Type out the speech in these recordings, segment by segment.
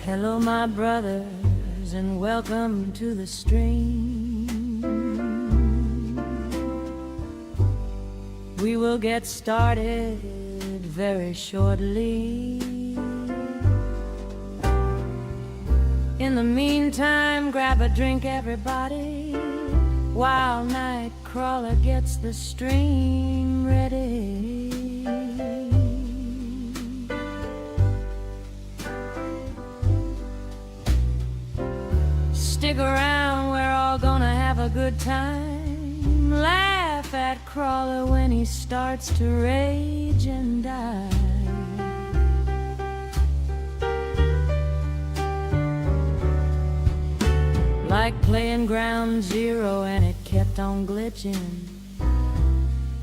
Hello, my brothers, and welcome to the stream. We will get started very shortly. In the meantime, grab a drink, everybody, while Nightcrawler gets the stream ready. Stick around, we're all gonna have a good time. Laugh at Crawler when he starts to rage and die. Like playing Ground Zero and it kept on glitching,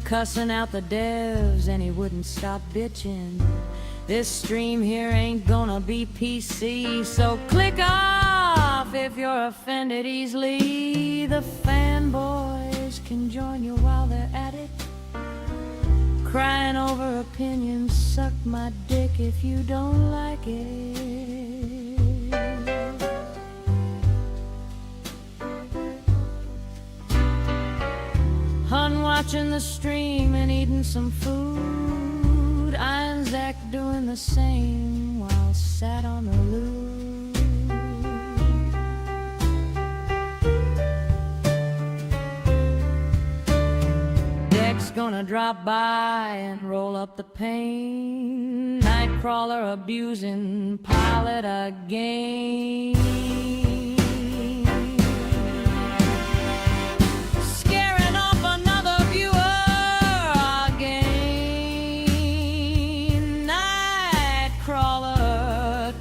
cussing out the devs and he wouldn't stop bitching. This stream here ain't gonna be PC, so click off if you're offended easily. The fanboys can join you while they're at it, crying over opinions. Suck my dick if you don't like it. Hun watching the stream and eating some food. Isaac doing the same while sat on the loo. Deck's gonna drop by and roll up the pain. Nightcrawler abusing Pilot again.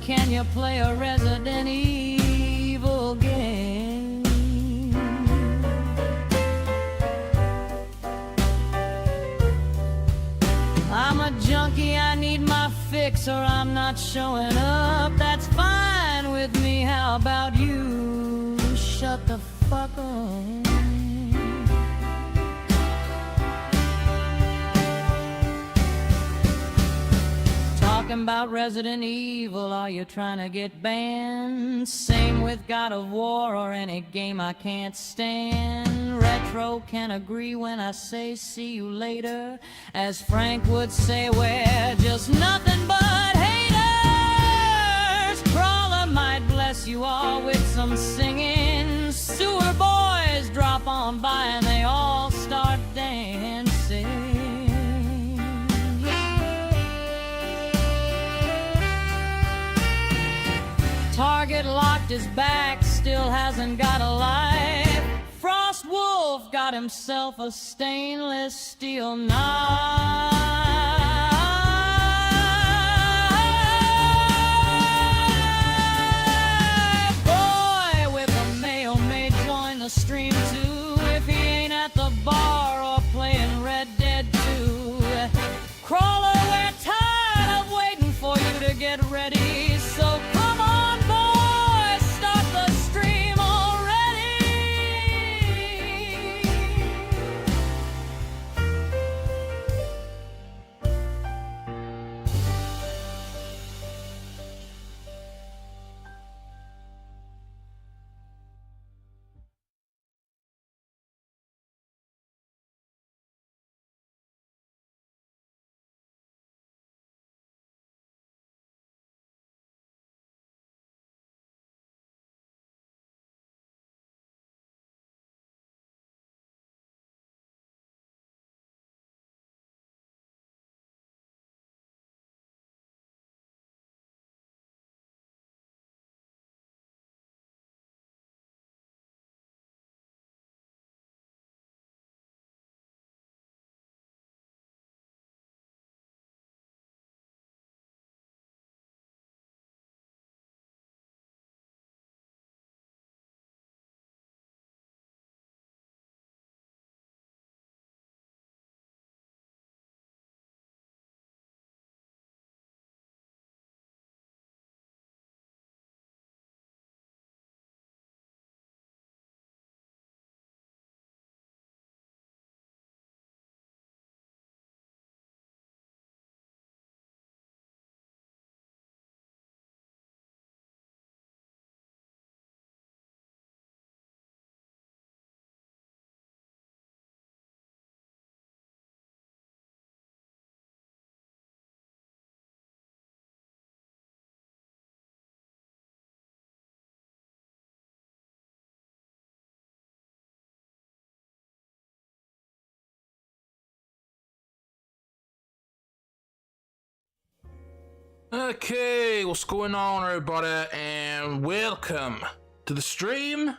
Can you play a Resident Evil game? I'm a junkie, I need my fix or I'm not showing up. That's fine with me, how about you? Shut the fuck up. Talking about Resident Evil, are you trying to get banned? Same with God of War or any game I can't stand. Retro can agree when I say see you later. As Frank would say, we're just nothing but haters. Crawler might bless you all with some singing. Sewer boys drop on by and they all start dancing. Target locked his back, still hasn't got a life. Frost Wolf got himself a stainless steel knife. Boy with a mayo may join the stream too, if he ain't at the bar or playing Red Dead 2. Crawler, we're tired of waiting for you to get ready, so come on. Okay, what's going on, everybody, and welcome to the stream.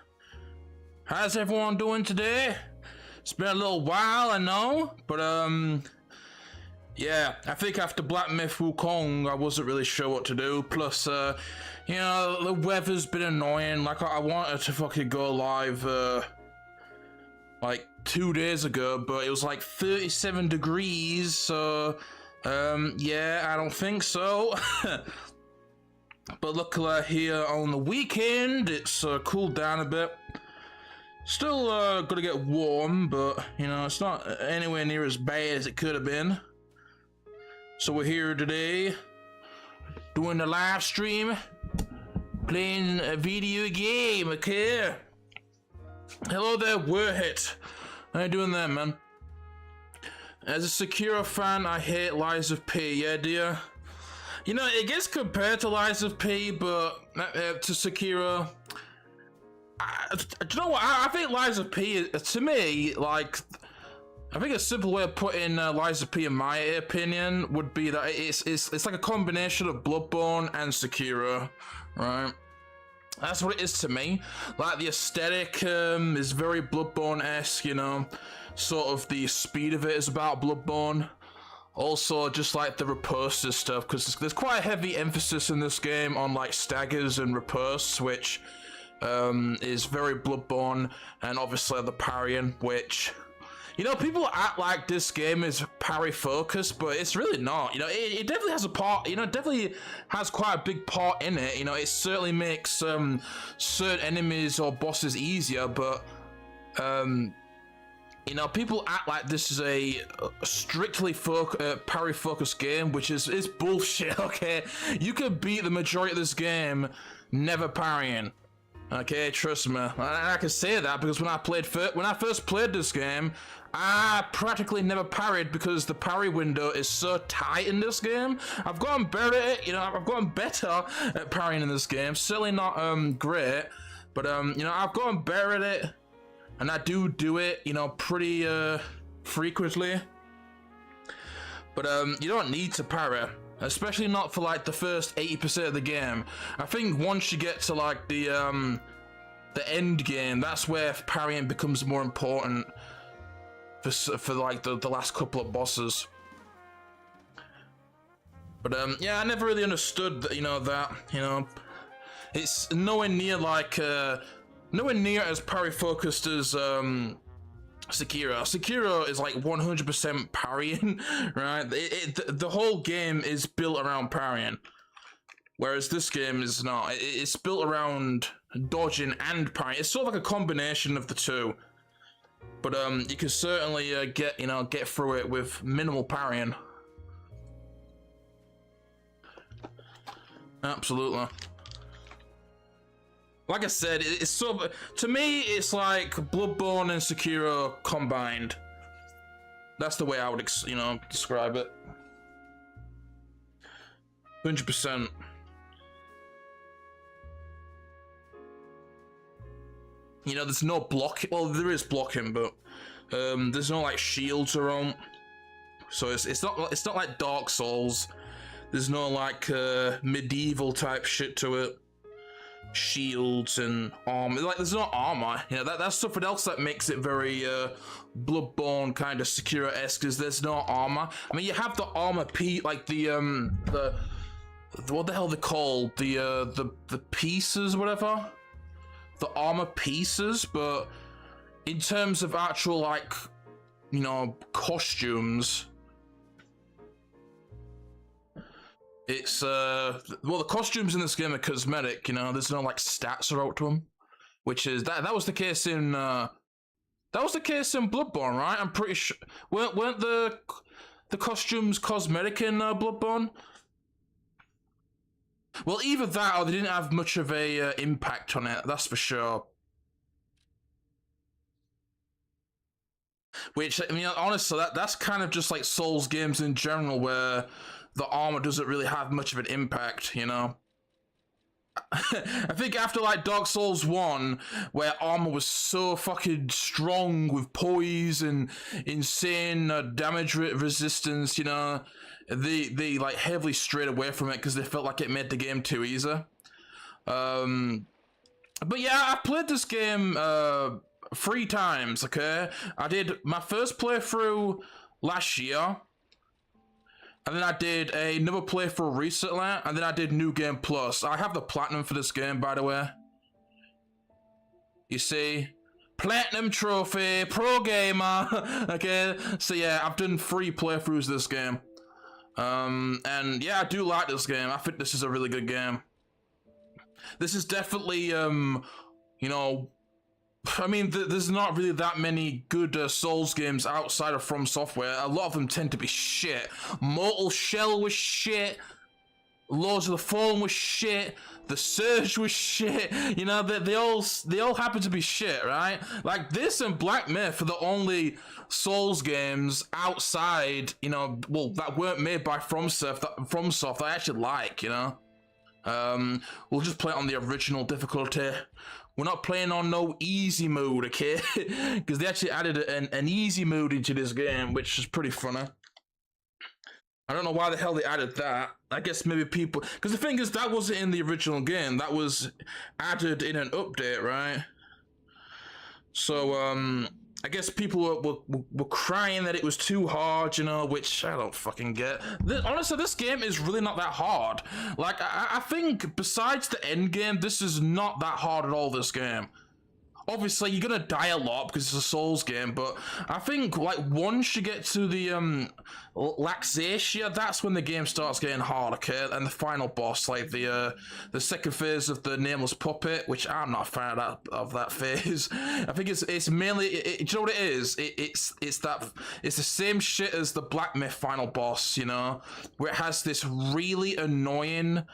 How's everyone doing today? It's been a little while, I know, but yeah, I think after Black Myth Wukong, I wasn't really sure what to do. Plus, you know, the weather's been annoying. Like, I wanted to fucking go live, like 2 days ago, but it was like 37 degrees, so yeah, I don't think so. But luckily here on the weekend, it's cooled down a bit. Still gonna get warm, but you know, it's not anywhere near as bad as it could have been. So we're here today, doing the live stream, playing a video game, okay? Hello there, Warhit. How you doing there, man? As a Sekiro fan, I hate Lies of P, yeah, dear? You know, it gets compared to Lies of P, but to Sekiro. Do you know what? I think Lies of P, to me, like, I think a simple way of putting Lies of P, in my opinion, would be that it's like a combination of Bloodborne and Sekiro, right? That's what it is to me. Like, the aesthetic is very Bloodborne-esque, you know. Sort of the speed of it is about Bloodborne. Also, just like the riposte stuff, because there's quite a heavy emphasis in this game on like staggers and ripostes, which is very Bloodborne, and obviously the parrying, which, you know, people act like this game is parry focused, but it's really not. You know, it definitely has a part, you know, it definitely has quite a big part in it. You know, it certainly makes certain enemies or bosses easier, but you know, people act like this is a strictly parry focused game, which is bullshit. Okay, you could beat the majority of this game never parrying. Okay, trust me. I can say that because when I first played this game, I practically never parried because the parry window is so tight in this game. I've gotten better at it, you know, I've gotten better at parrying in this game. Certainly not great, but you know, I've gotten better at it, and I do it, you know, pretty frequently. But you don't need to parry. Especially not for like the first 80% of the game. I think once you get to like the end game, that's where parrying becomes more important for like the last couple of bosses. But yeah, I never really understood that, you know, it's nowhere near like nowhere near as parry focused as Sekiro. Sekiro is like 100% parrying, right? The whole game is built around parrying, whereas this game is not. It's built around dodging and parrying. It's sort of like a combination of the two. But you can certainly get through it with minimal parrying. Absolutely. Like I said, it's sort of, to me, it's like Bloodborne and Sekiro combined. That's the way I would, you know, describe it. 100%. You know, there's no blocking. Well, there is blocking, but there's no like shields around. So it's not like Dark Souls. There's no like medieval type shit to it. Shields and armor, like there's no armor, you know, that's something else that makes it very Bloodborne kind of Sekiro-esque, is there's no armor. I mean, you have the armor like the what the hell they're called, the pieces, whatever, the armor pieces, but in terms of actual, like, you know, costumes, it's well, the costumes in this game are cosmetic, you know, there's no like stats wrote to them, which is that was the case in Bloodborne, right? I'm pretty sure weren't the costumes cosmetic in Bloodborne? Well, either that or they didn't have much of a impact on it, that's for sure. Which, I mean, honestly, that's kind of just like Souls games in general, where the armor doesn't really have much of an impact, you know? I think after like Dark Souls 1, where armor was so fucking strong with poise and insane damage resistance, you know, they like heavily strayed away from it because they felt like it made the game too easy. But yeah, I played this game 3 times, okay? I did my first playthrough last year, and then I did another playthrough recently, and then I did New Game Plus. I have the platinum for this game, by the way. You see? Platinum trophy, pro gamer. Okay, so yeah, I've done 3 playthroughs of this game. And yeah, I do like this game. I think this is a really good game. This is definitely, you know, I mean, there's not really that many good Souls games outside of From Software. A lot of them tend to be shit. Mortal Shell was shit. Lords of the Fallen was shit. The Surge was shit. You know, they all happen to be shit, right? Like this and Black Myth are the only Souls games outside, you know, well, that weren't made by FromSoft that I actually like, you know. We'll just play it on the original difficulty. We're not playing on no easy mode, okay? Because they actually added an easy mode into this game, which is pretty funny. I don't know why the hell they added that. I guess maybe people... Because the thing is, that wasn't in the original game. That was added in an update, right? So, I guess people were crying that it was too hard, you know, which I don't fucking get. Honestly, this game is really not that hard. Like, I think besides the end game, this is not that hard at all, this game. Obviously, you're gonna die a lot because it's a Souls game, but I think, like, once you get to the, Laxatia, that's when the game starts getting hard, okay? And the final boss, like, the second phase of the Nameless Puppet, which I'm not a fan of that phase. I think it's mainly, do you know what it is? It's the same shit as the Black Myth final boss, you know? Where it has this really annoying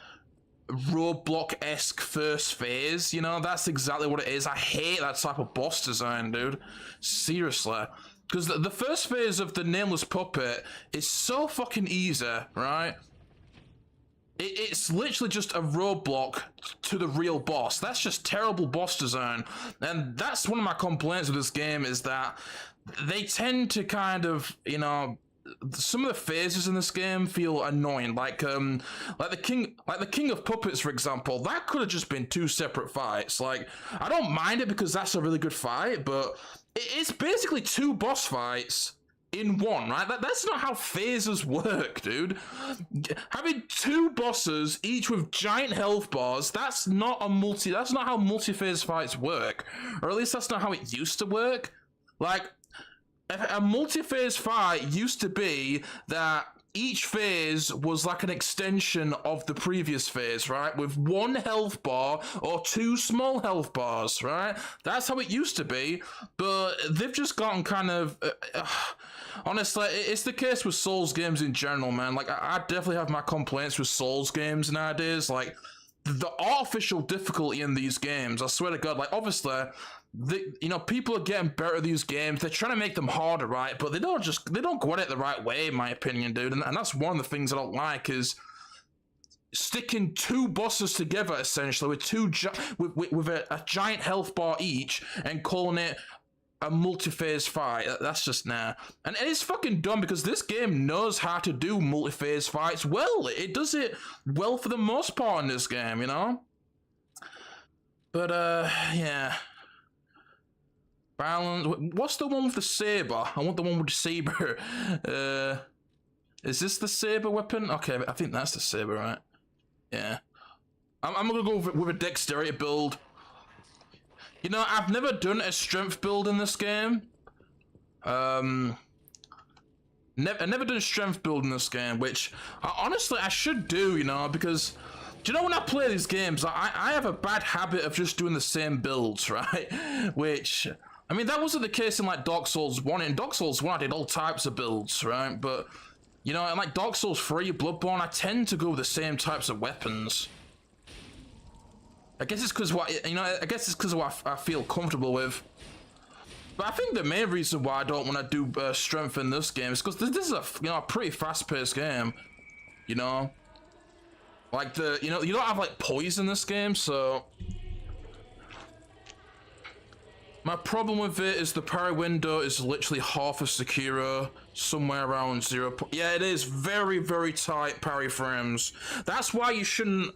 Roadblock-esque first phase, you know, that's exactly what it is. I hate that type of boss design, dude. Seriously. Because the first phase of the Nameless Puppet is so fucking easy, right? It's literally just a roadblock to the real boss. That's just terrible boss design. And that's one of my complaints with this game, is that they tend to kind of, you know, some of the phases in this game feel annoying, like the King of Puppets, for example. That could have just been 2 separate fights. Like, I don't mind it because that's a really good fight, but it's basically 2 boss fights in one, right? That's not how phases work, dude. Having 2 bosses, each with giant health bars, that's not how multi-phase fights work. Or at least that's not how it used to work. Like, a multi-phase fight used to be that each phase was like an extension of the previous phase, right? With 1 health bar or 2 small health bars, right? That's how it used to be, but they've just gotten kind of... honestly, it's the case with Souls games in general, man. Like, I definitely have my complaints with Souls games nowadays. Like, the artificial difficulty in these games, I swear to God, like, obviously... you know, people are getting better at these games. They're trying to make them harder, right? But they don't go at it the right way, in my opinion, dude. And that's one of the things I don't like, is sticking 2 bosses together, essentially, with a giant health bar each, and calling it a multi-phase fight. That's just nah. And it's fucking dumb, because this game knows how to do multi-phase fights well. It does it well for the most part in this game, you know? But, yeah. Balance. What's the one with the saber? I want the one with the saber. Is this the saber weapon? Okay, I think that's the saber, right? Yeah. I'm gonna go with a dexterity build. You know, I've never done a strength build in this game. I've never done a strength build in this game, which honestly I should do, you know, because do you know, when I play these games, I have a bad habit of just doing the same builds, right? Which, I mean, that wasn't the case in like Dark Souls 1. In Dark Souls 1, I did all types of builds, right? But, you know, in like Dark Souls 3, Bloodborne, I tend to go with the same types of weapons. I guess it's because of what I feel comfortable with. But I think the main reason why I don't want to do strength in this game is because this is a pretty fast-paced game, you know. Like you don't have like poison in this game, so my problem with it is the parry window is literally half of Sekiro, somewhere around 0. Yeah, it is very, very tight parry frames. That's why you shouldn't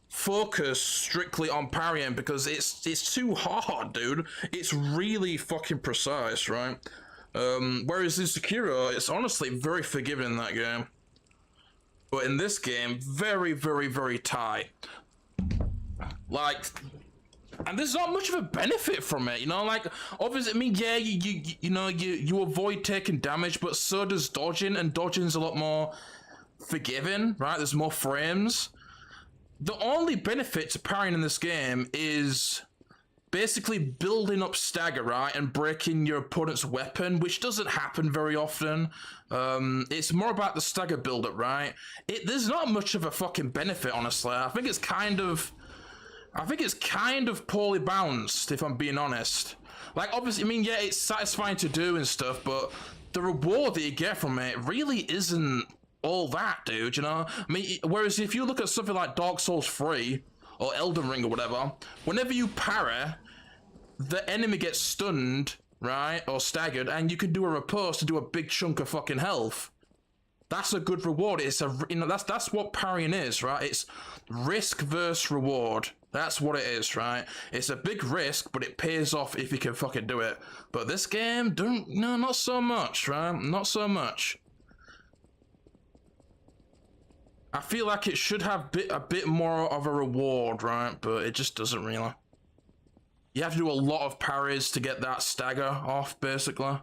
focus strictly on parrying, because it's too hard, dude. It's really fucking precise, right? Whereas in Sekiro, it's honestly very forgiving in that game. But in this game, very, very, very tight. Like, and there's not much of a benefit from it, you know. Like, obviously, I mean, yeah, you avoid taking damage, but so does dodging, and dodging's a lot more forgiving, right? There's more frames. The only benefit to parrying in this game is basically building up stagger, right, and breaking your opponent's weapon, which doesn't happen very often. It's more about the stagger build-up, right? There's not much of a fucking benefit, honestly. I think it's kind of poorly balanced, if I'm being honest. Like, obviously, I mean, yeah, it's satisfying to do and stuff, but the reward that you get from it really isn't all that, dude, you know? I mean, whereas if you look at something like Dark Souls 3 or Elden Ring or whatever, whenever you parry, the enemy gets stunned, right, or staggered, and you can do a riposte to do a big chunk of fucking health. That's a good reward. It's that's what parrying is, right? It's risk versus reward. That's what it is, right? It's a big risk, but it pays off if you can fucking do it. But this game, not so much, right? Not so much. I feel like it should have a bit more of a reward, right? But it just doesn't really. You have to do a lot of parries to get that stagger off, basically.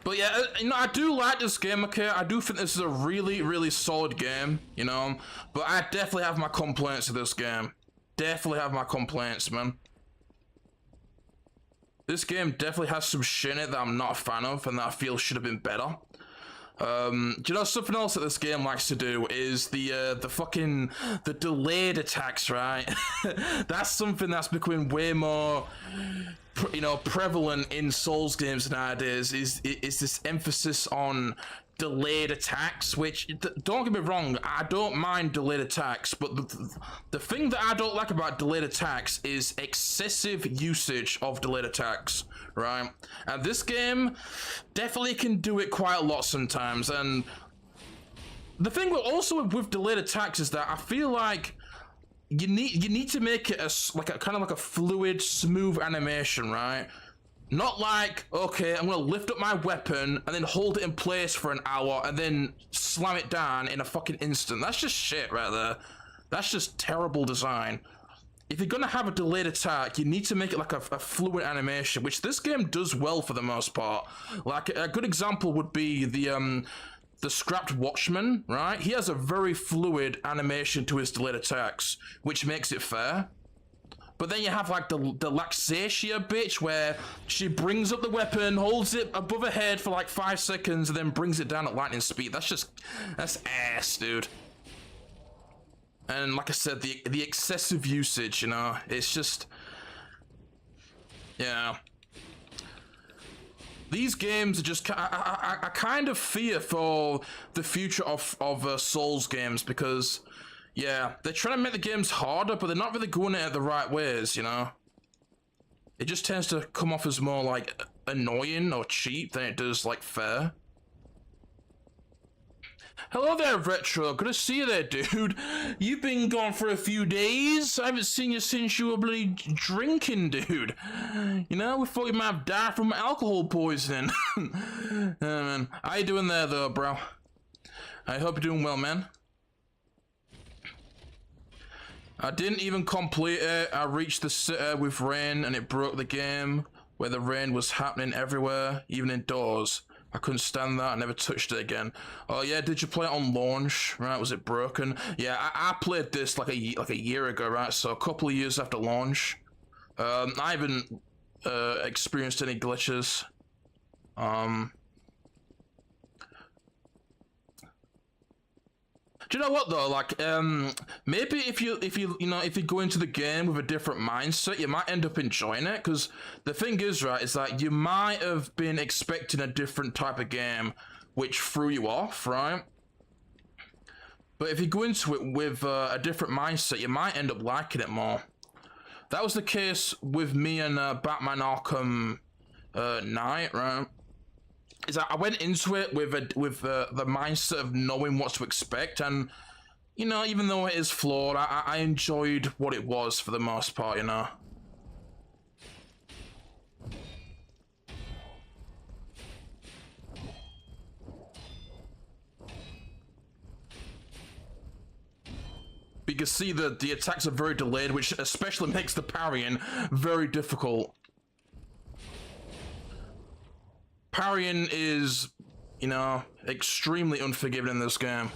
But yeah, I do like this game, okay? I do think this is a really, really solid game, you know? But I definitely have my complaints with this game. Definitely have my complaints, man. This game definitely has some shit in it that I'm not a fan of and that I feel should have been better. You know, something else that this game likes to do is the delayed attacks, right? That's something that's becoming way more, prevalent in Souls games nowadays. Is this emphasis on delayed attacks? Which, don't get me wrong, I don't mind delayed attacks, but the thing that I don't like about delayed attacks is excessive usage of delayed attacks. Right, and this game definitely can do it quite a lot sometimes. And the thing with delayed attacks is that I feel like you need to make it kind of like a fluid, smooth animation, right? Not like, okay, I'm gonna lift up my weapon and then hold it in place for an hour and then slam it down in a fucking instant. That's just shit right there. That's just terrible design. If you're gonna have a delayed attack, you need to make it like a fluid animation, which this game does well for the most part. Like, a good example would be the Scrapped Watchman, right? He has a very fluid animation to his delayed attacks, which makes it fair. But then you have like the Laxatia bitch, where she brings up the weapon, holds it above her head for like 5 seconds, and then brings it down at lightning speed. That's ass, dude. And like I said, the excessive usage, it's just, yeah. These games are just, I kind of fear for the future of Souls games, because, yeah, they're trying to make the games harder, but they're not really going at it the right ways, It just tends to come off as more like annoying or cheap than it does like fair. Hello there, Retro. Good to see you there, dude. You've been gone for a few days. I haven't seen you since you were bloody drinking, dude. We thought you might have died from alcohol poisoning. Man. How you doing there, though, bro? I hope you're doing well, man. I didn't even complete it. I reached the city with rain, and it broke the game, where the rain was happening everywhere, even indoors. I couldn't stand that. I never touched it again. Oh yeah, did you play it on launch? Right, was it broken? Yeah, I played this like a year ago, right? So a couple of years after launch. I haven't experienced any glitches. Do you know what though? Like, maybe if you go into the game with a different mindset, you might end up enjoying it. Because the thing is, right, is that you might have been expecting a different type of game, which threw you off, right? But if you go into it with a different mindset, you might end up liking it more. That was the case with me and Batman Arkham Knight, right? Is that I went into it with the mindset of knowing what to expect, and you know, even though it is flawed, I enjoyed what it was for the most part, you know. You can see that the attacks are very delayed, which especially makes the parrying very difficult. Parrying is, you know, extremely unforgiving in this game.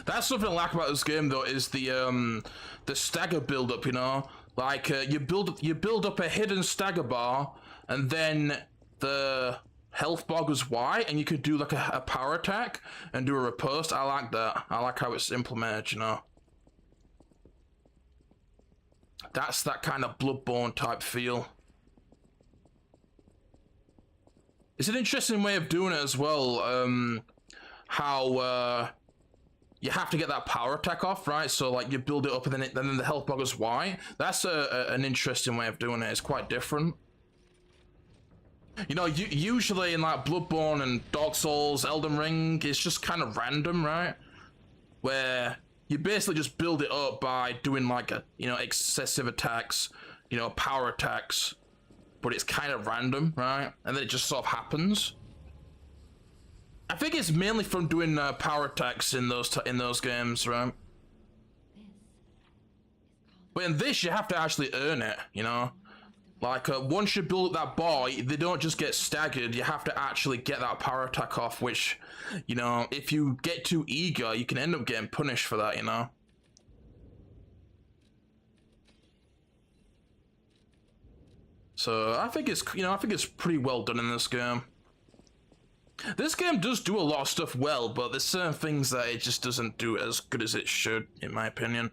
That's something I like about this game, though, is the stagger build-up. You know, like you build up a hidden stagger bar, and then the health bar goes wide, and you could do like a power attack and do a riposte. I like that. I like how it's implemented. You know. That's that kind of Bloodborne type feel. It's an interesting way of doing it as well. How you have to get that power attack off, right? So like you build it up and then the health bar goes wide. That's an interesting way of doing it. It's quite different. You know, usually in like Bloodborne and Dark Souls, Elden Ring, it's just kind of random, right? Where you basically just build it up by doing like excessive attacks, you know, power attacks, but it's kind of random, right? And then it just sort of happens. I think it's mainly from doing power attacks in those games, right? But in this, you have to actually earn it, you know? Like, once you build up that bar, they don't just get staggered, you have to actually get that power attack off, which, you know, if you get too eager, you can end up getting punished for that, you know? So, I think it's pretty well done in this game. This game does do a lot of stuff well, but there's certain things that it just doesn't do as good as it should, in my opinion.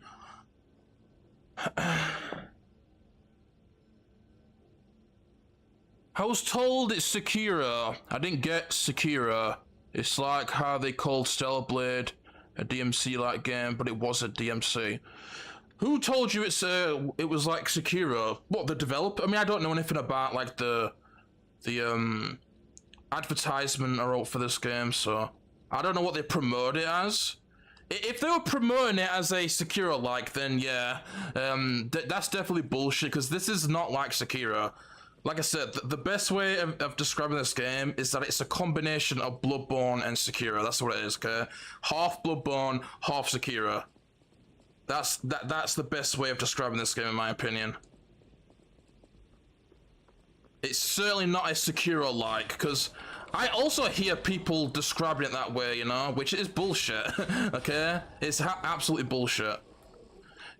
I was told it's Sekiro. I didn't get Sekiro. It's like how they called Stellar Blade a DMC-like game, but it was a DMC. Who told you it was like Sekiro? What, the developer? I mean, I don't know anything about like the advertisement I wrote for this game, so I don't know what they promote it as. If they were promoting it as a Sekiro-like, then yeah, that's definitely bullshit, because this is not like Sekiro. Like I said, the best way of describing this game is that it's a combination of Bloodborne and Sekiro. That's what it is, okay? Half Bloodborne, half Sekiro. That's the best way of describing this game, in my opinion. It's certainly not a Sekiro-like, because I also hear people describing it that way, you know, which is bullshit, okay? It's absolutely bullshit.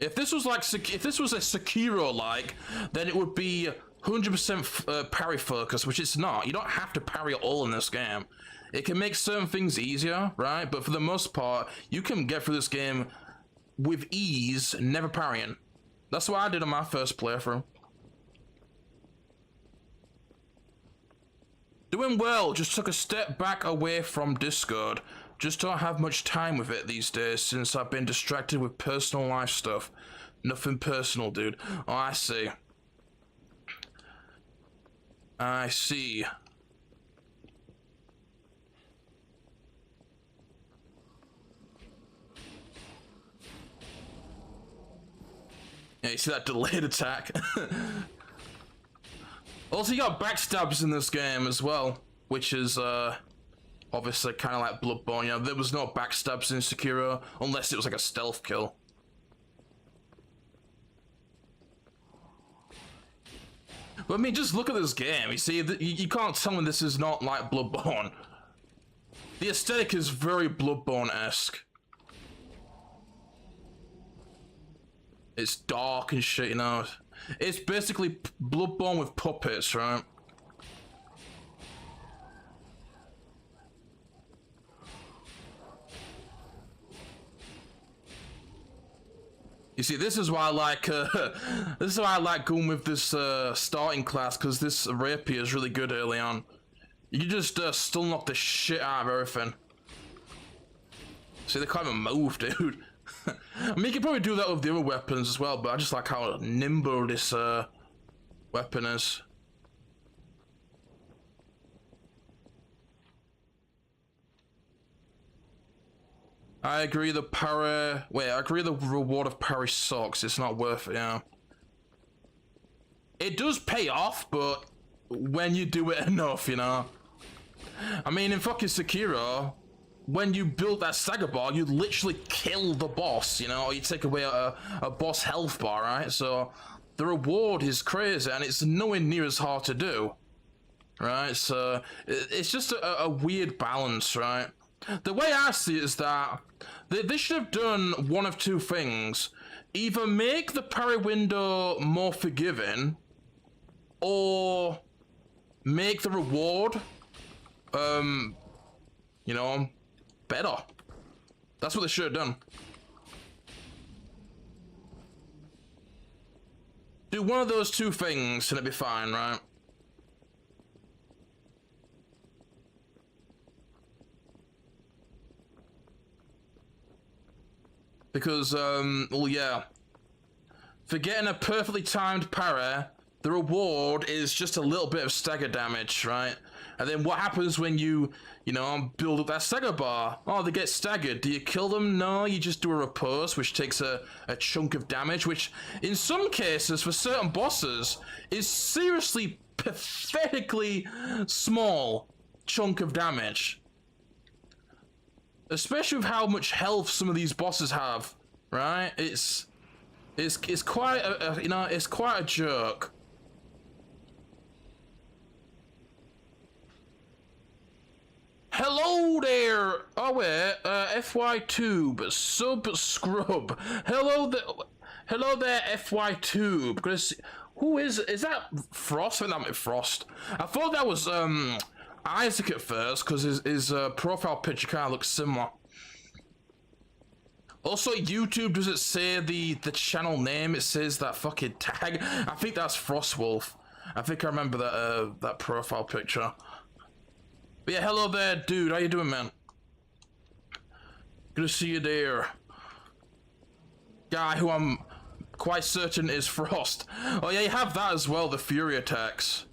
If this was a Sekiro-like, then it would be 100% parry focus, which it's not. You don't have to parry at all in this game. It can make certain things easier, right? But for the most part, you can get through this game with ease, never parrying. That's what I did on my first playthrough. Doing well, just took a step back away from Discord. Just don't have much time with it these days since I've been distracted with personal life stuff. Nothing personal, dude. Oh, I see. I see. Yeah, you see that delayed attack? Also, you got backstabs in this game as well, which is, obviously kind of like Bloodborne. You know, there was no backstabs in Sekiro, unless it was like a stealth kill. But I mean, just look at this game. You see, you can't tell me this is not like Bloodborne. The aesthetic is very Bloodborne-esque. It's dark and shit, you know. It's basically Bloodborne with puppets, right? You see, this is why I like this is why I like going with this starting class, because this rapier is really good early on. You just still knock the shit out of everything. See, they can't even move, dude. I mean, you can probably do that with the other weapons as well, but I just like how nimble this weapon is. I agree the parry... Wait, I agree the reward of parry sucks. It's not worth it, yeah. It does pay off, but when you do it enough, you know? I mean, in fucking Sekiro, when you build that stagger bar, you literally kill the boss, you know? Or you take away a boss health bar, right? So, the reward is crazy, and it's nowhere near as hard to do. Right? So, it's just a weird balance, right? The way I see it is that they should have done one of two things. Either make the parry window more forgiving, or make the reward, you know, better. That's what they should have done. Do one of those two things and it'd be fine, right? Because, well, yeah. For getting a perfectly timed parry, the reward is just a little bit of stagger damage, right? And then what happens when you know, build up that stagger bar? Oh, they get staggered. Do you kill them? No, you just do a riposte, which takes a chunk of damage, which, in some cases, for certain bosses, is seriously pathetically small chunk of damage. Especially with how much health some of these bosses have, right? It's quite a you know, it's quite a jerk. Hello there. Oh wait, FY2, sub scrub. Hello there, FY2. Because who is that? Frost? I think that might be Frost. I thought that was Isaac at first, because his profile picture kind of looks similar. Also, YouTube doesn't say the channel name, it says that fucking tag. I think that's Frostwolf. I think I remember that profile picture. But yeah, hello there, dude. How you doing, man? Good to see you there. Guy who I'm quite certain is Frost. Oh yeah, you have that as well, the Fury attacks.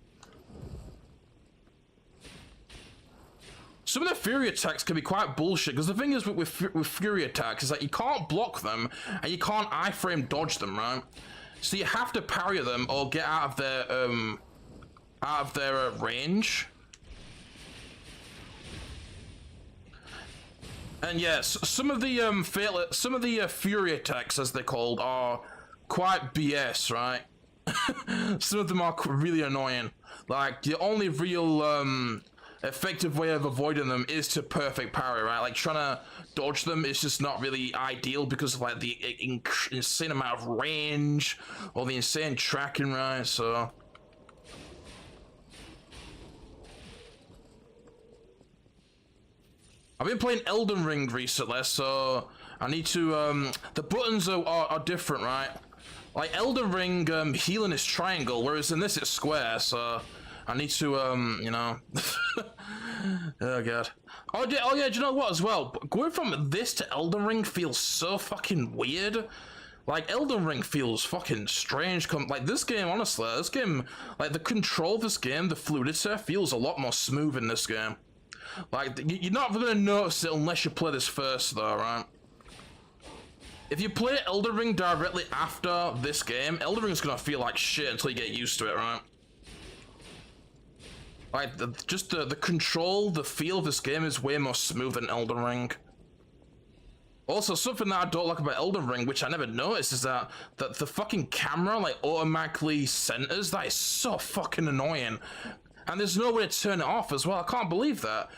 Some of the Fury attacks can be quite bullshit, because the thing is with Fury attacks is that you can't block them, and you can't iframe dodge them, right? So you have to parry them or get out of their range. And yes, some of the Fury attacks, as they're called, are quite BS, right? Some of them are really annoying. Like, the only real effective way of avoiding them is to perfect parry, right? Like, trying to dodge them is just not really ideal because of like the insane amount of range or the insane tracking, right? So I've been playing Elden Ring recently, so I need to the buttons are different, right? Like Elden Ring, healing is triangle, whereas in this it's square, so I need to, you know... Oh, God. Oh, yeah, do you know what, as well? Going from this to Elden Ring feels so fucking weird. Like, Elden Ring feels fucking strange. Like, this game, honestly, like, the control of this game, the fluidity, feels a lot more smooth in this game. Like, you're not gonna notice it unless you play this first, though, right? If you play Elden Ring directly after this game, Elden Ring's gonna feel like shit until you get used to it, right? Like, the control, the feel of this game is way more smooth than Elden Ring. Also, something that I don't like about Elden Ring, which I never noticed, is that the fucking camera, like, automatically centers. That is so fucking annoying. And there's no way to turn it off as well. I can't believe that.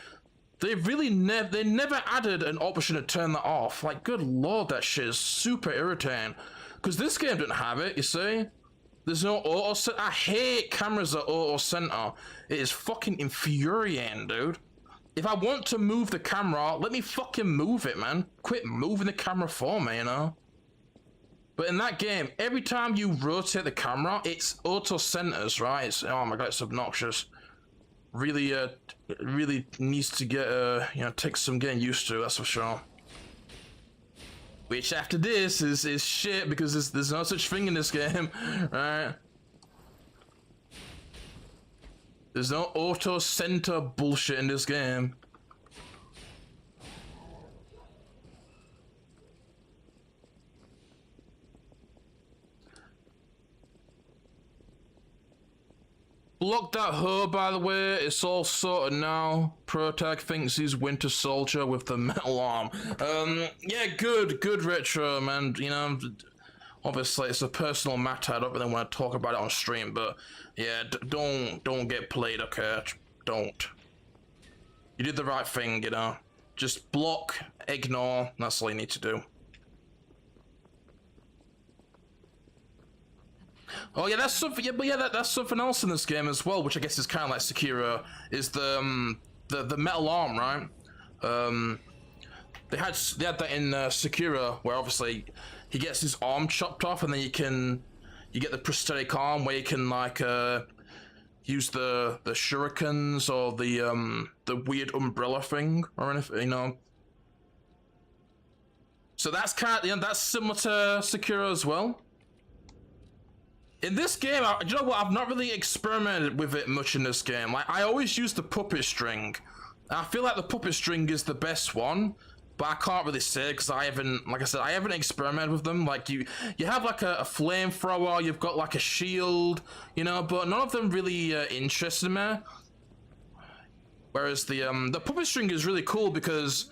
They really they never added an option to turn that off. Like, good lord, that shit is super irritating. Because this game didn't have it, you see? There's no auto center. I hate cameras that auto center. It is fucking infuriating, dude. If I want to move the camera, let me fucking move it, man. Quit moving the camera for me, you know? But in that game, every time you rotate the camera, it's auto centers, right? It's, oh my god, it's obnoxious. Really, really needs to get, you know, take some getting used to, that's for sure. Which after this is shit because there's no such thing in this game, right? There's no auto center bullshit in this game. Block that hoe, by the way. It's all sorted now. Protag thinks he's Winter Soldier with the metal arm. Yeah, good retro, man. You know, obviously it's a personal matter. I don't really want to talk about it on stream, but yeah, don't get played, okay? Don't. You did the right thing, you know. Just block, ignore. That's all you need to do. Oh yeah, that's something. Yeah, but yeah, that's something else in this game as well, which I guess is kind of like Sekiro. Is the metal arm, right? They had that in Sekiro, where obviously he gets his arm chopped off, and then you get the prosthetic arm where you can like use the shurikens or the weird umbrella thing or anything, you know. So that's kind of, you know, that's similar to Sekiro as well. In this game, you know what? I've not really experimented with it much in this game. Like, I always use the puppet string. I feel like the puppet string is the best one, but I can't really say because I haven't, like I said, I haven't experimented with them. Like you have like a flamethrower, you've got like a shield, you know, but none of them really interested me. Whereas the puppet string is really cool because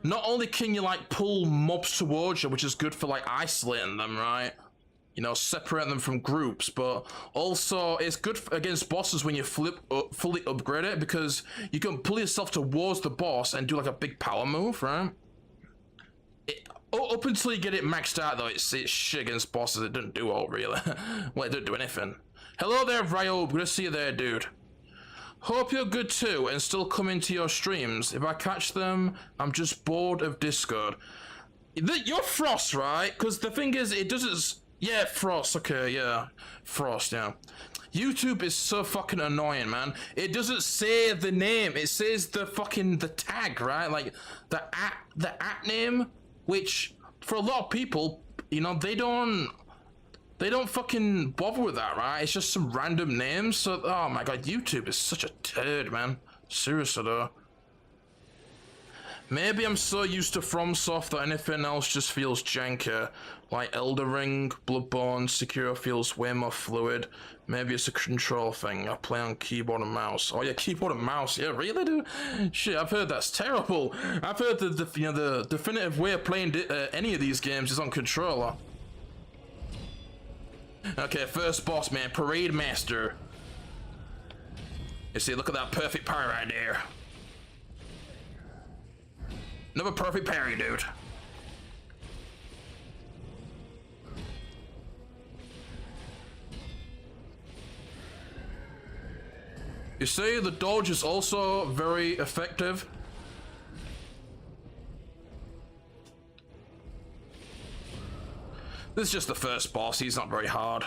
not only can you like pull mobs towards you, which is good for like isolating them, right? You know, separating them from groups, but also it's good against bosses when you fully upgrade it because you can pull yourself towards the boss and do like a big power move, right? Up until you get it maxed out though, it's shit against bosses. It doesn't do all really. Well, it doesn't do anything. Hello there, Ryo. Good to see you there, dude. Hope you're good too and still coming to your streams. If I catch them, I'm just bored of Discord. You're Frost, right? Because the thing is, it doesn't... Yeah, Frost, okay, yeah. Frost, yeah. YouTube is so fucking annoying, man. It doesn't say the name, it says the tag, right? Like, the at name, which, for a lot of people, you know, they don't fucking bother with that, right? It's just some random names, so, oh my god, YouTube is such a turd, man. Seriously, though. Maybe I'm so used to FromSoft that anything else just feels janky. Like Elden Ring, Bloodborne, Sekiro feels way more fluid. Maybe it's a control thing. I play on keyboard and mouse. Oh yeah, keyboard and mouse. Yeah, really, dude? Shit, I've heard that's terrible. I've heard the definitive way of playing any of these games is on controller. Okay, first boss, man. Parade Master. You see, look at that perfect parry right there. Another perfect parry, dude. You see, the dodge is also very effective. This is just the first boss, he's not very hard.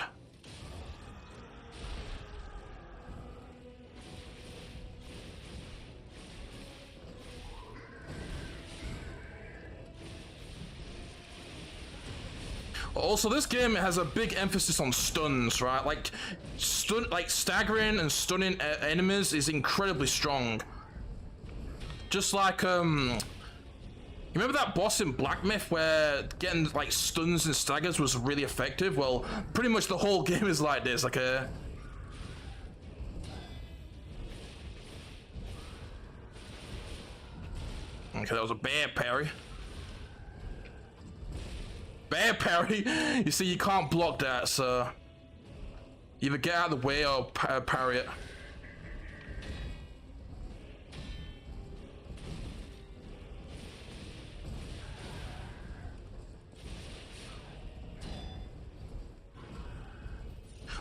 Also, this game has a big emphasis on stuns, right? Like, staggering and stunning enemies is incredibly strong. Just like, you remember that boss in Black Myth where getting, like, stuns and staggers was really effective? Well, pretty much the whole game is like this, okay? Okay, that was a bad parry. Bad parry. You see, you can't block that, so either get out of the way or parry it.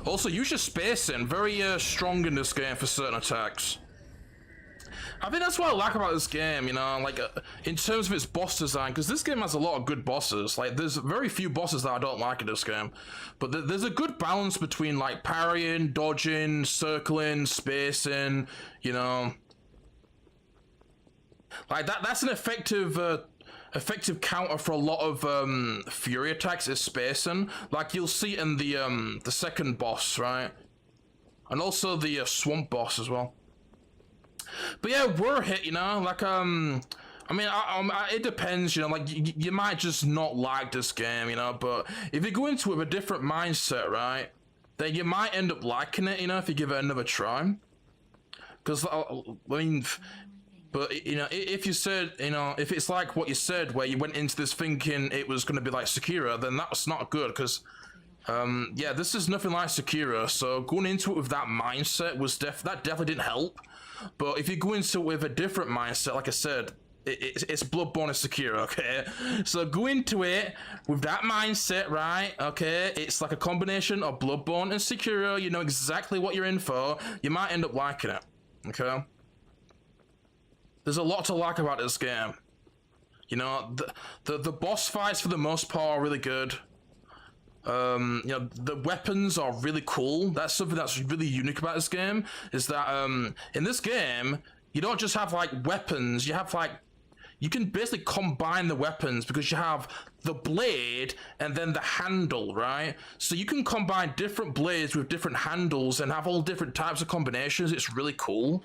Also, use your spacing. Very strong in this game for certain attacks. I think that's what I like about this game, you know, like in terms of its boss design, because this game has a lot of good bosses. Like, there's very few bosses that I don't like in this game, but there's a good balance between like parrying, dodging, circling, spacing, you know. Like that's an effective counter for a lot of fury attacks is spacing. Like you'll see in the second boss, right, and also the swamp boss as well. But yeah, we're hit, you know, like, I mean, it depends, you know, like, you might just not like this game, you know, but if you go into it with a different mindset, right, then you might end up liking it, you know, if you give it another try. Because, I mean, but, you know, if you said, you know, if it's like what you said, where you went into this thinking it was going to be like Sekiro, then that's not good, because, yeah, this is nothing like Sekiro, so going into it with that mindset was that definitely didn't help. But if you go into it with a different mindset, like I said, it's Bloodborne and Sekiro, okay? So go into it with that mindset, right? Okay, it's like a combination of Bloodborne and Sekiro. You know exactly what you're in for. You might end up liking it, okay? There's a lot to like about this game. You know, the boss fights for the most part are really good. You know, the weapons are really cool. That's something that's really unique about this game, is that in this game you don't just have like weapons, you have like, you can basically combine the weapons, because you have the blade and then the handle, right? So you can combine different blades with different handles and have all different types of combinations. It's really cool.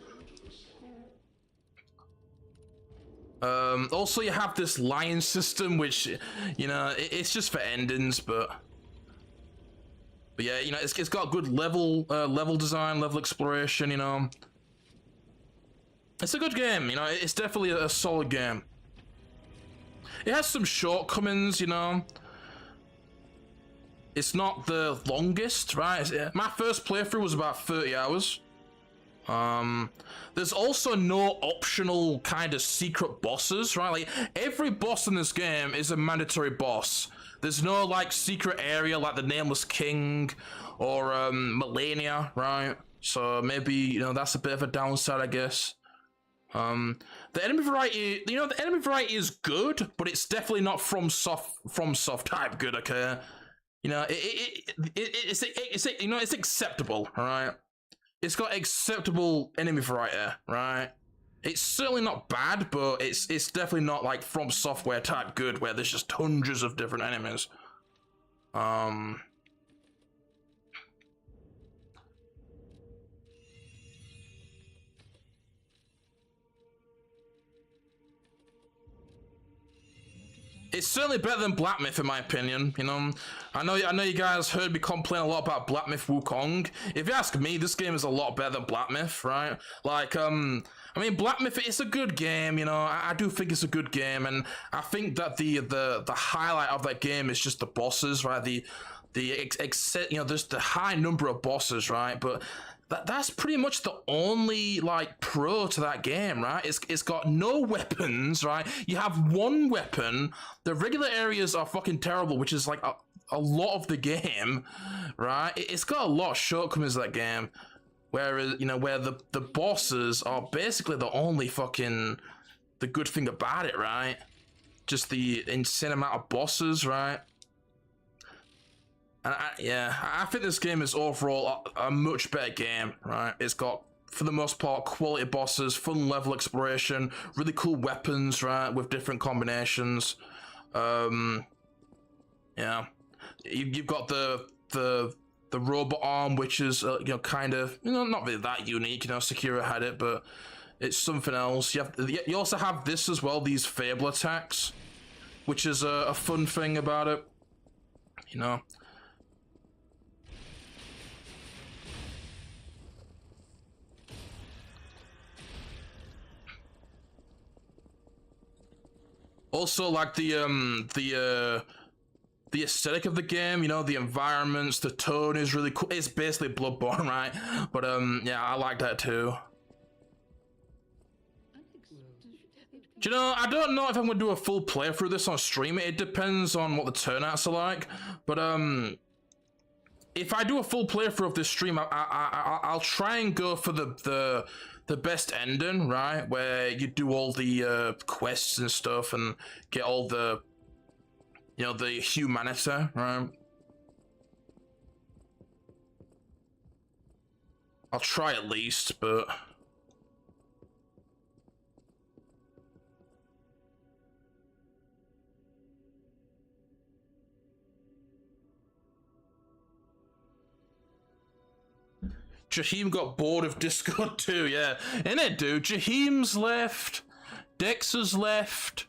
Also you have this lion system, which, you know, it's just for endings, but yeah, you know, it's got good level design, level exploration, you know. It's a good game, you know, it's definitely a solid game. It has some shortcomings, you know. It's not the longest, right? My first playthrough was about 30 hours. There's also no optional kind of secret bosses, right? Like, every boss in this game is a mandatory boss. There's no, like, secret area like the Nameless King or Malenia, right? So maybe, you know, that's a bit of a downside, I guess. The enemy variety, you know, the enemy variety is good, but it's definitely not from soft type good, okay? You know, it's you know, it's acceptable, all right? It's got acceptable enemy variety, right? It's certainly not bad, but it's definitely not like From Software type good, where there's just hundreds of different enemies. It's certainly better than Black Myth, in my opinion. You know, I know you guys heard me complain a lot about Black Myth Wukong. If you ask me, this game is a lot better than Black Myth, right? Like, I mean, Black Myth, it's a good game, you know. I do think it's a good game, and I think that the highlight of that game is just the bosses, right? You know, there's the high number of bosses, right? But that's pretty much the only like pro to that game, right? It's got no weapons, right? You have one weapon. The regular areas are fucking terrible, which is like a lot of the game, right? It's got a lot of shortcomings, that game, whereas, you know, where the bosses are basically the only fucking the good thing about it, right? Just the insane amount of bosses, right? And I think this game is overall a much better game, right? It's got, for the most part, quality bosses, fun level exploration, really cool weapons, right, with different combinations. Yeah, you've got the robot arm, which is you know, kind of, you know, not really that unique. You know, Sekiro had it, but it's something else. You also have this as well, these Fable attacks, which is a fun thing about it. You know. Also, like the aesthetic of the game, you know, the environments, the tone is really cool. It's basically Bloodborne, right? But yeah, I like that too. Do you know, I don't know if I'm gonna do a full playthrough of this on stream. It depends on what the turnouts are like. But if I do a full playthrough of this stream, I'll try and go for the the best ending, right? Where you do all the quests and stuff and get all the, you know, the humanity, right? I'll try at least, but... Jaheim got bored of Discord too, yeah. Innit, dude? Jaheim's left. Dexter's left.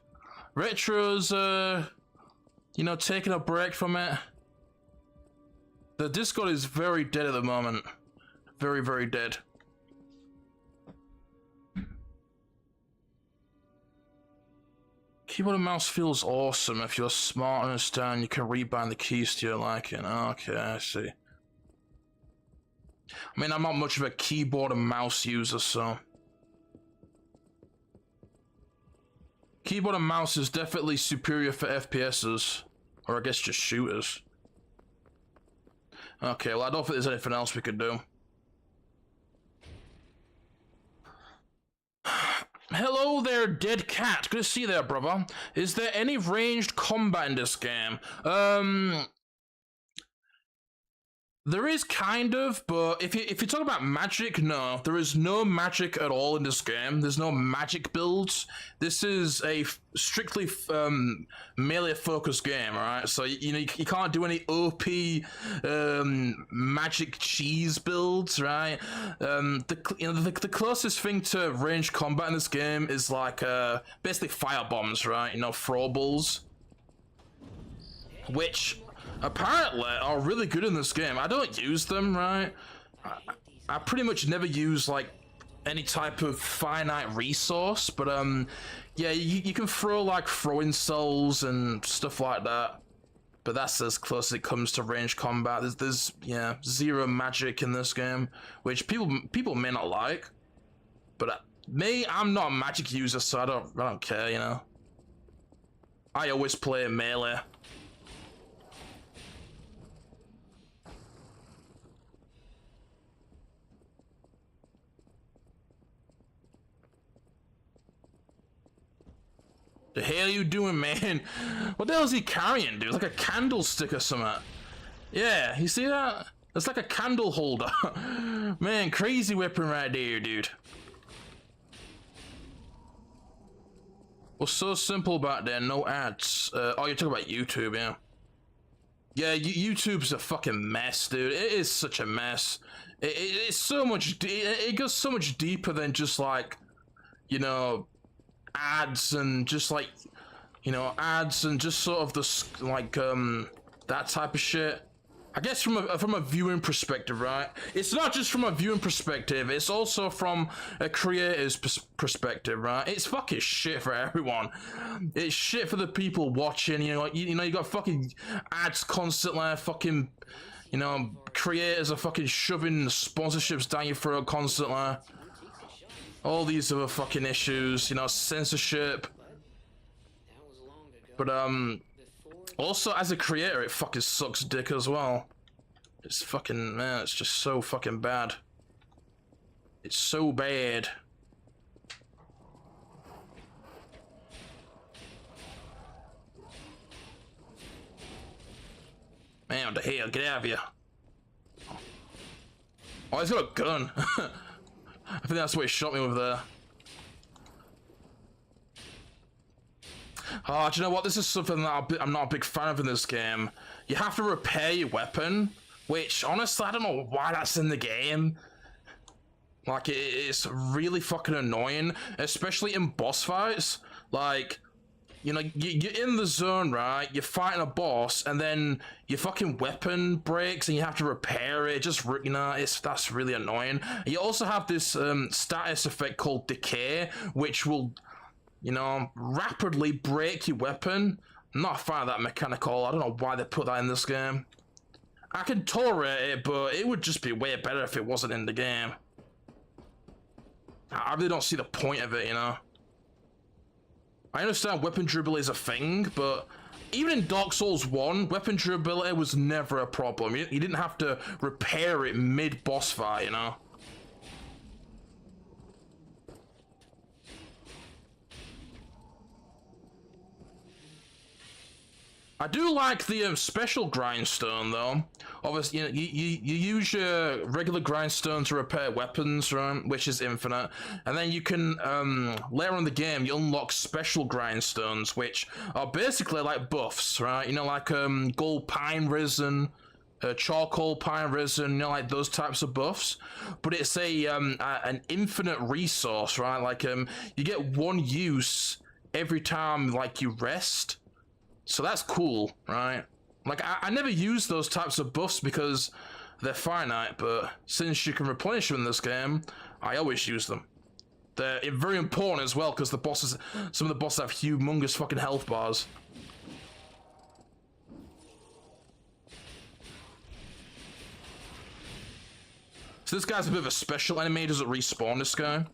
Retro's, you know, taking a break from it. The Discord is very dead at the moment. Very, very dead. Keyboard and mouse feels awesome. If you're smart and understand, you can rebind the keys to your liking. Okay, I see. I mean, I'm not much of a keyboard and mouse user, so... Keyboard and mouse is definitely superior for FPSs. Or I guess just shooters. Okay, well I don't think there's anything else we could do. Hello there, Dead Cat. Good to see you there, brother. Is there any ranged combat in this game? There is kind of, but if you talk about magic, no. There is no magic at all in this game. There's no magic builds. This is a strictly melee-focused game, alright? So, you know, you can't do any OP magic cheese builds, right? The closest thing to ranged combat in this game is like basically fire bombs, right? You know, throwables. Which... apparently are really good in this game. I don't use them, right? I pretty much never use like any type of finite resource, but yeah, you can throw like throwing cells and stuff like that, but that's as close as it comes to ranged combat. There's yeah, zero magic in this game, which people may not like, but me, I'm not a magic user, so I don't care, you know. I always play melee. The hell are you doing, man? What the hell is he carrying, dude? Like a candlestick or something. Yeah, you see that? It's like a candle holder. Man, crazy weapon right there, dude. What's so simple back there? No ads. Oh, you're talking about YouTube, yeah. Yeah, YouTube's a fucking mess, dude. It is such a mess. It's so much... It goes so much deeper than just, like, you know... ads and just like, you know, ads and just sort of the like that type of shit. I guess from a viewing perspective, right? It's not just from a viewing perspective, it's also from a creator's perspective, right? It's fucking shit for everyone. It's shit for the people watching, you know, you got fucking ads constantly, fucking, you know, creators are fucking shoving sponsorships down your throat constantly. All these other fucking issues, you know, censorship. But, also as a creator, it fucking sucks dick as well. It's fucking, man, it's just so fucking bad. It's so bad. Man, what the hell, get out of here. Oh, he's got a gun. I think that's what he shot me with there. Oh, do you know what? This is something that I'm not a big fan of in this game. You have to repair your weapon, which, honestly, I don't know why that's in the game. Like, it's really fucking annoying, especially in boss fights. Like, you know, you're in the zone, right? You're fighting a boss, and then your fucking weapon breaks, and you have to repair it. Just, you know, that's really annoying. You also have this status effect called Decay, which will, you know, rapidly break your weapon. I'm not a fan of that mechanical. I don't know why they put that in this game. I can tolerate it, but it would just be way better if it wasn't in the game. I really don't see the point of it, you know. I understand weapon durability is a thing, but even in Dark Souls 1, weapon durability was never a problem. You didn't have to repair it mid-boss fight, you know? I do like the special grindstone though. Obviously, you use your regular grindstone to repair weapons, right? Which is infinite, and then you can later on in the game you unlock special grindstones, which are basically like buffs, right? You know, like gold pine resin, charcoal pine resin, you know, like those types of buffs. But it's a an infinite resource, right? Like you get one use every time like you rest. So that's cool, right? Like, I never use those types of buffs because they're finite, but since you can replenish them in this game, I always use them. They're very important as well, because some of the bosses have humongous fucking health bars. So this guy's a bit of a special enemy, doesn't respawn, this guy.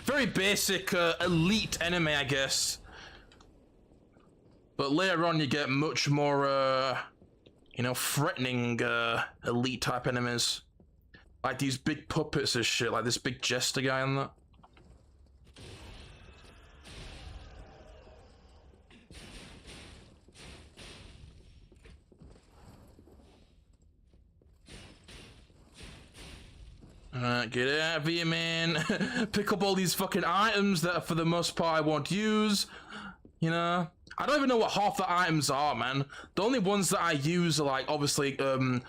Very basic, elite enemy, I guess. But later on, you get much more, you know, threatening, elite type enemies. Like these big puppets and shit, like this big jester guy and that. Get out of here, man. Pick up all these fucking items that for the most part I won't use. You know? I don't even know what half the items are, man. The only ones that I use are like, obviously, you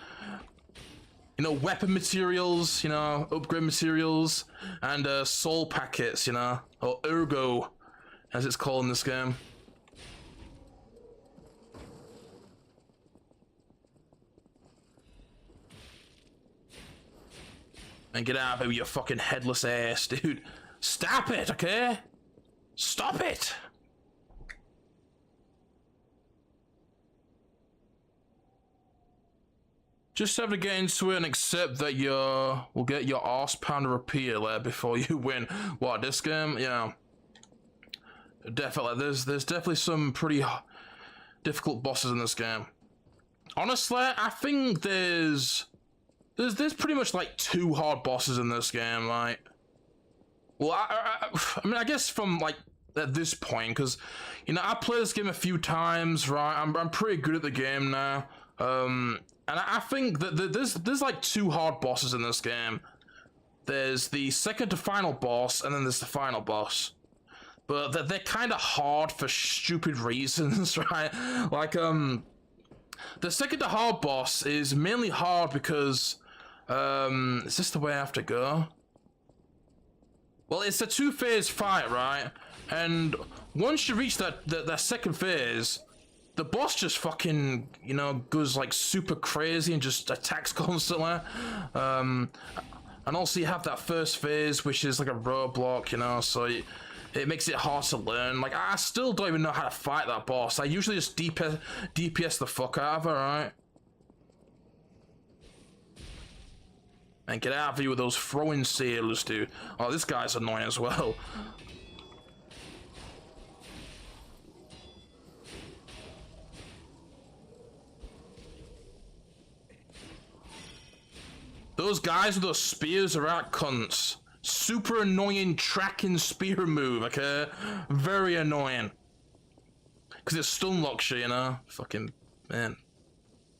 know, weapon materials, you know, upgrade materials, and soul packets, you know, or ergo, as it's called in this game. And get out of here with your fucking headless ass, dude. Stop it, okay? Stop it! Just have to get into it and accept that will get your arse pounded repeatedly before you win. What, this game? Yeah. Definitely, there's definitely some pretty difficult bosses in this game. Honestly, I think there's pretty much like 2 hard bosses in this game, like. Well, I mean, I guess from like at this point, because you know I played this game a few times, right? I'm pretty good at the game now, and I think that there's like 2 hard bosses in this game. There's the second to final boss, and then there's the final boss. But they're kind of hard for stupid reasons, right? Like the second to hard boss is mainly hard because is this the way I have to go? Well, it's a 2-phase fight, right? And once you reach that second phase, the boss just fucking, you know, goes like super crazy and just attacks constantly. And also you have that first phase, which is like a roadblock, you know, so it makes it hard to learn. Like, I still don't even know how to fight that boss. I usually just DPS the fuck out of her, right? And get out of here with those throwing sailors, dude. Oh, this guy's annoying as well. Those guys with those spears are out cunts. Super annoying tracking spear move, okay? Very annoying. Because it stun locks you, you know? Fucking, man.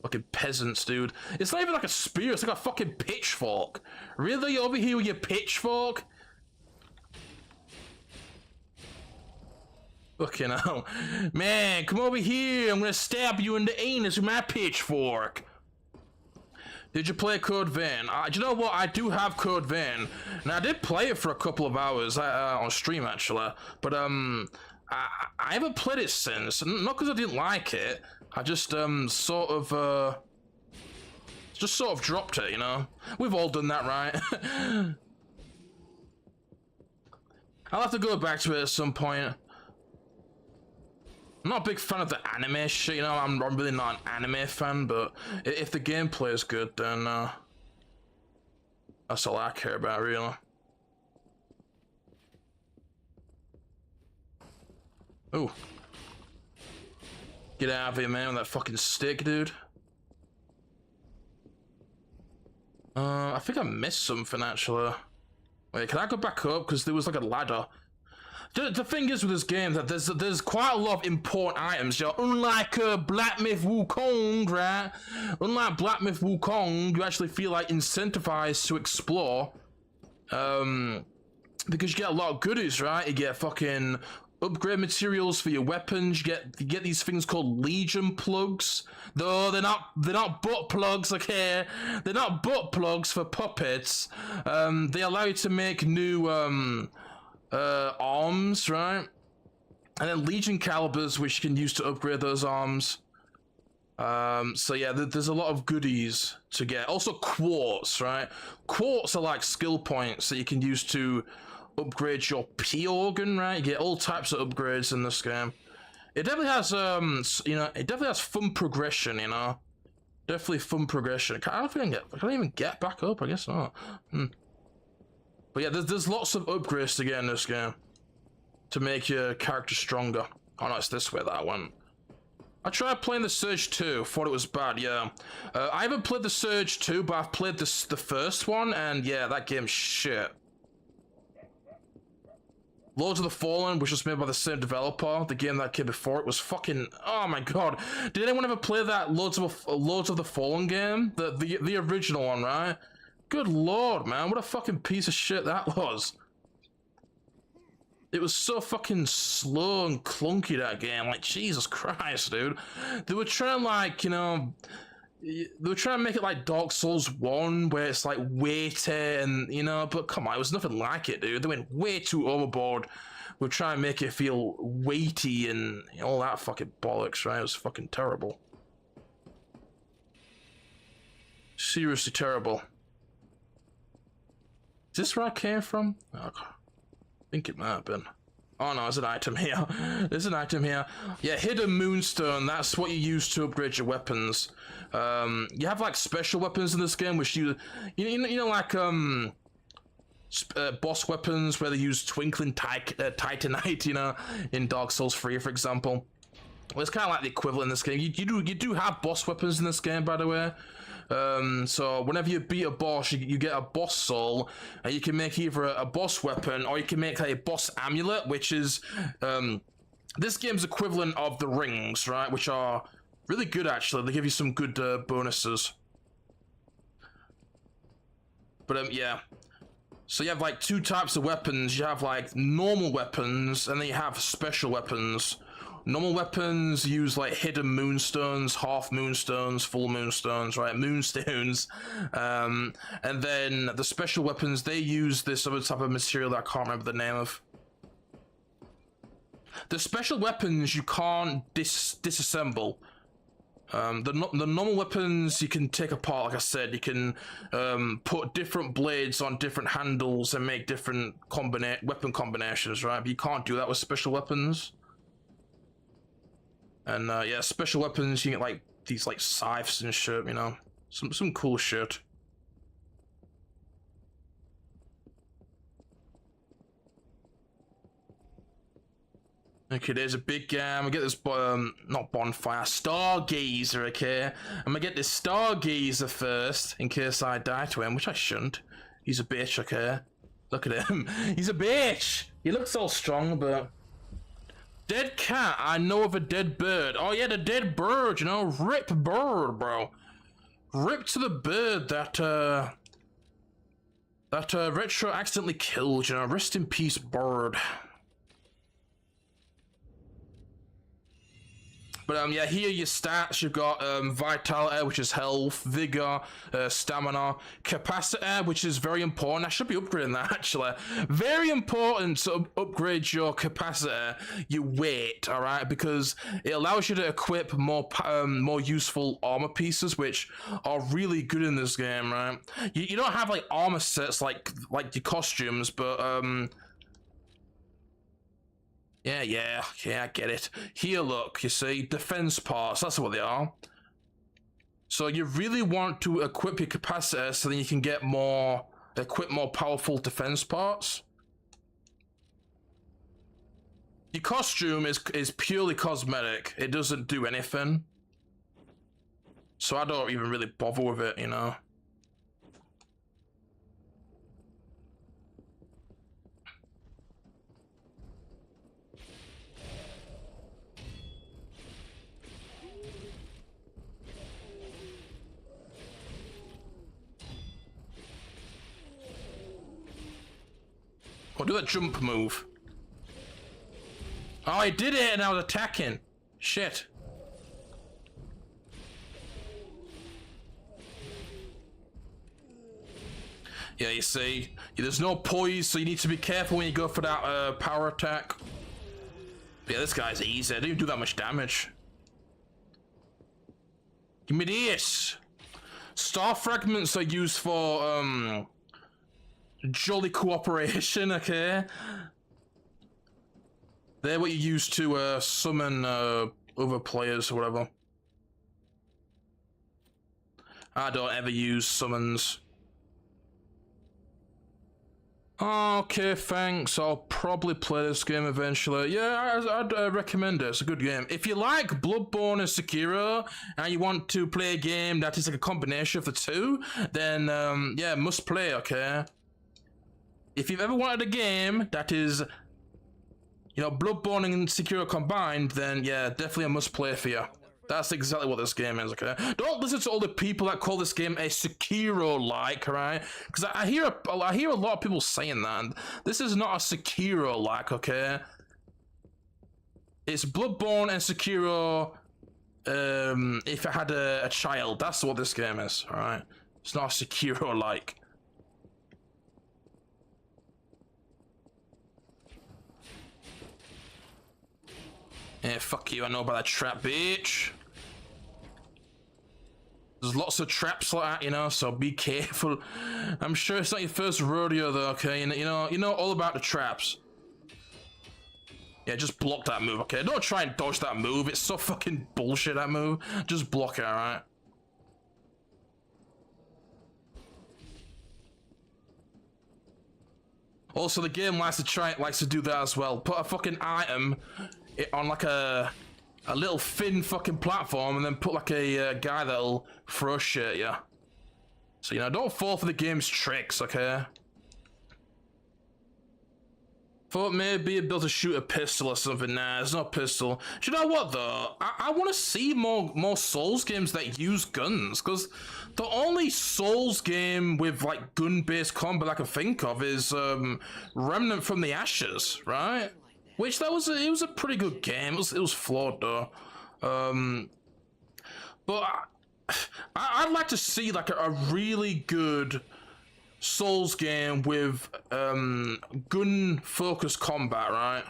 Fucking peasants, dude. It's not even like a spear, it's like a fucking pitchfork. Really? Over here with your pitchfork? Fucking hell. Man, come over here. I'm gonna stab you in the anus with my pitchfork. Did you play Code Vein? Do you know what? I do have Code Vein. And I did play it for a couple of hours on stream, actually. But, I haven't played it since. Not because I didn't like it. I just, sort of dropped it, you know? We've all done that, right? I'll have to go back to it at some point. I'm not a big fan of the anime shit, you know? I'm really not an anime fan, but if the gameplay is good, then, that's all I care about, really. Ooh. Get out of here, man, with that fucking stick, dude. I think I missed something, actually. Wait, can I go back up? Because there was like a ladder. The thing is with this game that there's quite a lot of important items, yo. Unlike Black Myth Wukong, right? Unlike Black Myth Wukong, you actually feel like incentivized to explore. Because you get a lot of goodies, right? You get fucking upgrade materials for your weapons. You get these things called Legion plugs. Though they're not butt plugs, okay? They're not butt plugs for puppets. They allow you to make new arms, right? And then Legion calibers, which you can use to upgrade those arms. So yeah, there's a lot of goodies to get. Also quartz, right? Quartz are like skill points that you can use to upgrade your P organ, right? You get all types of upgrades in this game. It definitely has, it definitely has fun progression, you know? Definitely fun progression. I don't think I can even get back up, I guess not. But yeah, there's lots of upgrades to get in this game to make your character stronger. Oh no, it's this way that I went. I tried playing the Surge 2, thought it was bad, yeah. I haven't played the Surge 2, but I've played the first one, and yeah, that game's shit. Lords of the Fallen, which was made by the same developer, the game that came before it, was fucking... Oh my god. Did anyone ever play that Lords of the Fallen game? The original one, right? Good lord, man. What a fucking piece of shit that was. It was so fucking slow and clunky, that game. Like, Jesus Christ, dude. They were trying, like, you know... They were trying to make it like Dark Souls 1, where it's like weighty and, you know, but come on, it was nothing like it, dude. They went way too overboard. We're trying to make it feel weighty and all that fucking bollocks, right? It was fucking terrible. Seriously terrible. Is this where I came from? Oh, I think it might have been. Oh no, there's an item here. There's an item here. Yeah, Hidden Moonstone, that's what you use to upgrade your weapons. You have like special weapons in this game, which you know like boss weapons where they use Twinkling Titanite, you know, in Dark Souls 3, for example. Well, it's kind of like the equivalent in this game. You do have boss weapons in this game, by the way. So whenever you beat a boss, you get a boss soul, and you can make either a boss weapon or you can make a boss amulet, which is this game's equivalent of the rings, right? Which are really good, actually. They give you some good bonuses. But yeah. So you have like two types of weapons. You have like normal weapons, and then you have special weapons. Normal weapons use like hidden moonstones, half moonstones, full moonstones, right? Moonstones. And then the special weapons, they use this other type of material that I can't remember the name of. The special weapons you can't disassemble. The normal weapons you can take apart, like I said. You can put different blades on different handles and make different weapon combinations, right? But you can't do that with special weapons. And yeah, special weapons, you get like these like scythes and shit, you know, some cool shit. Okay, there's a big we get this not bonfire, stargazer. Okay, I'm gonna get this stargazer first in case I die to him, which I shouldn't. He's a bitch. Okay, look at him. He's a bitch. He looks all strong, but. Dead cat, I know of a dead bird. Oh yeah, the dead bird, you know, rip bird, bro. Rip to the bird that Retro accidentally killed, you know, rest in peace, bird. But yeah, here are your stats. You've got vitality, which is health, vigor, stamina, capacity, which is very important. I should be upgrading that, actually. Very important to upgrade your capacity, your weight, all right, because it allows you to equip more useful armor pieces, which are really good in this game, right? You don't have like armor sets like your costumes, but Yeah, I get it. Here, look, you see, defense parts, that's what they are. So you really want to equip your capacity so then you can equip more powerful defense parts. Your costume is purely cosmetic. It doesn't do anything. So I don't even really bother with it, you know. Oh, do that jump move. Oh, I did it and I was attacking. Shit. Yeah, you see, there's no poise, so you need to be careful when you go for that power attack. Yeah, this guy's easy. I didn't even do that much damage. Give me this. Star fragments are used for jolly cooperation. Okay, they're what you use to summon other players or whatever. I don't ever use summons. Okay, thanks. I'll probably play this game eventually. Yeah, I'd recommend it. It's a good game. If you like Bloodborne and Sekiro, and you want to play a game that is like a combination of the two, then yeah, must play, okay? If you've ever wanted a game that is, you know, Bloodborne and Sekiro combined, then yeah, definitely a must play for you. That's exactly what this game is, okay? Don't listen to all the people that call this game a Sekiro-like, right? Because I hear a lot of people saying that, and this is not a Sekiro-like, okay? It's Bloodborne and Sekiro, if it had a child. That's what this game is, alright? It's not a Sekiro-like. Yeah, fuck you, I know about that trap, bitch. There's lots of traps like that, you know, so be careful. I'm sure it's not your first rodeo though, okay? You know all about the traps. Yeah, just block that move, okay? Don't try and dodge that move. It's so fucking bullshit, that move. Just block it, alright? Also, the game likes to do that as well. Put a fucking item on like a little thin fucking platform and then put like a guy that'll throw shit at you. So, you know, don't fall for the game's tricks, okay? Thought maybe able to shoot a pistol or something. Nah, there's no pistol. Do you know what though? I want to see more Souls games that use guns, because the only Souls game with like gun-based combat I can think of is Remnant from the Ashes, right? Which it was a pretty good game. It was flawed though. But I'd like to see like a really good Souls game with gun-focused combat, right?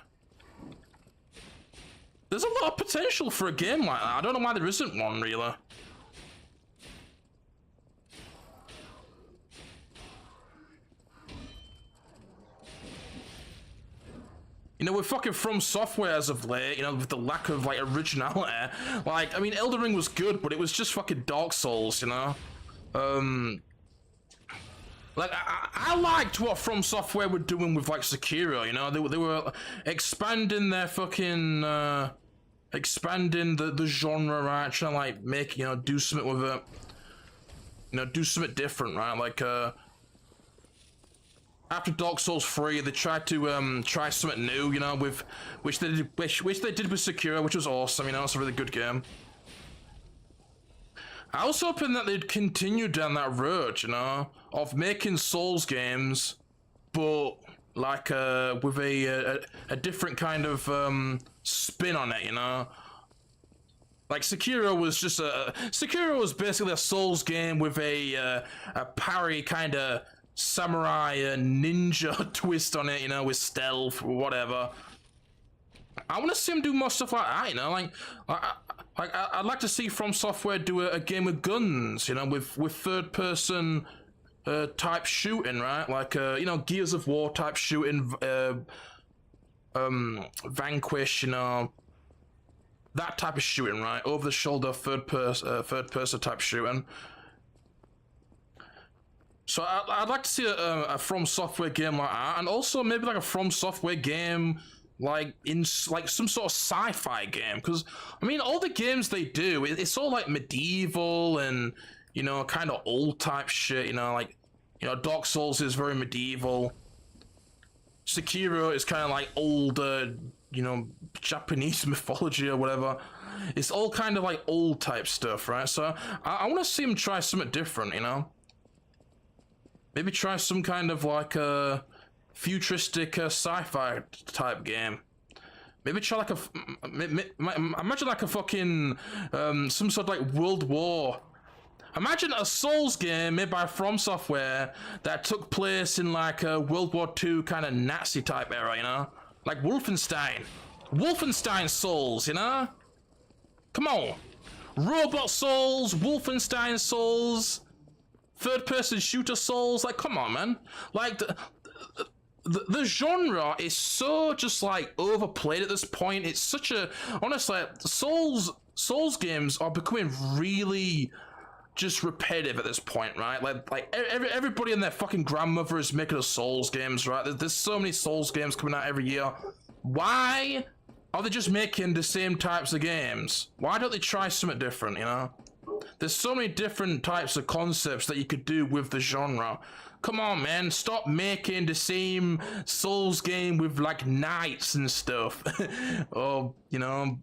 There's a lot of potential for a game like that. I don't know why there isn't one, really. You know, we're fucking From Software as of late, you know, with the lack of, like, originality. Like, I mean, Elden Ring was good, but it was just fucking Dark Souls, you know? Like, I liked what From Software were doing with, like, Sekiro, you know? They were expanding their fucking, expanding the genre, right? Trying to, like, make, you know, do something with it. You know, do something different, right? Like, after Dark Souls 3, they tried to try something new, you know, with which they did with Sekiro, which was awesome, you know. It's a really good game. I was hoping that they'd continue down that road, you know, of making Souls games, but like with a different kind of spin on it, you know. Like Sekiro was just Sekiro was basically a Souls game with a parry kind of samurai ninja twist on it, you know, with stealth or whatever. I want to see him do more stuff like that, you know, like I'd like to see From Software do a game with guns, you know, with third person type shooting, right? Like you know, Gears of War type shooting, Vanquish, you know, that type of shooting, right? Over the shoulder third person type shooting. So I'd like to see a From Software game like that, and also maybe like a From Software game like in like some sort of sci-fi game, because I mean all the games they do, it's all like medieval and, you know, kind of old type shit, you know, like, you know, Dark Souls is very medieval. Sekiro is kind of like old, you know, Japanese mythology or whatever. It's all kind of like old type stuff, right? So I want to see them try something different, you know. Maybe try some kind of like futuristic sci-fi type game. Maybe try like imagine like a fucking some sort of like World War. Imagine a Souls game made by From Software that took place in like a World War II kind of Nazi type era, you know? Like Wolfenstein. Wolfenstein Souls, you know? Come on. Robot Souls, Wolfenstein Souls, third-person shooter Souls. Like, come on, man. Like, the genre is so just like overplayed at this point. It's such a honestly Souls games are becoming really just repetitive at this point, right? Like everybody and their fucking grandmother is making a Souls games, right? There's so many Souls games coming out every year. Why are they just making the same types of games? Why don't they try something different, you know? There's so many different types of concepts that you could do with the genre. Come on, man, stop making the same Souls game with like knights and stuff. Or, you know,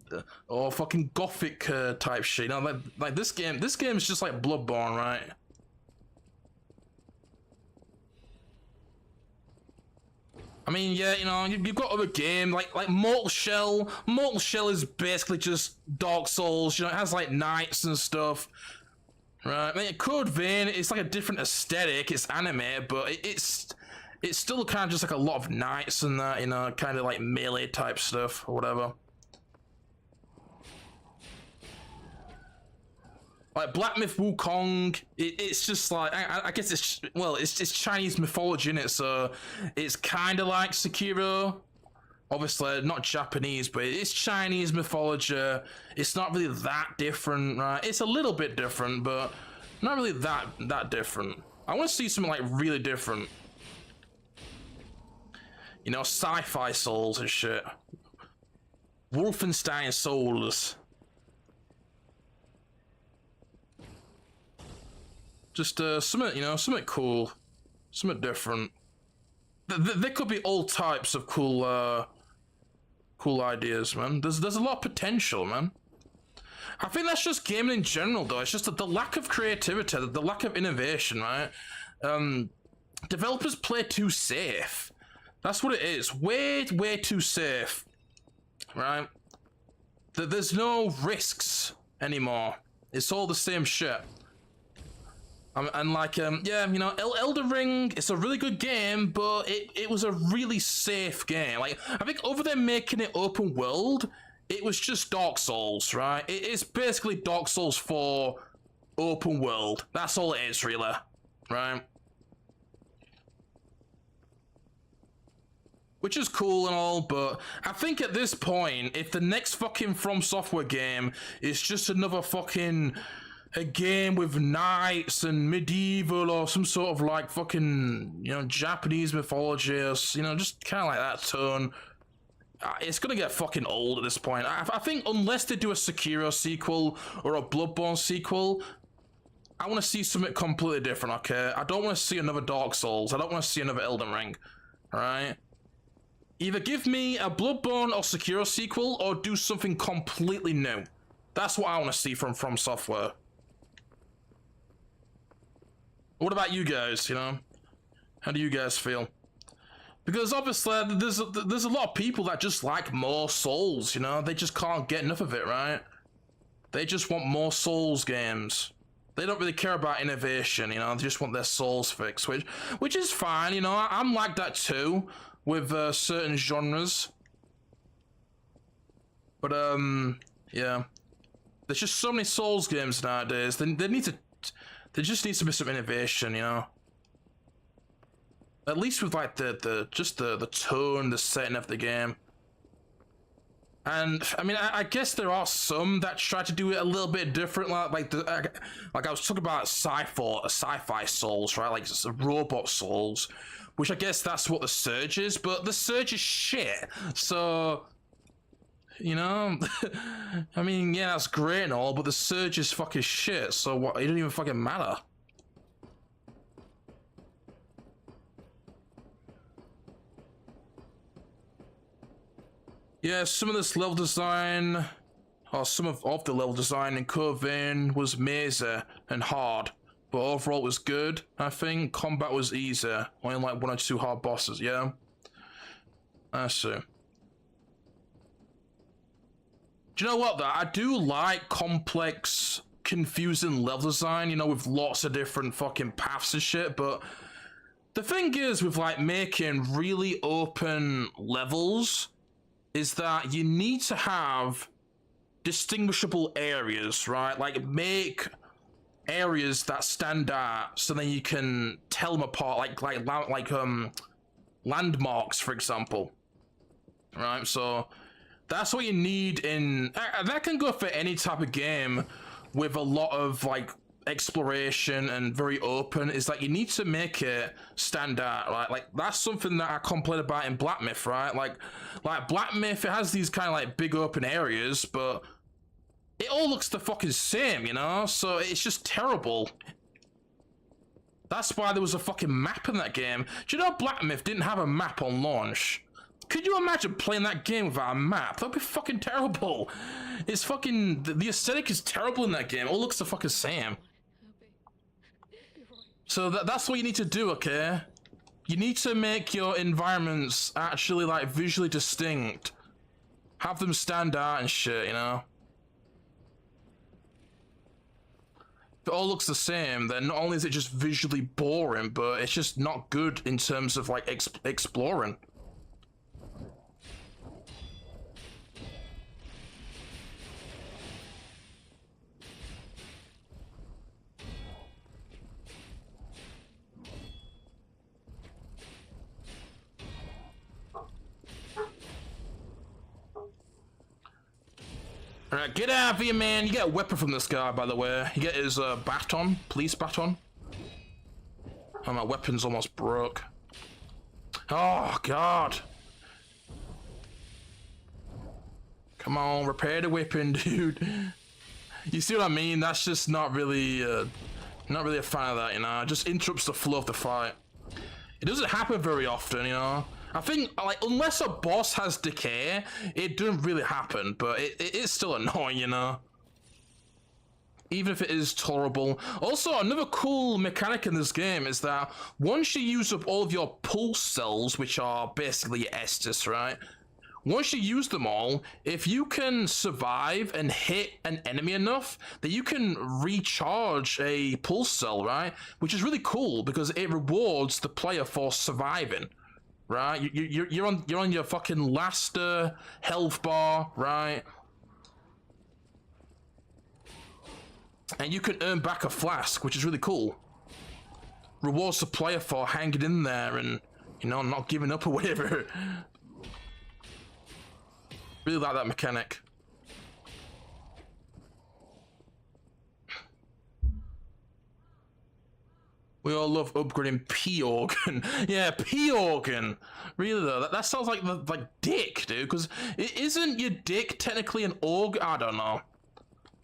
or fucking gothic type shit. You know, like this game is just like Bloodborne, right? I mean, yeah, you know, you've got other game like Mortal Shell. Mortal Shell is basically just Dark Souls. You know, it has like knights and stuff. Right, I mean, Code Vein, it's like a different aesthetic, it's anime, but it's still kind of just like a lot of knights and that, you know, kind of like melee type stuff or whatever. Like Black Myth Wukong, it's just like, I guess it's Chinese mythology in it, so it's kind of like Sekiro. Obviously, not Japanese, but it's Chinese mythology. It's not really that different, right? It's a little bit different, but not really that different. I want to see something like really different. You know, sci-fi Souls and shit. Wolfenstein Souls. Just something, you know, something cool, something different. There could be all types of cool ideas, man. There's a lot of potential, man. I think that's just gaming in general, though. It's just the lack of creativity, the lack of innovation, right? Developers play too safe. That's what it is. Way too safe, right? There's no risks anymore. It's all the same shit. And like, yeah, you know, Elden Ring, it's a really good game, but it was a really safe game. Like, I think over there making it open world, it was just Dark Souls, right? It's basically Dark Souls 4 open world. That's all it is, really, right? Which is cool and all, but I think at this point, if the next fucking From Software game is just another fucking a game with knights and medieval or some sort of like fucking, you know, Japanese mythology or, you know, just kind of like that tone, it's gonna get fucking old at this point. I think unless they do a Sekiro sequel or a Bloodborne sequel, I want to see something completely different, okay? I don't want to see another Dark Souls. I don't want to see another Elden Ring, alright? Either give me a Bloodborne or Sekiro sequel or do something completely new. That's what I want to see from Software. What about you guys, you know? How do you guys feel? Because obviously there's a lot of people that just like more Souls, you know? They just can't get enough of it, right? They just want more Souls games. They don't really care about innovation, you know? They just want their Souls fixed, which is fine, you know? I'm like that too with certain genres. But yeah. There's just so many Souls games nowadays. There just needs to be some innovation, you know? At least with like the tone, the setting of the game. And I mean, I guess there are some that try to do it a little bit different, like I was talking about sci-fi Souls, right? Like robot Souls, which I guess that's what the Surge is, but the Surge is shit. So, you know, I mean, yeah, that's great and all, but the Surge is fucking shit, so what? It doesn't even fucking matter. Yeah, some of this level design, or some of the level design in Code Vein was mazy and hard, but overall it was good. I think combat was easier, only like 1 or 2 hard bosses. Yeah, I see. Do you know what, though? I do like complex, confusing level design, you know, with lots of different fucking paths and shit, but the thing is with, like, making really open levels is that you need to have distinguishable areas, right? Like, make areas that stand out so then you can tell them apart, like landmarks, for example. Right, so that's what you need in... that can go for any type of game with a lot of, like, exploration and very open, is that you need to make it stand out, right? Like, that's something that I complain about in Black Myth, right? Like Black Myth, it has these kind of, like, big open areas, but it all looks the fucking same, you know? So it's just terrible. That's why there was a fucking map in that game. Do you know Black Myth didn't have a map on launch? Could you imagine playing that game without a map? That'd be fucking terrible. It's fucking... the aesthetic is terrible in that game. It all looks the fucking same. So that's what you need to do, okay? You need to make your environments actually, like, visually distinct. Have them stand out and shit, you know? If it all looks the same, then not only is it just visually boring, but it's just not good in terms of, like, exploring. Alright, get out of here, man. You get a weapon from this guy, by the way. You get his baton, police baton. Oh, my weapon's almost broke. Oh, God. Come on, repair the weapon, dude. You see what I mean? That's just not really a fan of that, you know? It just interrupts the flow of the fight. It doesn't happen very often, you know? I think, like, unless a boss has decay, it doesn't really happen, but it is still annoying, you know? Even if it is tolerable. Also, another cool mechanic in this game is that once you use up all of your pulse cells, which are basically your Estus, right? Once you use them all, if you can survive and hit an enemy enough, that you can recharge a pulse cell, right? Which is really cool because it rewards the player for surviving. Right, you're on your fucking last health bar, right? And you can earn back a flask, which is really cool. Rewards the player for hanging in there and, you know, not giving up or whatever. Really like that mechanic. We all love upgrading P-Organ. Yeah, P-Organ. Really though, that sounds like dick, dude. Because isn't your dick technically an organ? I don't know.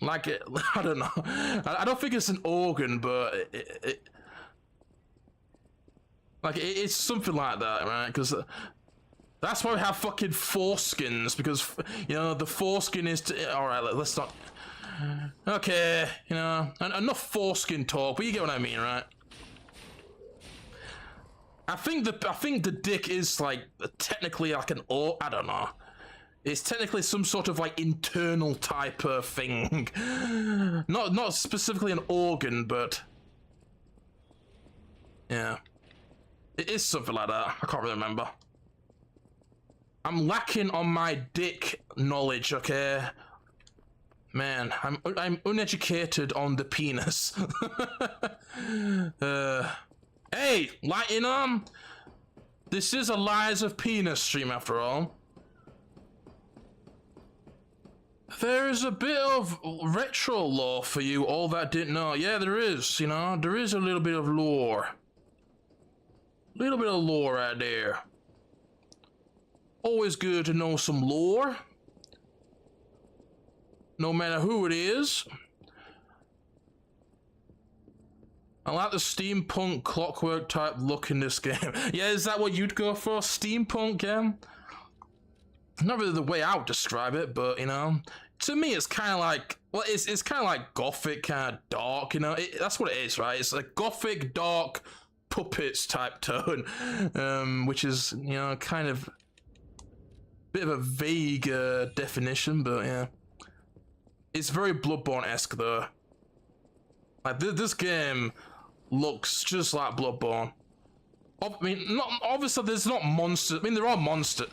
Like, I don't know. I don't think it's an organ, but it's something like that, right? Because that's why we have fucking foreskins. Because, you know, the foreskin is to... Alright, let's not... Okay, you know, enough foreskin talk, but you get what I mean, right? I think the dick is like technically like an I don't know. It's technically some sort of like internal type of thing. Not specifically an organ, but yeah. It is something like that. I can't really remember. I'm lacking on my dick knowledge, okay? Man, I'm uneducated on the penis. Hey, lighting on! This is a Lies of Penis stream after all. There's a bit of retro lore for you all that didn't know. Yeah, there is, you know, there is a little bit of lore. Little bit of lore right there. Always good to know some lore. No matter who it is. I like the steampunk clockwork type look in this game. Yeah, is that what you'd go for? Steampunk game? Not really the way I would describe it, but, you know, to me, it's kind of like, well, it's kind of like gothic, kind of dark, you know. That's what it is, right? It's like gothic, dark, puppets type tone, which is, you know, kind of a bit of a vague definition, but yeah, it's very Bloodborne-esque though. Like this game looks just like Bloodborne. I mean, not obviously there's not monsters. I mean, there are monsters.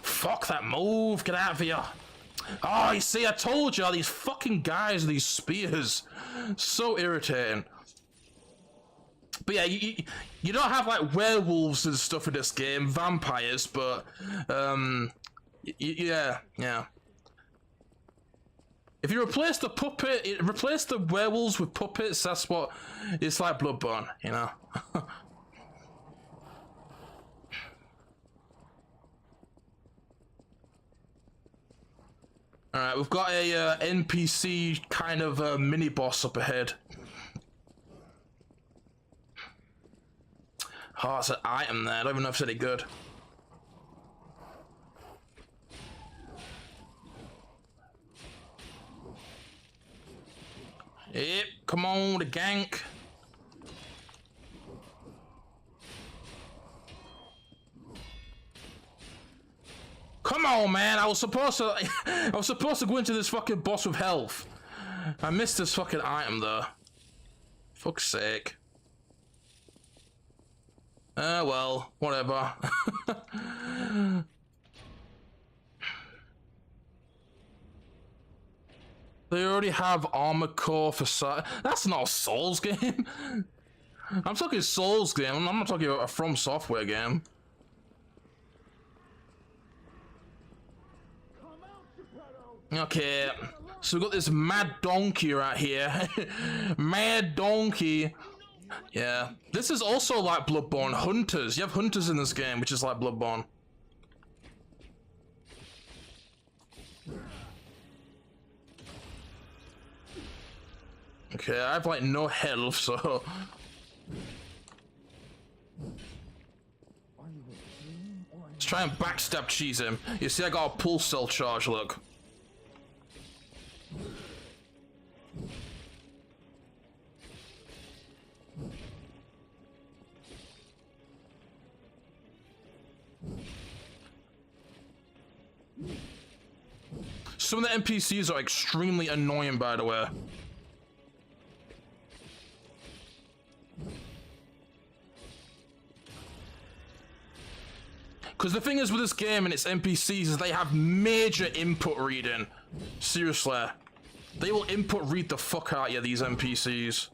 Fuck that move! Get out of here! Oh, you see, I told you, these fucking guys with these spears. So irritating. But yeah, you don't have like werewolves and stuff in this game, vampires, but yeah. If you replace the werewolves with puppets, that's what it's like Bloodborne, you know. Alright, we've got a NPC kind of mini boss up ahead. Oh, it's an item there. I don't even know if it's any good. Yep, come on, the gank. Come on, man! I was supposed to go into this fucking boss with health. I missed this fucking item though. Fuck's sake. Well, whatever. They already have armor core for that's not a Souls game. I'm talking Souls game. I'm not talking about a From Software game. Okay, so we've got this mad donkey right here. Mad donkey. Yeah, this is also like Bloodborne. Hunters. You have hunters in this game, which is like Bloodborne. Okay, I have like no health, so... Let's try and backstab cheese him. You see, I got a pulse cell charge, look. Some of the NPCs are extremely annoying, by the way. Because the thing is with this game and its NPCs is they have major input reading. Seriously. They will input read the fuck out of you, these NPCs.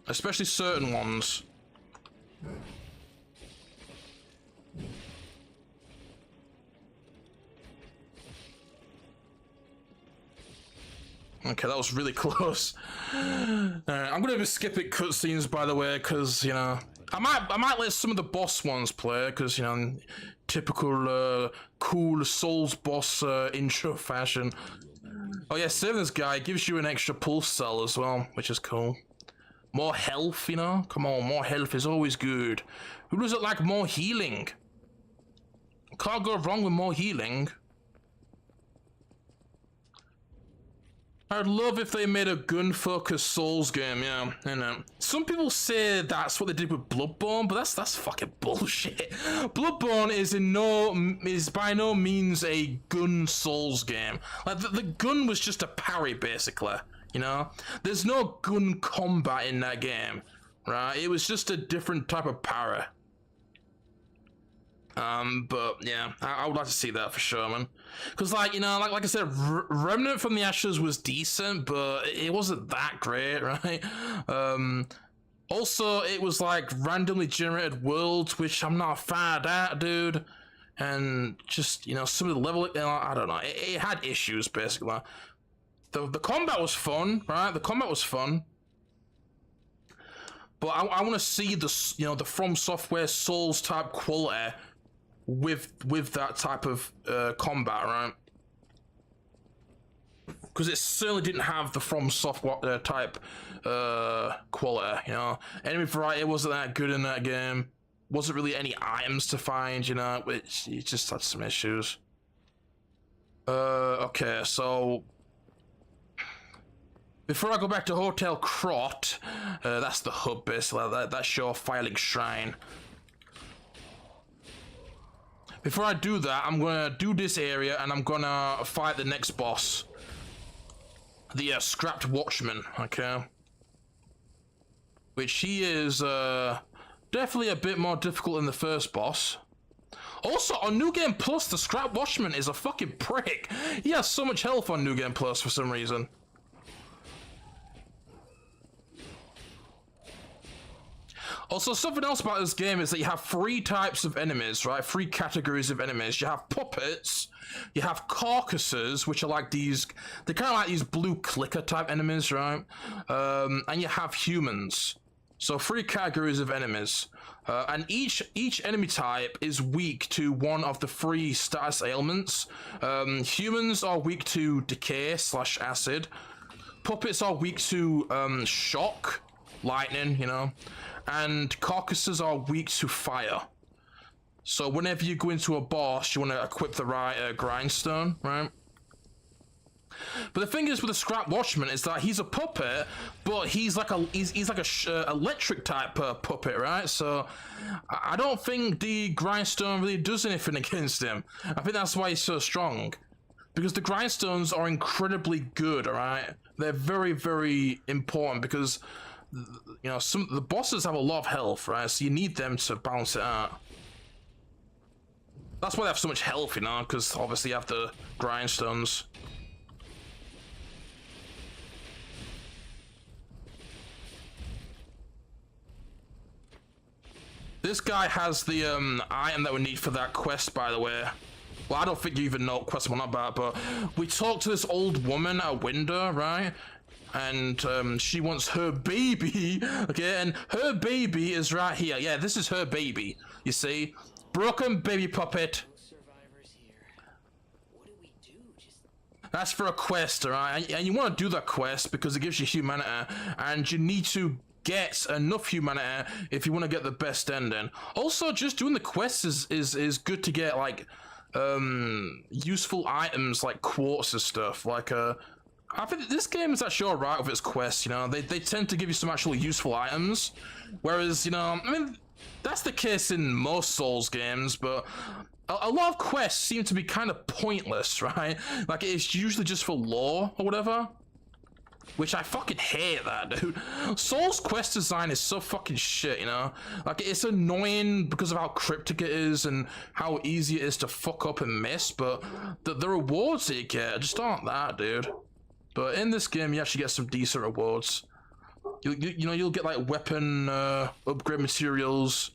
Especially certain ones. Okay, that was really close. I'm gonna be skipping cutscenes, by the way, because you know I might let some of the boss ones play, because you know, typical cool Souls boss intro fashion. Oh yeah, saving this guy gives you an extra pulse cell as well, which is cool. More health, you know. Come on, more health is always good. Who doesn't like more healing? Can't go wrong with more healing. I'd love if they made a gun-focused Souls game, yeah, you know. Some people say that's what they did with Bloodborne, but that's fucking bullshit. Bloodborne is by no means a gun Souls game. Like, the gun was just a parry, basically, you know? There's no gun combat in that game, right? It was just a different type of parry. But yeah, I would like to see that for sure, man. Because, like, you know, like I said, Remnant from the Ashes was decent, but it wasn't that great, right? Also, it was like randomly generated worlds, which I'm not a fan of that, dude. And just, you know, some of the level, you know, I don't know, it had issues, basically. The combat was fun, right? The combat was fun. But I want to see the, you know, the From Software Souls type quality with that type of combat, right? Because it certainly didn't have the From Software type quality, you know. Enemy variety wasn't that good in that game. Wasn't really any items to find, you know, which it just had some issues. Okay, so before I go back to Hotel Krot, that's the hub basically, that's your Firelink Shrine. Before I do that, I'm gonna do this area and I'm gonna fight the next boss. The Scrapped Watchman, okay? Which he is definitely a bit more difficult than the first boss. Also, on New Game Plus, the Scrap Watchman is a fucking prick. He has so much health on New Game Plus for some reason. Also, something else about this game is that you have 3 types of enemies, right? 3 categories of enemies. You have puppets, you have carcasses, which are like these, they're kind of like these blue clicker type enemies, right? And you have humans. So 3 categories of enemies. And each enemy type is weak to one of the 3 status ailments. Humans are weak to decay / acid. Puppets are weak to shock, lightning, you know. And carcasses are weak to fire. So whenever you go into a boss, you want to equip the right grindstone, right? But the thing is with the Scrap Watchman is that he's a puppet, but he's like a electric type puppet, right? So I don't think the grindstone really does anything against him. I think that's why he's so strong, because the grindstones are incredibly good, all right? They're very, very important because, you know, the bosses have a lot of health, right? So you need them to balance it out. That's why they have so much health, you know, because obviously you have the grindstones. This guy has the item that we need for that quest, by the way. Well, I don't think you even know what quest I'm on about, but we talked to this old woman at a window, right? And she wants her baby, okay? And her baby is right here. Yeah, this is her baby, you see? Broken baby puppet. That's for a quest, alright? And you want to do that quest because it gives you humanity, and you need to get enough humanity if you want to get the best ending. Also, just doing the quests is good to get, like, useful items like quartz and stuff. Like, I think this game is actually alright with its quests, you know? They tend to give you some actual useful items, whereas, you know, I mean, that's the case in most Souls games, but a lot of quests seem to be kind of pointless, right? Like, it's usually just for lore or whatever. Which I fucking hate that, dude. Souls quest design is so fucking shit, you know? Like, it's annoying because of how cryptic it is and how easy it is to fuck up and miss, but the rewards that you get just aren't that, dude. But in this game, you actually get some decent rewards. You know, you'll get, like, weapon upgrade materials.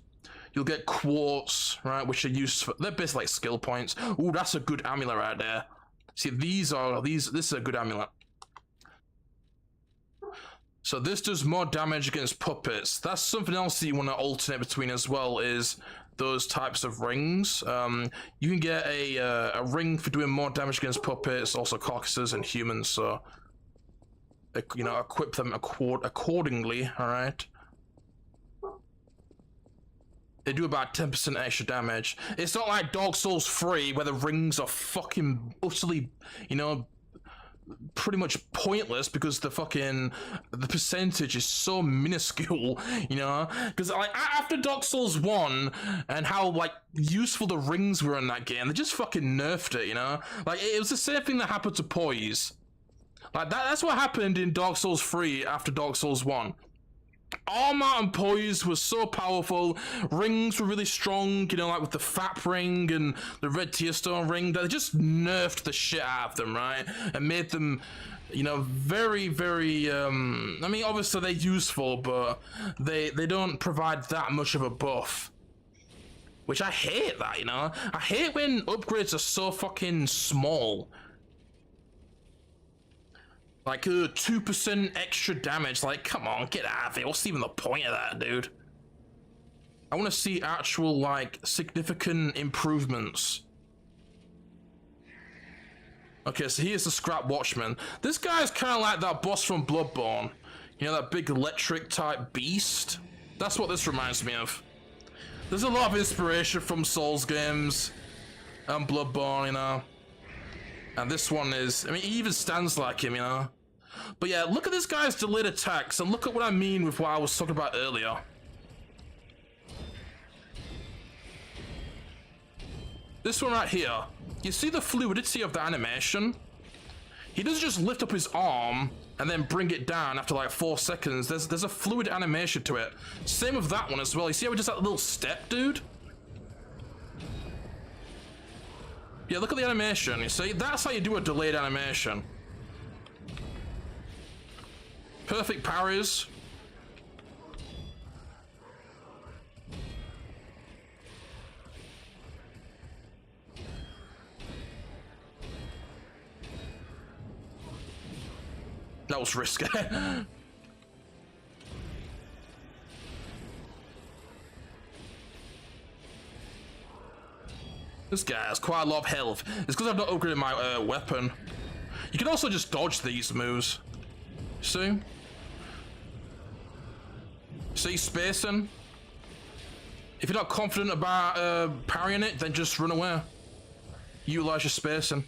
You'll get quartz, right, which are used for, they're basically like skill points. Ooh, that's a good amulet right there. See, this is a good amulet. So this does more damage against puppets. That's something else that you want to alternate between as well, is those types of rings. You can get a ring for doing more damage against puppets, also carcasses and humans, so, you know, equip them accordingly, alright? They do about 10% extra damage. It's not like Dark Souls 3 where the rings are fucking utterly, you know, pretty much pointless because the percentage is so minuscule, you know? Because like after Dark Souls 1 and how like useful the rings were in that game, they just fucking nerfed it, you know? Like it was the same thing that happened to poise. Like that's what happened in Dark Souls 3 after Dark Souls 1. Armor and poise was so powerful, rings were really strong, you know, like with the FAP ring and the red tearstone ring, they just nerfed the shit out of them, right? And made them, you know, very, very, I mean, obviously they're useful, but they don't provide that much of a buff. Which I hate that, you know? I hate when upgrades are so fucking small. Like, 2% extra damage. Like, come on, get out of here. What's even the point of that, dude? I want to see actual, like, significant improvements. Okay, so here's the Scrap Watchman. This guy's kind of like that boss from Bloodborne. You know, that big electric type beast? That's what this reminds me of. There's a lot of inspiration from Souls games and Bloodborne, you know. And this one is, I mean, he even stands like him, you know? But yeah, look at this guy's delayed attacks, and look at what I mean with what I was talking about earlier. This one right here, you see the fluidity of the animation? He doesn't just lift up his arm and then bring it down after like 4 seconds. There's a fluid animation to it. Same with that one as well. You see how he does that little step, dude? Yeah, look at the animation, you see? That's how you do a delayed animation. Perfect parries. That was risky. This guy has quite a lot of health. It's because I've not upgraded my weapon. You can also just dodge these moves. See? See spacing? If you're not confident about parrying it, then just run away. Utilize your spacing.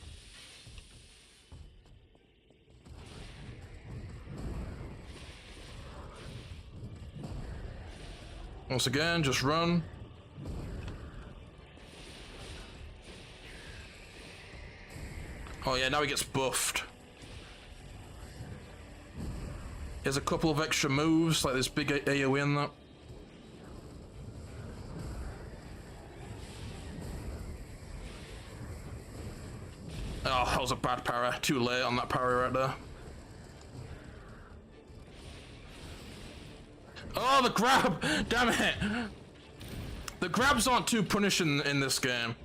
Once again, just run. Oh yeah, now he gets buffed. He has a couple of extra moves, like this big AoE and that. Oh, that was a bad parry. Too late on that parry right there. Oh, the grab! Damn it! The grabs aren't too punishing in this game.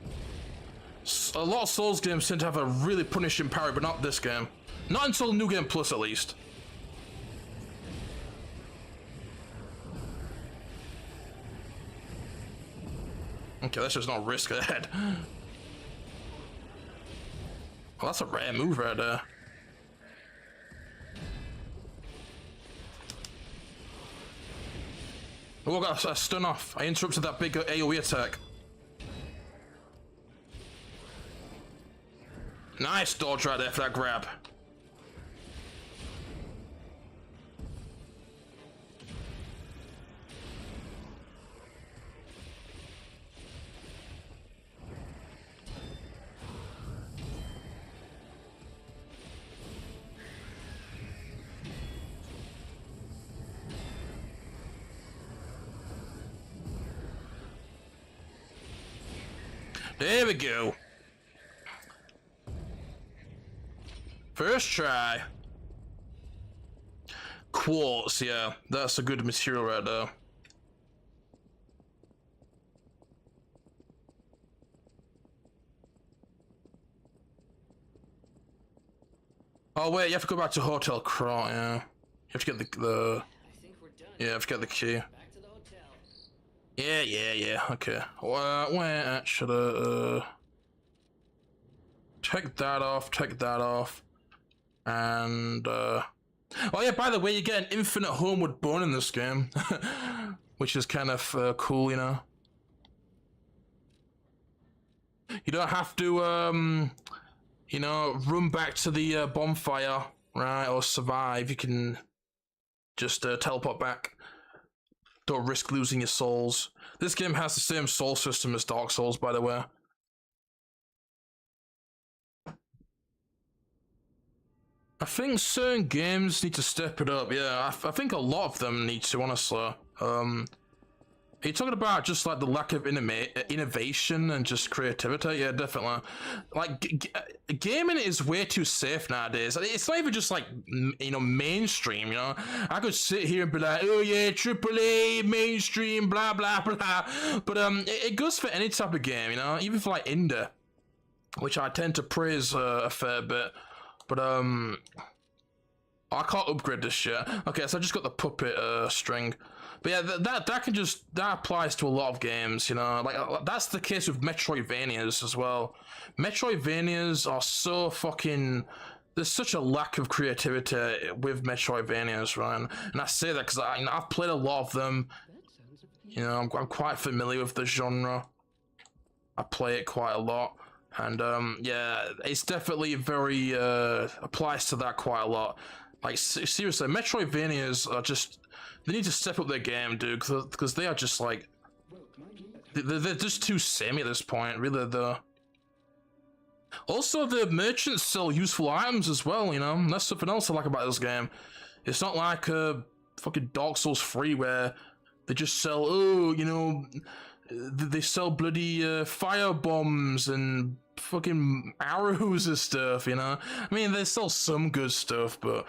A lot of Souls games tend to have a really punishing parry, but not this game. Not until New Game Plus, at least. Okay, let's just not risk ahead. Well, that's a rare move right there. Oh, I got a stun off. I interrupted that big AoE attack. Nice dodge right there for that grab. There we go. First try. Quartz, yeah. That's a good material right there. Oh wait, you have to go back to Hotel Krat, yeah. You have to get the I think we're done. yeah, you have to get the key. Back to the hotel. Yeah, okay. Where should I, take that off, and, oh yeah, by the way, you get an infinite homeward bone in this game, which is kind of, cool, you know? You don't have to, you know, run back to the, bonfire, right, or survive. You can just, teleport back. Don't risk losing your souls. This game has the same soul system as Dark Souls, by the way. I think certain games need to step it up. Yeah, I think a lot of them need to, honestly. Are you talking about just like the lack of innovation and just creativity? Yeah, definitely. Like, gaming is way too safe nowadays. It's not even just like, you know, mainstream, you know? I could sit here and be like, oh yeah, AAA, mainstream, blah, blah, blah. But it goes for any type of game, you know? Even for like indie, which I tend to praise a fair bit. But, I can't upgrade this shit. Okay, so I just got the puppet string. But yeah, that applies to a lot of games, you know? Like, that's the case with Metroidvanias as well. Metroidvanias are so fucking... There's such a lack of creativity with Metroidvanias, right? And I say that because I've played a lot of them. You know, I'm quite familiar with the genre. I play it quite a lot. And yeah, it's definitely very applies to that quite a lot. Like seriously, Metroidvanias are just they need to step up their game, dude, because they are just like they're just too samey at this point. Really, the also the merchants sell useful items as well. You know, that's something else I like about this game. It's not like fucking Dark Souls 3 where they just sell they sell bloody fire bombs and fucking arrows and stuff, you know. I mean, they sell some good stuff, but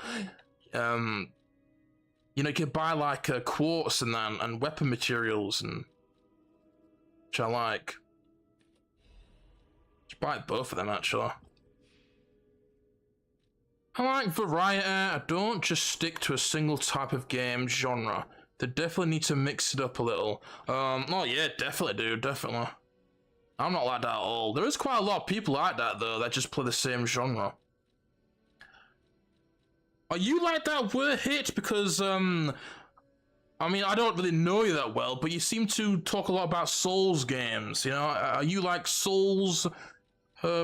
you can buy like quartz and that and weapon materials, and which I like. Just buy both of them actually. I like variety. I don't just stick to a single type of game genre. They definitely need to mix it up a little. Oh yeah, definitely, dude, definitely. I'm not like that at all. There is quite a lot of people like that, though, that just play the same genre. Are you like that, Were Hit? Because, I mean, I don't really know you that well, but you seem to talk a lot about Souls games, you know? Are you like Souls,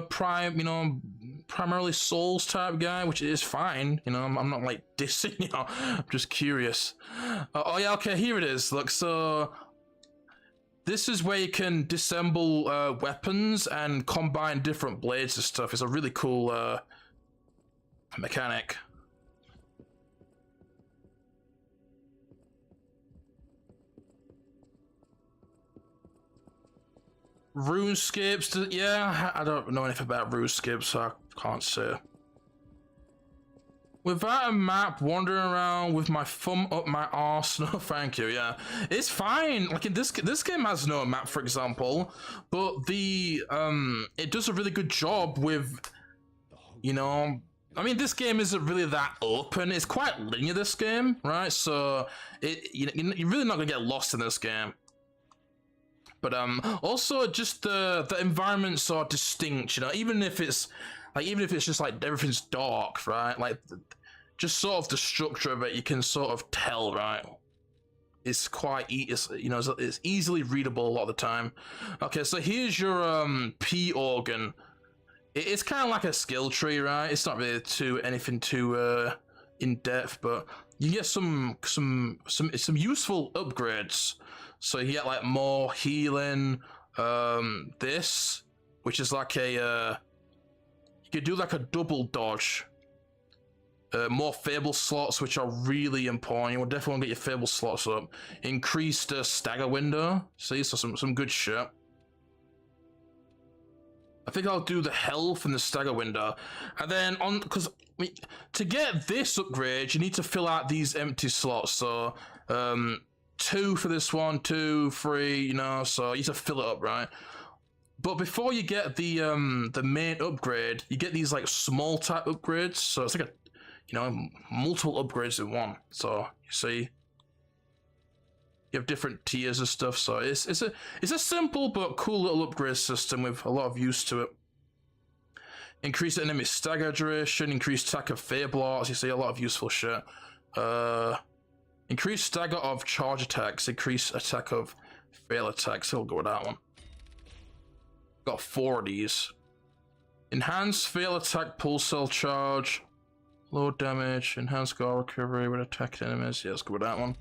primarily Souls type guy, which is fine, you know? I'm not like dissing, you know? I'm just curious. Oh yeah, okay, here it is. Look, so this is where you can disassemble weapons and combine different blades and stuff. It's a really cool mechanic. RuneScapes, yeah, I don't know anything about RuneScapes, so I can't say. Without a map, wandering around with my thumb up my arse, no thank you, yeah. It's fine, like in this game has no map, for example, but the, it does a really good job with, you know, I mean, this game isn't really that open, it's quite linear, this game, right, so, you're really not gonna get lost in this game. But also just the environments are distinct, you know, even if it's just like everything's dark, right? Like just sort of the structure of it, you can sort of tell, right? It's quite it's easily readable a lot of the time. Okay, so here's your P organ. It's kind of like a skill tree, right? It's not really anything too in depth, but you get some useful upgrades. So you get like more healing, this, which is like a, you could do like a double dodge. More Fable slots, which are really important. You will definitely want to get your Fable slots up. Increased stagger window, see, so some good shit. I think I'll do the health and the stagger window. And then because to get this upgrade, you need to fill out these empty slots. So, 2 for this one, 2, 3, you know, so you need to fill it up, right? But before you get the main upgrade, you get these like small type upgrades, so it's like multiple upgrades in one. So you see, you have different tiers of stuff, so it's a simple but cool little upgrade system with a lot of use to it. Increase enemy stagger duration, increase attack of Fable arts, you see a lot of useful shit. Increase stagger of charge attacks, increase attack of fail attacks. So we'll go with that one. Got 4 of these. Enhance fail attack pulse cell charge. Low damage. Enhance guard recovery when attacking enemies. Yeah, let's go with that one.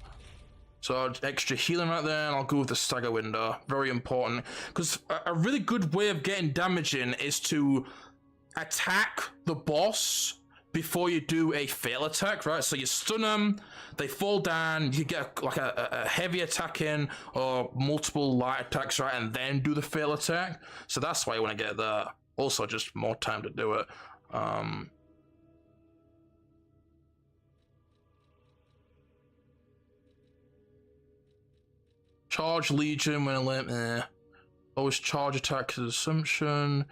So extra healing right there, and I'll go with the stagger window. Very important. Because a really good way of getting damage in is to attack the boss before you do a fail attack, right? So you stun them, they fall down, you get like a heavy attack in, or multiple light attacks, right? And then do the fail attack. So that's why you want to get that. Also, just more time to do it. Charge Legion when a limit. Always charge attack as assumption.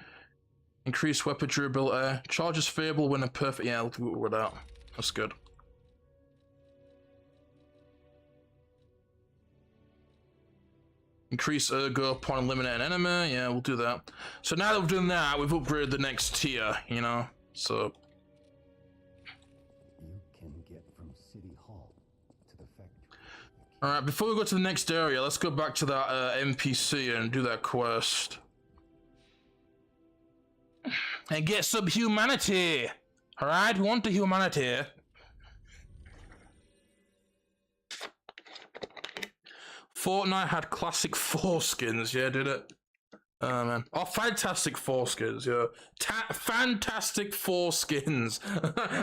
Increase weapon durability. Charges Fable when a perfect. Yeah, I'll go with that. That's good. Increase ergo upon eliminating enemy. Yeah, we'll do that. So now that we've done that, we've upgraded the next tier, you know? So. You can get from City Hall to the factory. Alright, before we go to the next area, let's go back to that NPC and do that quest. and get some humanity. All right, we want the humanity. Fortnite had classic foreskins, yeah, did it? Oh man. Oh, fantastic foreskins, yeah. Fantastic foreskins.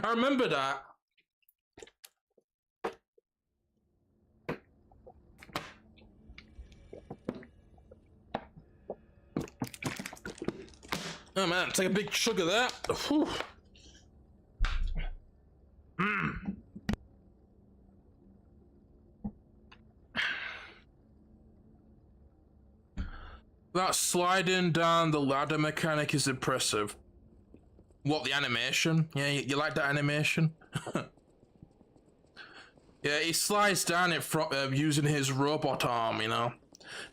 I remember that. Oh man, take a big chug of that. Whew. That sliding down the ladder mechanic is impressive. What, the animation? Yeah, you like that animation? Yeah, he slides down it from using his robot arm, you know.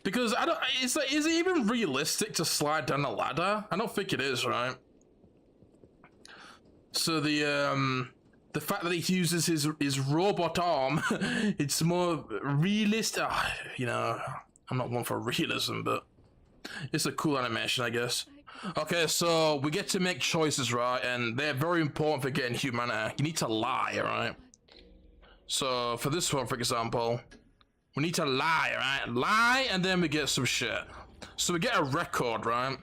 Because I don't. Is it even realistic to slide down a ladder? I don't think it is, right? So the fact that he uses his robot arm, it's more realistic. You know, I'm not one for realism, but it's a cool animation, I guess. Okay, so we get to make choices, right? And they're very important for getting humanity. You need to lie, right? So for this one, for example, we need to lie, right? Lie, and then we get some shit. So we get a record, right?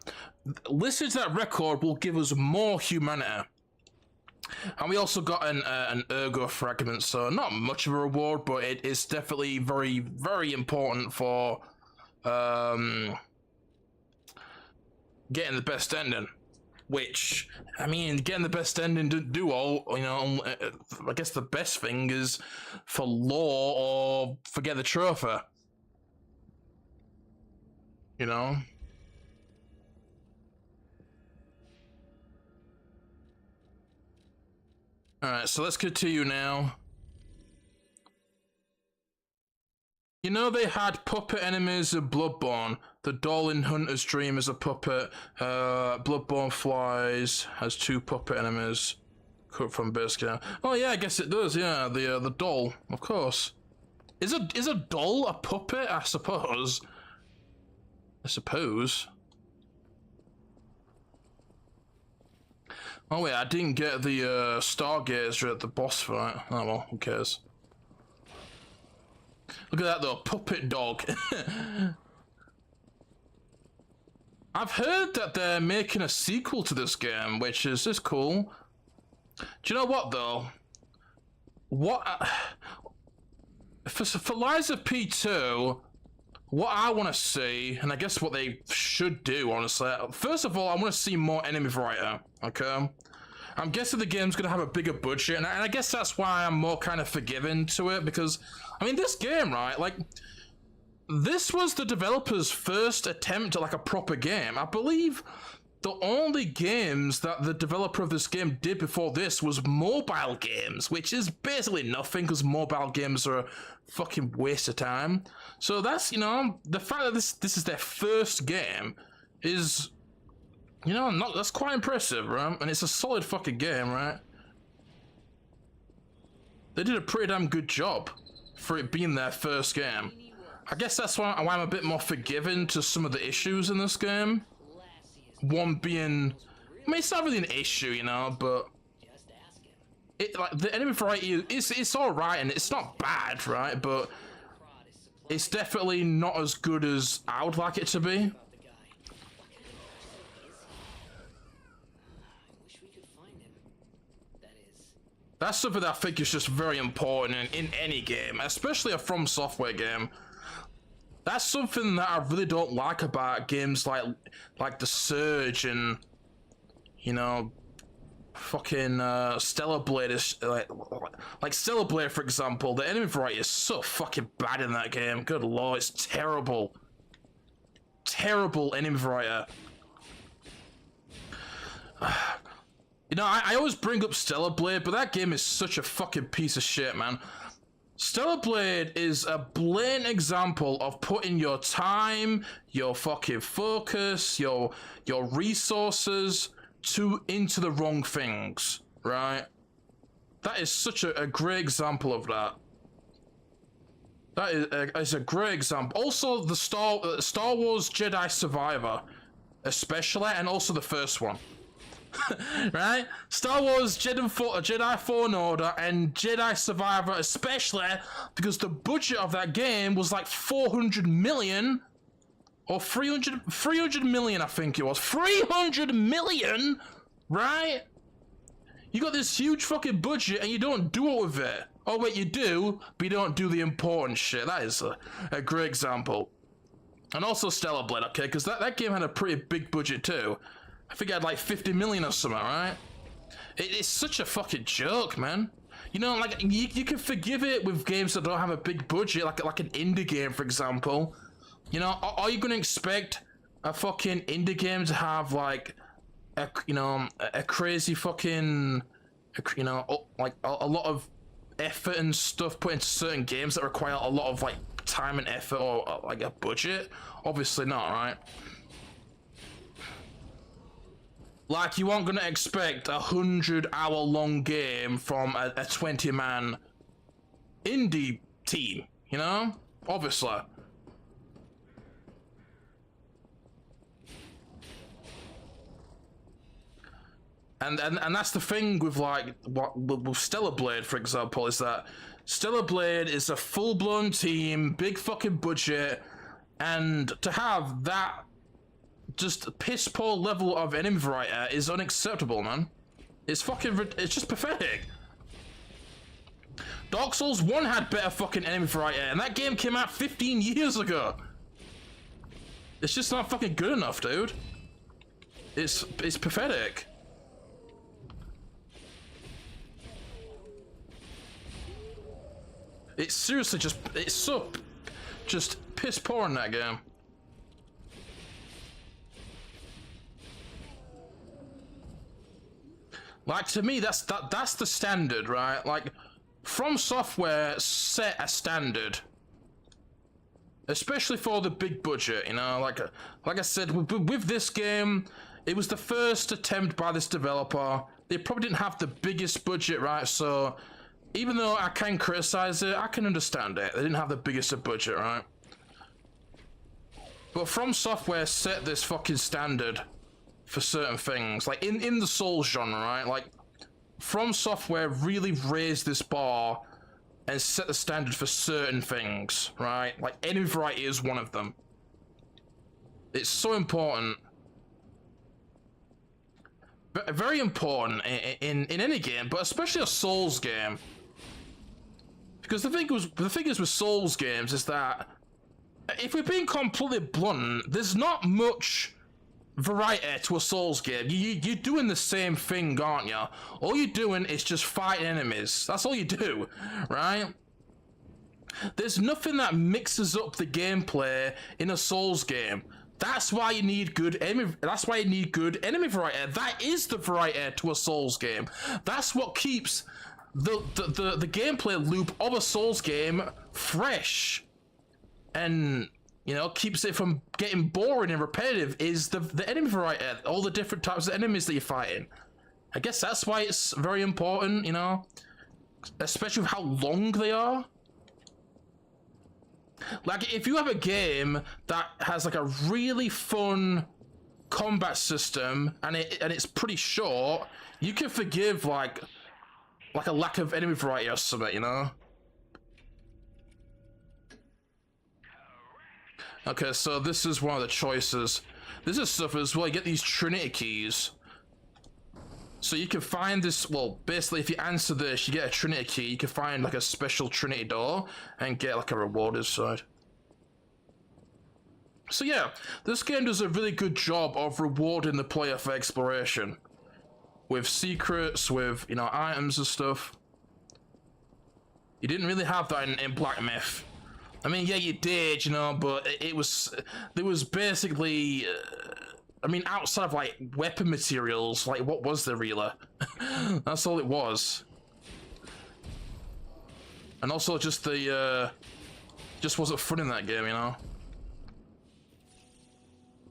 Listening to that record will give us more humanity. And we also got an ergo fragment, so not much of a reward, but it is definitely very, very important for getting the best ending. Which, I mean, getting the best ending to do all, you know, I guess the best thing is for lore or forget the trophy. You know? Alright, so let's continue now. You know they had puppet enemies in Bloodborne. The doll in Hunter's Dream is a puppet. Bloodborne Flies has 2 puppet enemies. Cut from base game. Oh yeah, I guess it does. Yeah, the doll, of course. Is a doll a puppet? I suppose. Oh wait, I didn't get the Stargazer at the boss fight. Oh well, who cares? Look at that though, puppet dog. I've heard that they're making a sequel to this game, which is just cool. Do you know what though? For Lies of P2, what I want to see, and I guess what they should do, honestly. First of all, I want to see more enemy variety. Okay. I'm guessing the game's gonna have a bigger budget, and I guess that's why I'm more kind of forgiving to it, because I mean, this game, right? Like, this was the developer's first attempt at like a proper game. I believe the only games that the developer of this game did before this was mobile games, which is basically nothing because mobile games are a fucking waste of time. So that's, you know, the fact that this is their first game is, you know, that's quite impressive, right? And it's a solid fucking game, right? They did a pretty damn good job for it being their first game. I guess that's why I'm a bit more forgiving to some of the issues in this game. One being, I mean, it's not really an issue, you know, but it, like, the enemy variety it's all right and it's not bad, right? But it's definitely not as good as I would like it to be. That's something that I think is just very important in any game, especially a From Software game. That's something that I really don't like about games like The Surge and, you know, fucking Stellar Blade is like Stellar Blade, for example. The enemy variety is so fucking bad in that game. Good lord, it's terrible. Terrible enemy variety. You know, I always bring up Stellar Blade, but that game is such a fucking piece of shit, man. Stellar Blade is a blatant example of putting your time, your fucking focus, your resources into the wrong things, right? That is such a great example of that. That is a great example. Also, the Star Wars Jedi Survivor, especially, and also the first one. right? Star Wars Jedi Fallen Order and Jedi Survivor especially, because the budget of that game was like 400 million or 300 million, I think it was. 300 million, right? You got this huge fucking budget and you don't do it with it. Oh wait, you do, but you don't do the important shit. That is a great example. And also Stellar Blade, okay, because that game had a pretty big budget too. I think it had like 50 million or something, right? It's such a fucking joke, man. You know, like, you can forgive it with games that don't have a big budget, like an indie game, for example. You know, are you gonna expect a fucking indie game to have, like, a crazy fucking, like, a lot of effort and stuff put into certain games that require a lot of, like, time and effort or, like, a budget? Obviously not, right? Like, you aren't gonna expect a 100-hour-long game from a 20-man indie team, you know? Obviously. And that's the thing with, like, with Stellar Blade, for example, is that Stellar Blade is a full-blown team, big fucking budget, and to have that just piss poor level of enemy variety is unacceptable, man. It's just pathetic. Dark Souls 1 had better fucking enemy variety, and that game came out 15 years ago. It's just not fucking good enough, dude. It's pathetic. It's seriously it's so piss poor in that game. Like, to me, that's the standard, right? Like, From Software set a standard, especially for the big budget. You know, like I said, with this game, it was the first attempt by this developer. They probably didn't have the biggest budget, right? So, even though I can criticize it, I can understand it. They didn't have the biggest of budget, right? But From Software set this fucking standard for certain things, like in the Souls genre, right? Like, From Software really raised this bar and set the standard for certain things, right? Like, enemy variety is one of them. It's so important. Very important in any game, but especially a Souls game. Because the thing is with Souls games is that, if we're being completely blunt, there's not much variety to a Souls game. You're doing the same thing, aren't you? All you're doing is just fighting enemies. That's all you do, right? There's nothing that mixes up the gameplay in a Souls game. That's why you need good enemy. That's why you need good enemy variety. That is the variety to a Souls game. That's what keeps the gameplay loop of a Souls game fresh, and, you know, keeps it from getting boring and repetitive, is the enemy variety, all the different types of enemies that you're fighting. I guess that's why it's very important, you know, especially with how long they are. Like, if you have a game that has, like, a really fun combat system and it's pretty short, you can forgive like a lack of enemy variety or something, you know? Okay, so this is one of the choices. This is stuff as well. You get these Trinity keys. So you can find this, well, basically if you answer this, you get a Trinity key. You can find like a special Trinity door and get like a reward inside. So yeah, this game does a really good job of rewarding the player for exploration. With secrets, with, you know, items and stuff. You didn't really have that in Black Myth. I mean, yeah, you did, you know, but there was basically, I mean, outside of, like, weapon materials, like, what was there really? That's all it was. And also just just wasn't fun in that game, you know?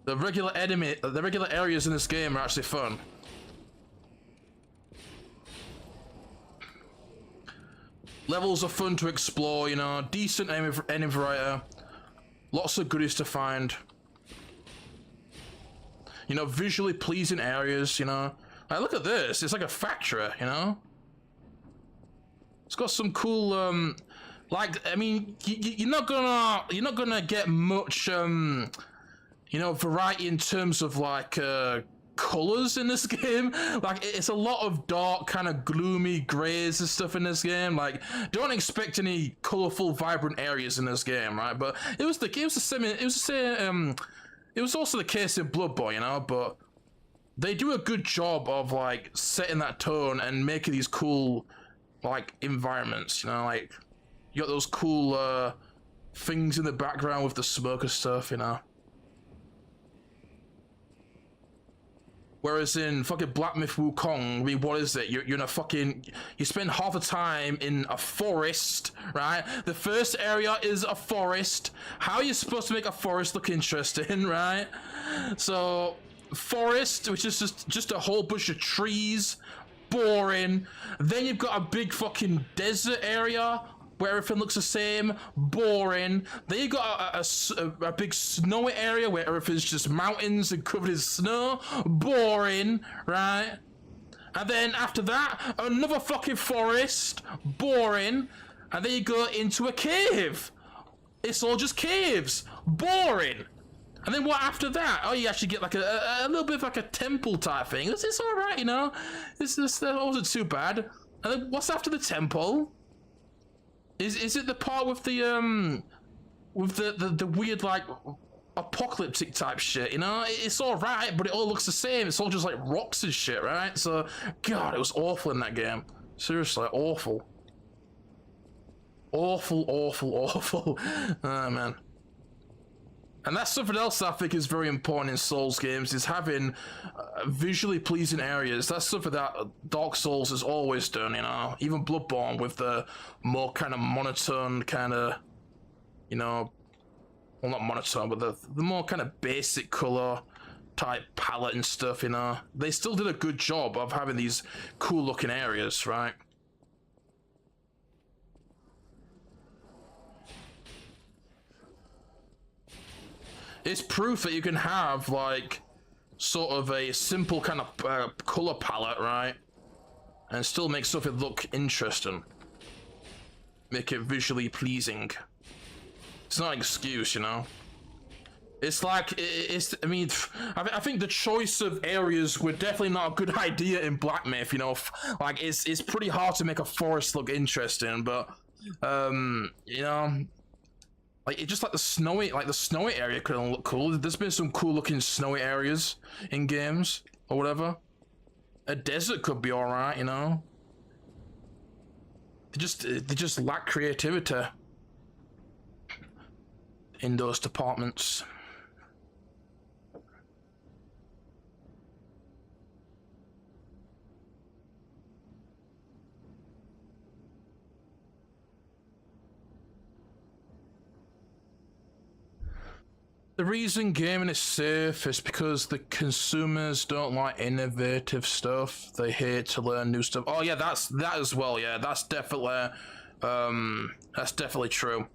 The regular areas in this game are actually fun. Levels are fun to explore, you know, decent enemy variety, lots of goodies to find. You know, visually pleasing areas, you know. Like, look at this. It's like a factory, you know? It's got some cool, like, I mean, you're not gonna get much, you know, variety in terms of like, colors in this game. Like, it's a lot of dark, kind of gloomy grays and stuff in this game. Like, don't expect any colorful, vibrant areas in this game, right? But it was also the case in Bloodborne, you know. But they do a good job of like setting that tone and making these cool, like, environments, you know. Like, you got those cool things in the background with the smoke and stuff, you know. Whereas in fucking Black Myth Wukong, I mean, what is it? You're in a fucking... You spend half the time in a forest, right? The first area is a forest. How are you supposed to make a forest look interesting, right? So, forest, which is just a whole bunch of trees. Boring. Then you've got a big fucking desert area where everything looks the same, boring. Then you got a big snowy area where everything's just mountains and covered in snow, boring, right? And then after that, another fucking forest, boring. And then you go into a cave. It's all just caves, boring. And then what after that? Oh, you actually get like a little bit of like a temple type thing. It's all right, you know. That wasn't too bad. And then what's after the temple? Is it the part with the weird like apocalyptic type shit? You know, it's all right, but it all looks the same. It's all just like rocks and shit, right? So, God, it was awful in that game. Seriously, awful. Awful, awful, awful. Oh, man. And that's something else I think is very important in Souls games, is having visually pleasing areas. That's something that Dark Souls has always done, you know? Even Bloodborne with the more kind of monotone kind of, you know, well, not monotone, but the more kind of basic color type palette and stuff, you know? They still did a good job of having these cool looking areas, right? It's proof that you can have, like, sort of a simple kind of color palette, right? And still make something look interesting. Make it visually pleasing. It's not an excuse, you know? It's like, I mean, I think the choice of areas were definitely not a good idea in Black Myth, you know? Like, it's pretty hard to make a forest look interesting, but, you know... Like, it just like the snowy area couldn't look cool. There's been some cool looking snowy areas in games or whatever. A desert could be alright, you know. They just lack creativity in those departments. The reason gaming is safe is because the consumers don't like innovative stuff. They hate to learn new stuff. Oh yeah, that as well. Yeah, that's definitely true.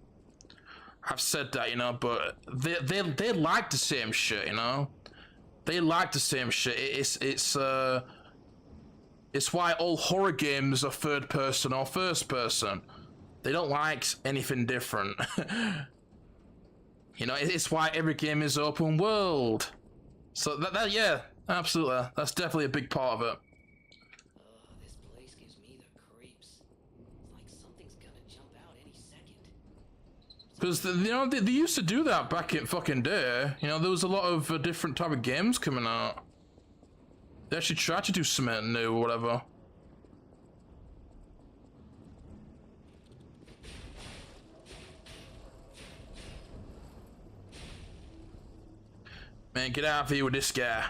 I've said that, you know, but they like the same shit, you know. They like the same shit. It's why all horror games are third person or first person. They don't like anything different. You know, it's why every game is open world. So that yeah, absolutely. That's definitely a big part of it. This place gives me the creeps. It's like something's gonna jump out any second. Because, you know, they used to do that back in fucking day. You know, there was a lot of different type of games coming out. They actually tried to do something new or whatever. Man, get out of here with this guy.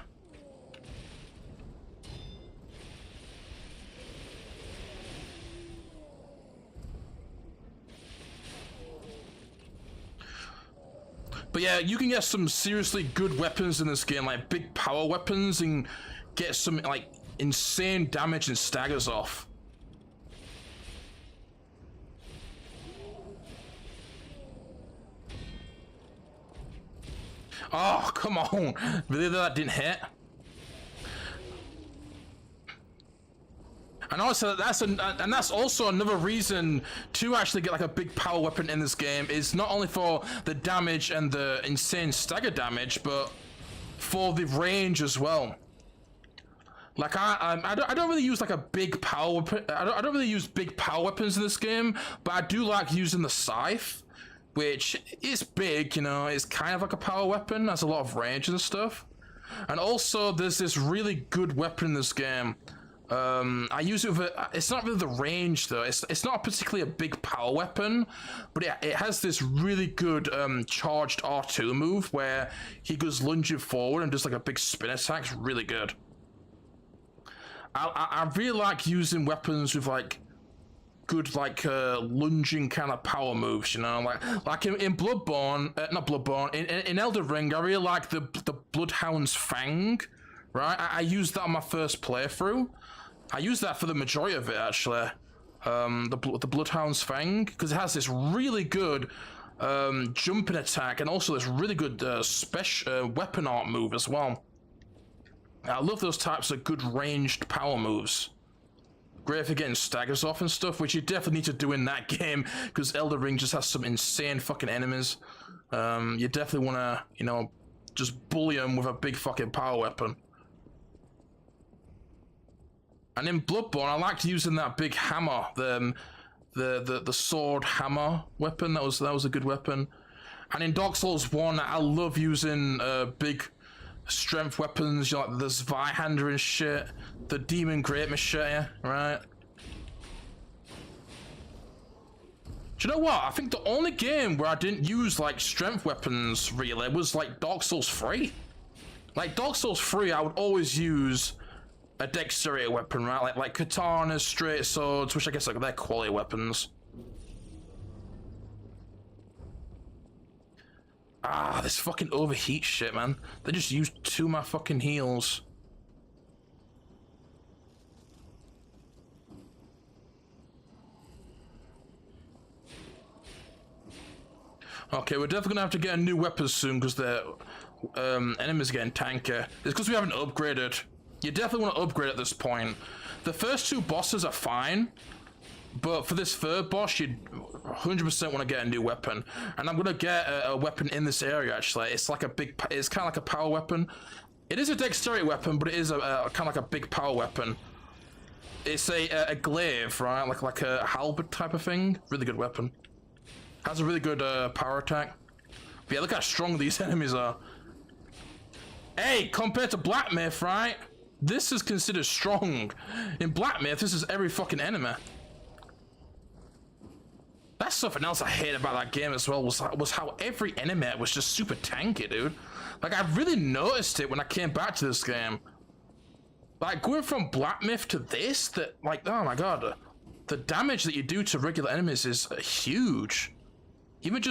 But yeah, you can get some seriously good weapons in this game, like big power weapons, and get some like insane damage and staggers off. Oh, come on. Really, that didn't hit? And also, that's also another reason to actually get like a big power weapon in this game is not only for the damage and the insane stagger damage, but for the range as well. Like I don't really use like a big power weapon. I don't really use big power weapons in this game, but I do like using the scythe, which is big. You know, it's kind of like a power weapon. Has a lot of range and stuff. And also, there's this really good weapon in this game. I use it with it's not really the range though. It's not particularly a big power weapon, but it has this really good charged R2 move where he goes lunging forward and does like a big spin attack. It's really good. I really like using weapons with like good like lunging kind of power moves, you know, like in Bloodborne, not Bloodborne, in Elden Ring. I really like the Bloodhound's Fang, right? I used that on my first playthrough. I used that for the majority of it actually. The Bloodhound's Fang, because it has this really good jumping attack and also this really good special weapon art move as well. I love those types of good ranged power moves. Great for getting staggers off and stuff, which you definitely need to do in that game, because Elden Ring just has some insane fucking enemies. You definitely want to, you know, just bully them with a big fucking power weapon. And in Bloodborne, I liked using that big hammer, the sword hammer weapon. That was a good weapon. And in Dark Souls 1, I love using big strength weapons, you know, like the Zweihander and shit, the Demon Great Machete, right? Do you know what? I think the only game where I didn't use like strength weapons really was like Dark Souls 3. Like Dark Souls 3, I would always use a dexterity weapon, right? Like katanas, straight swords, which I guess like they're quality weapons. Ah, this fucking overheat shit, man. They just used 2 of my fucking heals. Okay, we're definitely gonna have to get a new weapon soon because the enemies are getting tankier. It's because we haven't upgraded. You definitely want to upgrade at this point. The first 2 bosses are fine, but for this third boss, you 100% want to get a new weapon. And I'm gonna get a weapon in this area. Actually, it's like it's kind of like a power weapon. It is a dexterity weapon, but it is a kind of like a big power weapon. It's a glaive, right? Like a halberd type of thing. Really good weapon. Has a really good power attack. But yeah, look how strong these enemies are. Hey, compared to Black Myth, right? This is considered strong. In Black Myth, this is every fucking enemy. That's something else I hate about that game as well, was how every enemy was just super tanky, dude. Like, I really noticed it when I came back to this game. Like, going from Black Myth to this, that, like, oh my god. The damage that you do to regular enemies is huge. Even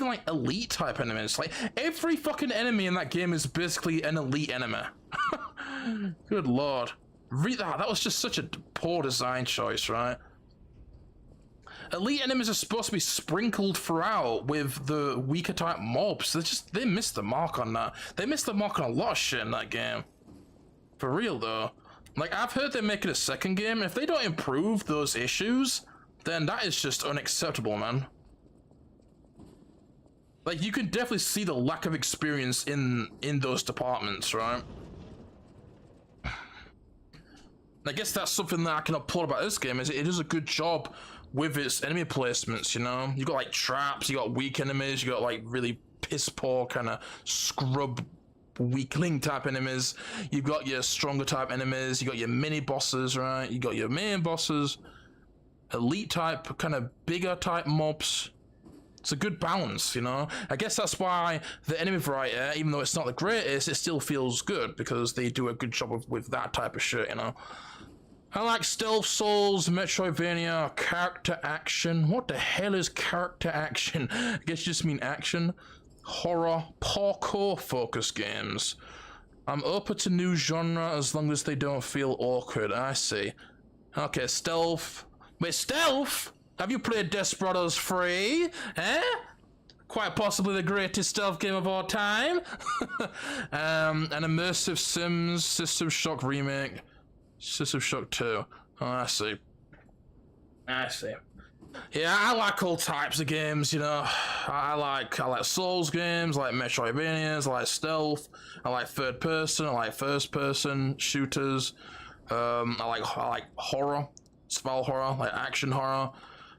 like elite type enemies. Like, every fucking enemy in that game is basically an elite enemy. Good lord. That was just such a poor design choice, right? Elite enemies are supposed to be sprinkled throughout with the weaker type mobs. They missed the mark on that. They missed the mark on a lot of shit in that game. For real though. Like, I've heard they're making a second game, and if they don't improve those issues, then that is just unacceptable, man. Like, you can definitely see the lack of experience in those departments, right? I guess that's something that I can applaud about this game, is it does a good job with its enemy placements, you know? You got like traps, you got weak enemies, you got like really piss poor kind of scrub weakling type enemies. You've got your stronger type enemies, you got your mini bosses, right? You got your main bosses, elite type, kind of bigger type mobs. It's a good balance, you know? I guess that's why the enemy variety, even though it's not the greatest, it still feels good, because they do a good job with that type of shit, you know? I like Stealth Souls, Metroidvania, character action. What the hell is character action? I guess you just mean action. Horror, parkour focus games. I'm open to new genre as long as they don't feel awkward. I see. Okay, stealth. Wait, stealth? Have you played Desperados 3? Eh? Quite possibly the greatest stealth game of all time. An immersive Sims, System Shock remake, System Shock 2. Oh, I see. I see. Yeah, I like all types of games, you know. I like Souls games, I like Metroidvanias, I like stealth, I like third person, I like first person shooters. I like horror, spell horror, like action horror.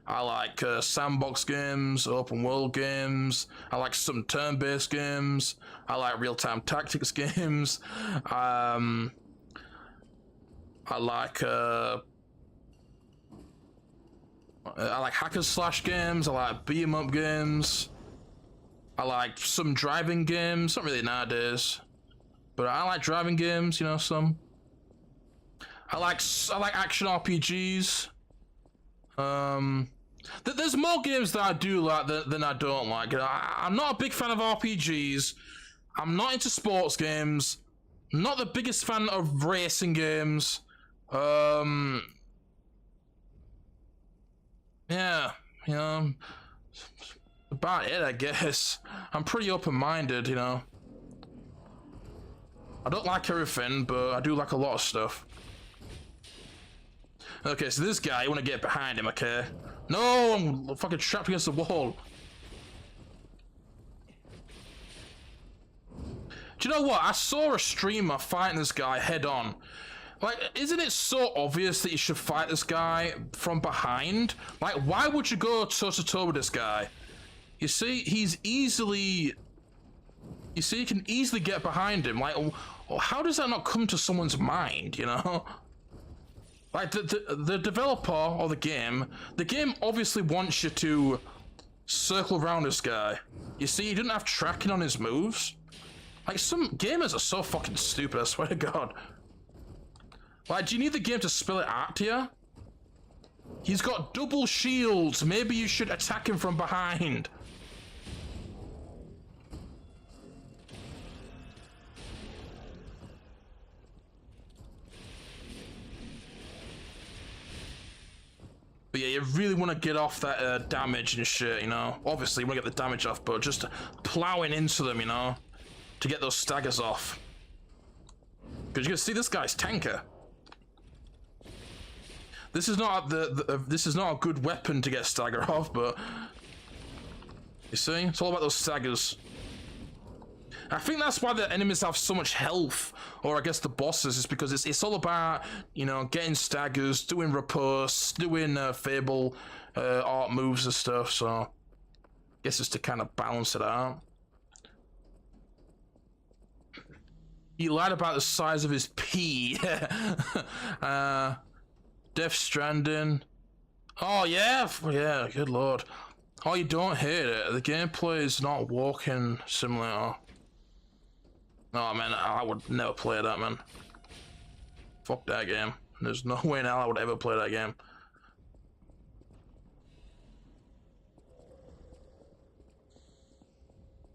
I like sandbox games, open world games. I like some turn-based games. I like real-time tactics games. I like hack and slash games. I like beat 'em up games. I like some driving games. Not really nowadays, but I like driving games. You know, some. I like action RPGs. There's more games that I do like than I don't like. I'm not a big fan of RPGs. I'm not into sports games. I'm not the biggest fan of racing games. Yeah, you know, about it, I guess. I'm pretty open-minded, you know. I don't like everything, but I do like a lot of stuff. Okay, so this guy, you want to get behind him, okay? No, I'm fucking trapped against the wall. Do you know what? I saw a streamer fighting this guy head on. Like, isn't it so obvious that you should fight this guy from behind? Like, why would you go toe-to-toe with this guy? You see, he's easily... You see, you can easily get behind him. Like, how does that not come to someone's mind, you know? Like, the developer of the game obviously wants you to circle around this guy. You see, he didn't have tracking on his moves. Like, some gamers are so fucking stupid, I swear to God. Like, do you need the game to spell it out to you? He's got double shields. Maybe you should attack him from behind. But yeah, you really want to get off that damage and shit, you know? Obviously, you want to get the damage off, but just plowing into them, you know? To get those staggers off. Because you can see this guy's tanker. This is not this is not a good weapon to get stagger off, but you see, it's all about those staggers. I think that's why the enemies have so much health, or I guess the bosses, is because it's all about, you know, getting staggers, doing riposte, doing Fable art moves and stuff. So I guess it's to kind of balance it out. He lied about the size of his pee. Death Stranding. Oh yeah, yeah. Good lord. Oh, you don't hate it. The gameplay is not Walking Simulator. Oh man, I would never play that, man. Fuck that game. There's no way in hell I would ever play that game.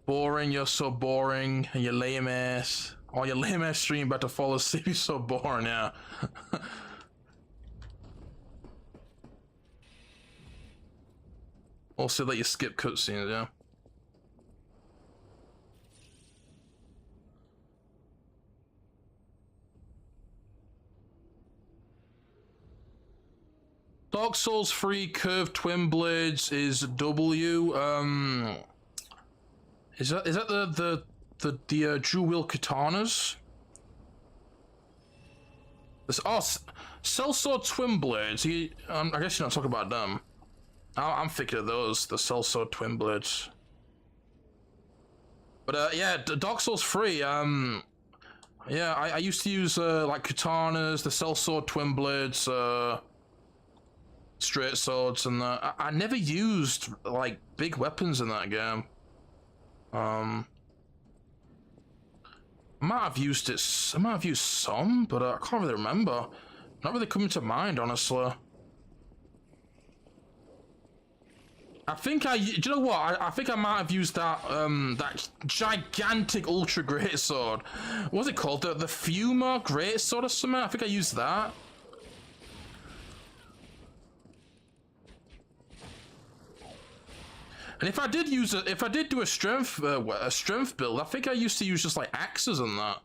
Boring, you're so boring, and you lame ass. Oh, your lame ass stream about to fall asleep, you're so boring, yeah. Also let you skip cutscenes, yeah. Dark Souls 3 curved twin blades is W. Is that the dual wield katanas? This sellsword twin blades. I guess you're not talking about them. I'm thinking of those, the sellsword twin blades. But yeah, Dark Souls 3. Yeah, I used to use like katanas, the sellsword twin blades, straight swords, and I never used like big weapons in that game. I might have used it. I might have used some, but I can't really remember. Not really coming to mind, honestly. I think do you know what? I think I might have used that that gigantic ultra great sword. What was it called? The Fuma great sword or something? I think I used that. And if I did use if I did do a strength build, I think I used to use just like axes and that.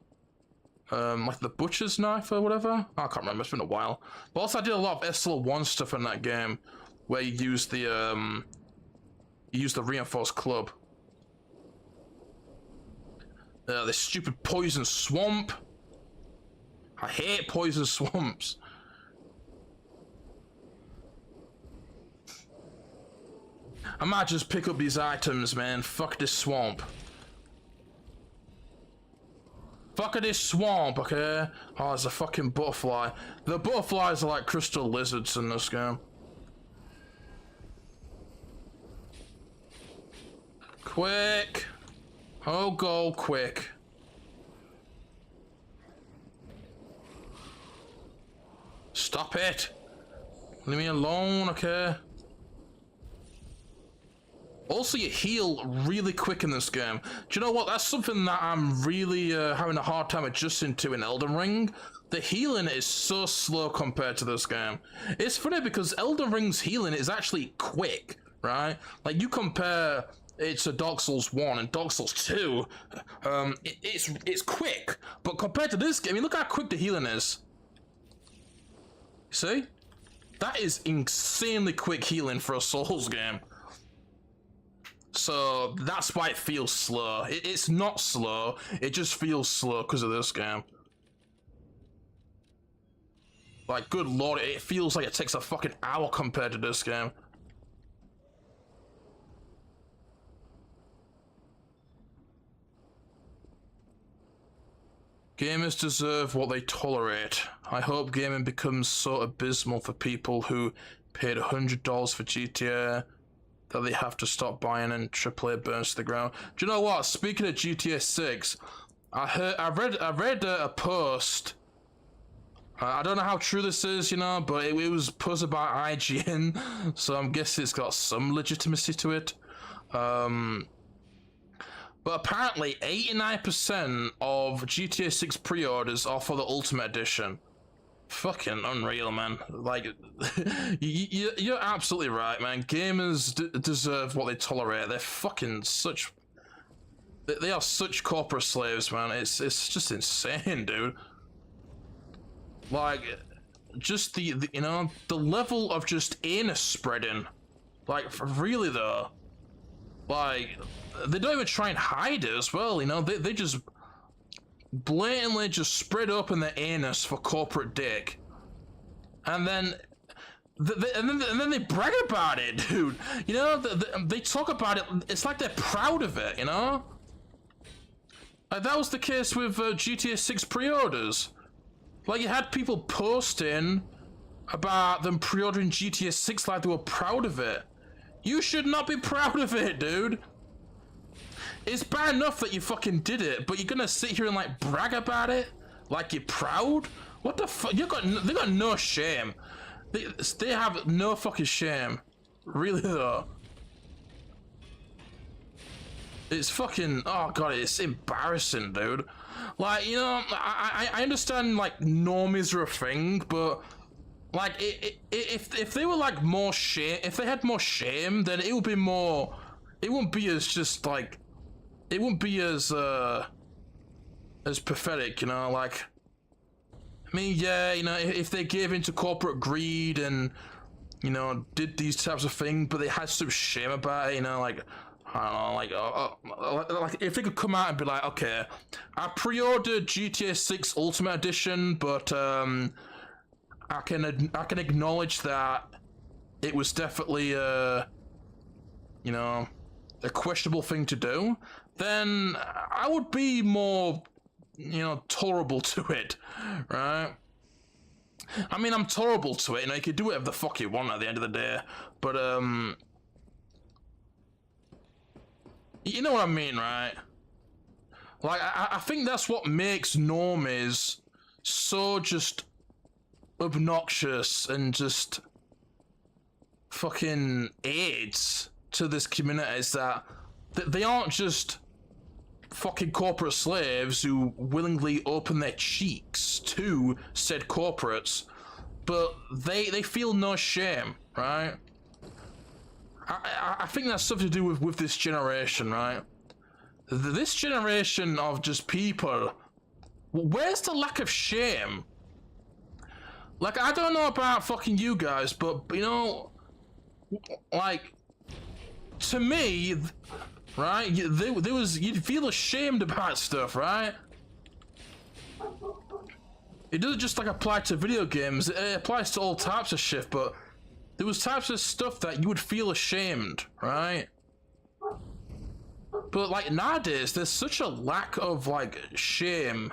like the butcher's knife or whatever. I can't remember. It's been a while. But also, I did a lot of SL1 stuff in that game, where you use the reinforced club. This stupid poison swamp. I hate poison swamps. I might just pick up these items, man. Fuck this swamp. Fuck this swamp, okay? Oh, there's a fucking butterfly. The butterflies are like crystal lizards in this game. Quick. Oh, go quick. Stop it. Leave me alone, okay? Also, you heal really quick in this game. Do you know what? That's something that I'm really having a hard time adjusting to in Elden Ring. The healing is so slow compared to this game. It's funny because Elden Ring's healing is actually quick, right? Like, you compare it to Dark Souls 1 and Dark Souls 2, it's quick. But compared to this game, I mean, look how quick the healing is. See? That is insanely quick healing for a Souls game. So that's why it feels slow. It's not slow, it just feels slow because of this game. Like, good lord, it feels like it takes a fucking hour compared to this game. Gamers deserve what they tolerate. I hope gaming becomes so abysmal for people who paid $100 for GTA that they have to stop buying and AAA burns to the ground. Do you know what? Speaking of GTA 6, I read a post. I don't know how true this is, you know, but it was posted by IGN, so I'm guessing it's got some legitimacy to it. But apparently 89% of GTA 6 pre-orders are for the Ultimate Edition. Fucking unreal, man. Like, you're absolutely right, man. Gamers deserve what they tolerate. They're fucking such... They are such corporate slaves, man. It's just insane, dude. Like, just the you know, the level of just anus spreading. Like, really though. Like, they don't even try and hide it as well, you know? They just blatantly just spread open their anus for corporate dick. And then... and then they brag about it, dude. You know, they talk about it, it's like they're proud of it, you know? Like, that was the case with GTA 6 pre-orders. Like, you had people posting about them pre-ordering GTA 6 like they were proud of it. You should not be proud of it, dude. It's bad enough that you fucking did it, but you're gonna sit here and, like, brag about it? Like you're proud? What the fuck? They got no shame. They have no fucking shame. Really, though. It's fucking... Oh, God, it's embarrassing, dude. Like, you know, I understand, like, normies are a thing, but... Like, if they were, like, more shame... If they had more shame, then it would be more... It wouldn't be as just, like... It wouldn't be as pathetic, you know, like... I mean, yeah, you know, if they gave into corporate greed and, you know, did these types of things, but they had some shame about it, you know, like... I don't know, like if they could come out and be like, okay, I pre-ordered GTA 6 Ultimate Edition, but I can acknowledge that it was definitely you know, a questionable thing to do, then I would be more, you know, tolerable to it, right? I mean, I'm tolerable to it, you know, you can do whatever the fuck you want at the end of the day, but you know what I mean, right? Like, I think that's what makes normies so just obnoxious and just fucking AIDS to this community, is that they aren't just fucking corporate slaves who willingly open their cheeks to said corporates, but they feel no shame, right? I think that's something to do with this generation, right? This generation of just people Where's the lack of shame? Like, I don't know about fucking you guys, but, you know, like, to me, right, there was, you'd feel ashamed about stuff, right? It doesn't just, like, apply to video games, it applies to all types of shit, but there was types of stuff that you would feel ashamed, right? But, like, nowadays, there's such a lack of, like, shame.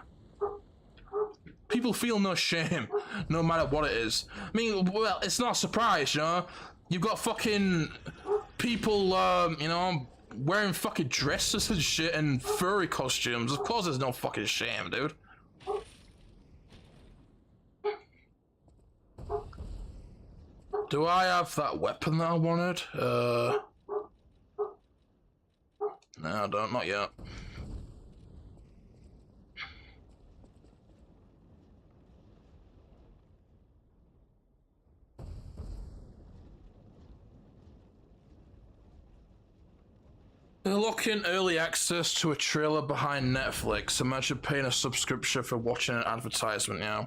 People feel no shame, no matter what it is. I mean, well, it's not a surprise, you know? You've got fucking people, you know, wearing fucking dresses and shit and furry costumes. Of course there's no fucking shame, dude. Do I have that weapon that I wanted? No, I don't, not yet. Unlocking early access to a trailer behind Netflix. Imagine paying a subscription for watching an advertisement, yeah.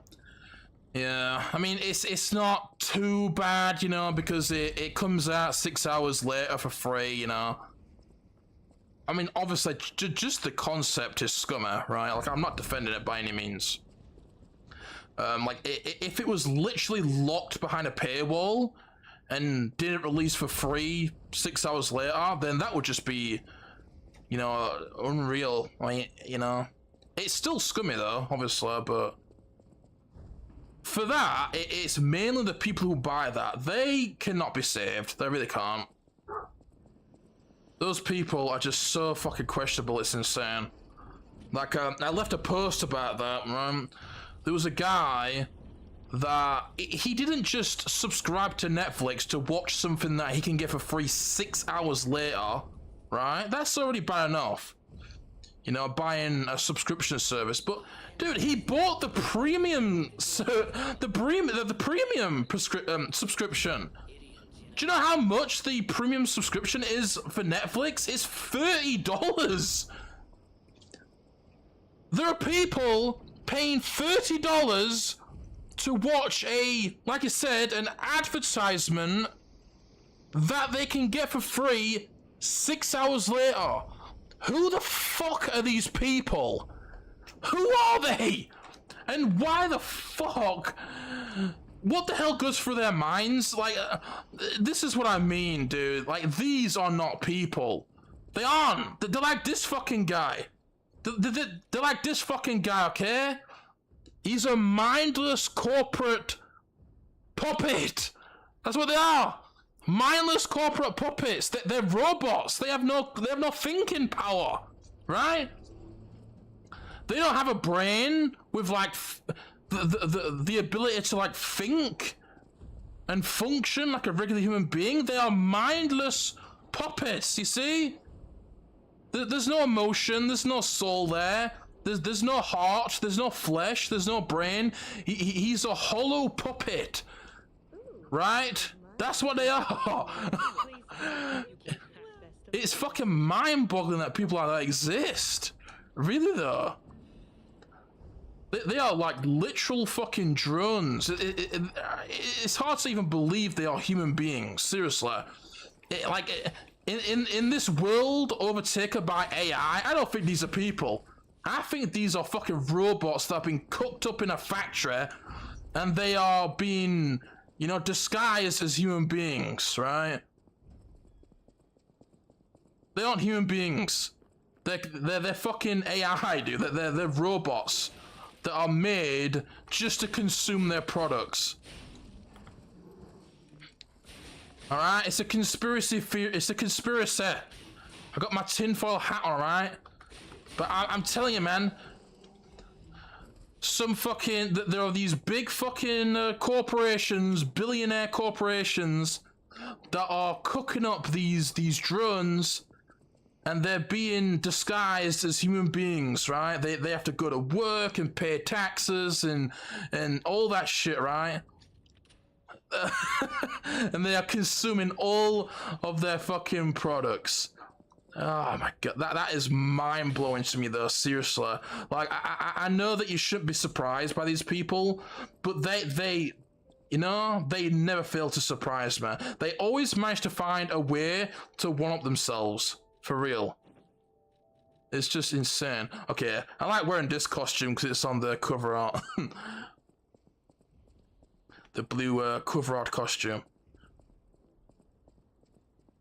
Yeah, I mean, it's not too bad, you know, because it comes out 6 hours later for free, you know. I mean, obviously, just the concept is scummy, right? Like, I'm not defending it by any means. Like, if it was literally locked behind a paywall and didn't release for free 6 hours later, then that would just be, you know, unreal. Like, you know, it's still scummy though, obviously, but for that, it's mainly the people who buy that. They cannot be saved. They really can't. Those people are just so fucking questionable, it's insane. Like, I left a post about that, right? There was a guy that he didn't just subscribe to Netflix to watch something that he can get for free 6 hours later, right? That's already bad enough, you know, buying a subscription service. But dude, he bought the premium, the premium subscription. Do you know how much the premium subscription is for Netflix? It's $30. There are people paying $30 to watch like I said, an advertisement that they can get for free 6 hours later. Who the fuck are these people? Who are they? And why the fuck? What the hell goes through their minds? Like, this is what I mean, dude. Like, these are not people. They aren't. They're like this fucking guy. They're like this fucking guy, okay? He's a mindless corporate puppet. That's what they are. Mindless corporate puppets. They're robots. They have no thinking power, right? They don't have a brain with like the ability to like think and function like a regular human being. They are mindless puppets. You see? There's no emotion. There's no soul there. There's no heart. There's no flesh. There's no brain. He's a hollow puppet, right? That's what they are. It's fucking mind-boggling that people like that exist. Really though. They are like literal fucking drones. It's hard to even believe they are human beings. Seriously, in this world overtaken by AI, I don't think these are people. I think these are fucking robots that have been cooked up in a factory, and they are being, you know, disguised as human beings, right? They aren't human beings. They're fucking AI, dude. They're robots that are made just to consume their products. All right, it's a conspiracy theory. It's a conspiracy. I got my tinfoil hat on, all right? But I'm telling you, man. There are these big fucking corporations, billionaire corporations, that are cooking up these drones, and they're being disguised as human beings, right? They have to go to work and pay taxes and all that shit, right? And they are consuming all of their fucking products. Oh my god, that is mind blowing to me though. Seriously, like I know that you shouldn't be surprised by these people, but they you know, they never fail to surprise me. They always manage to find a way to one up themselves for real. It's just insane. Okay, I like wearing this costume because it's on the cover art. The blue cover art costume.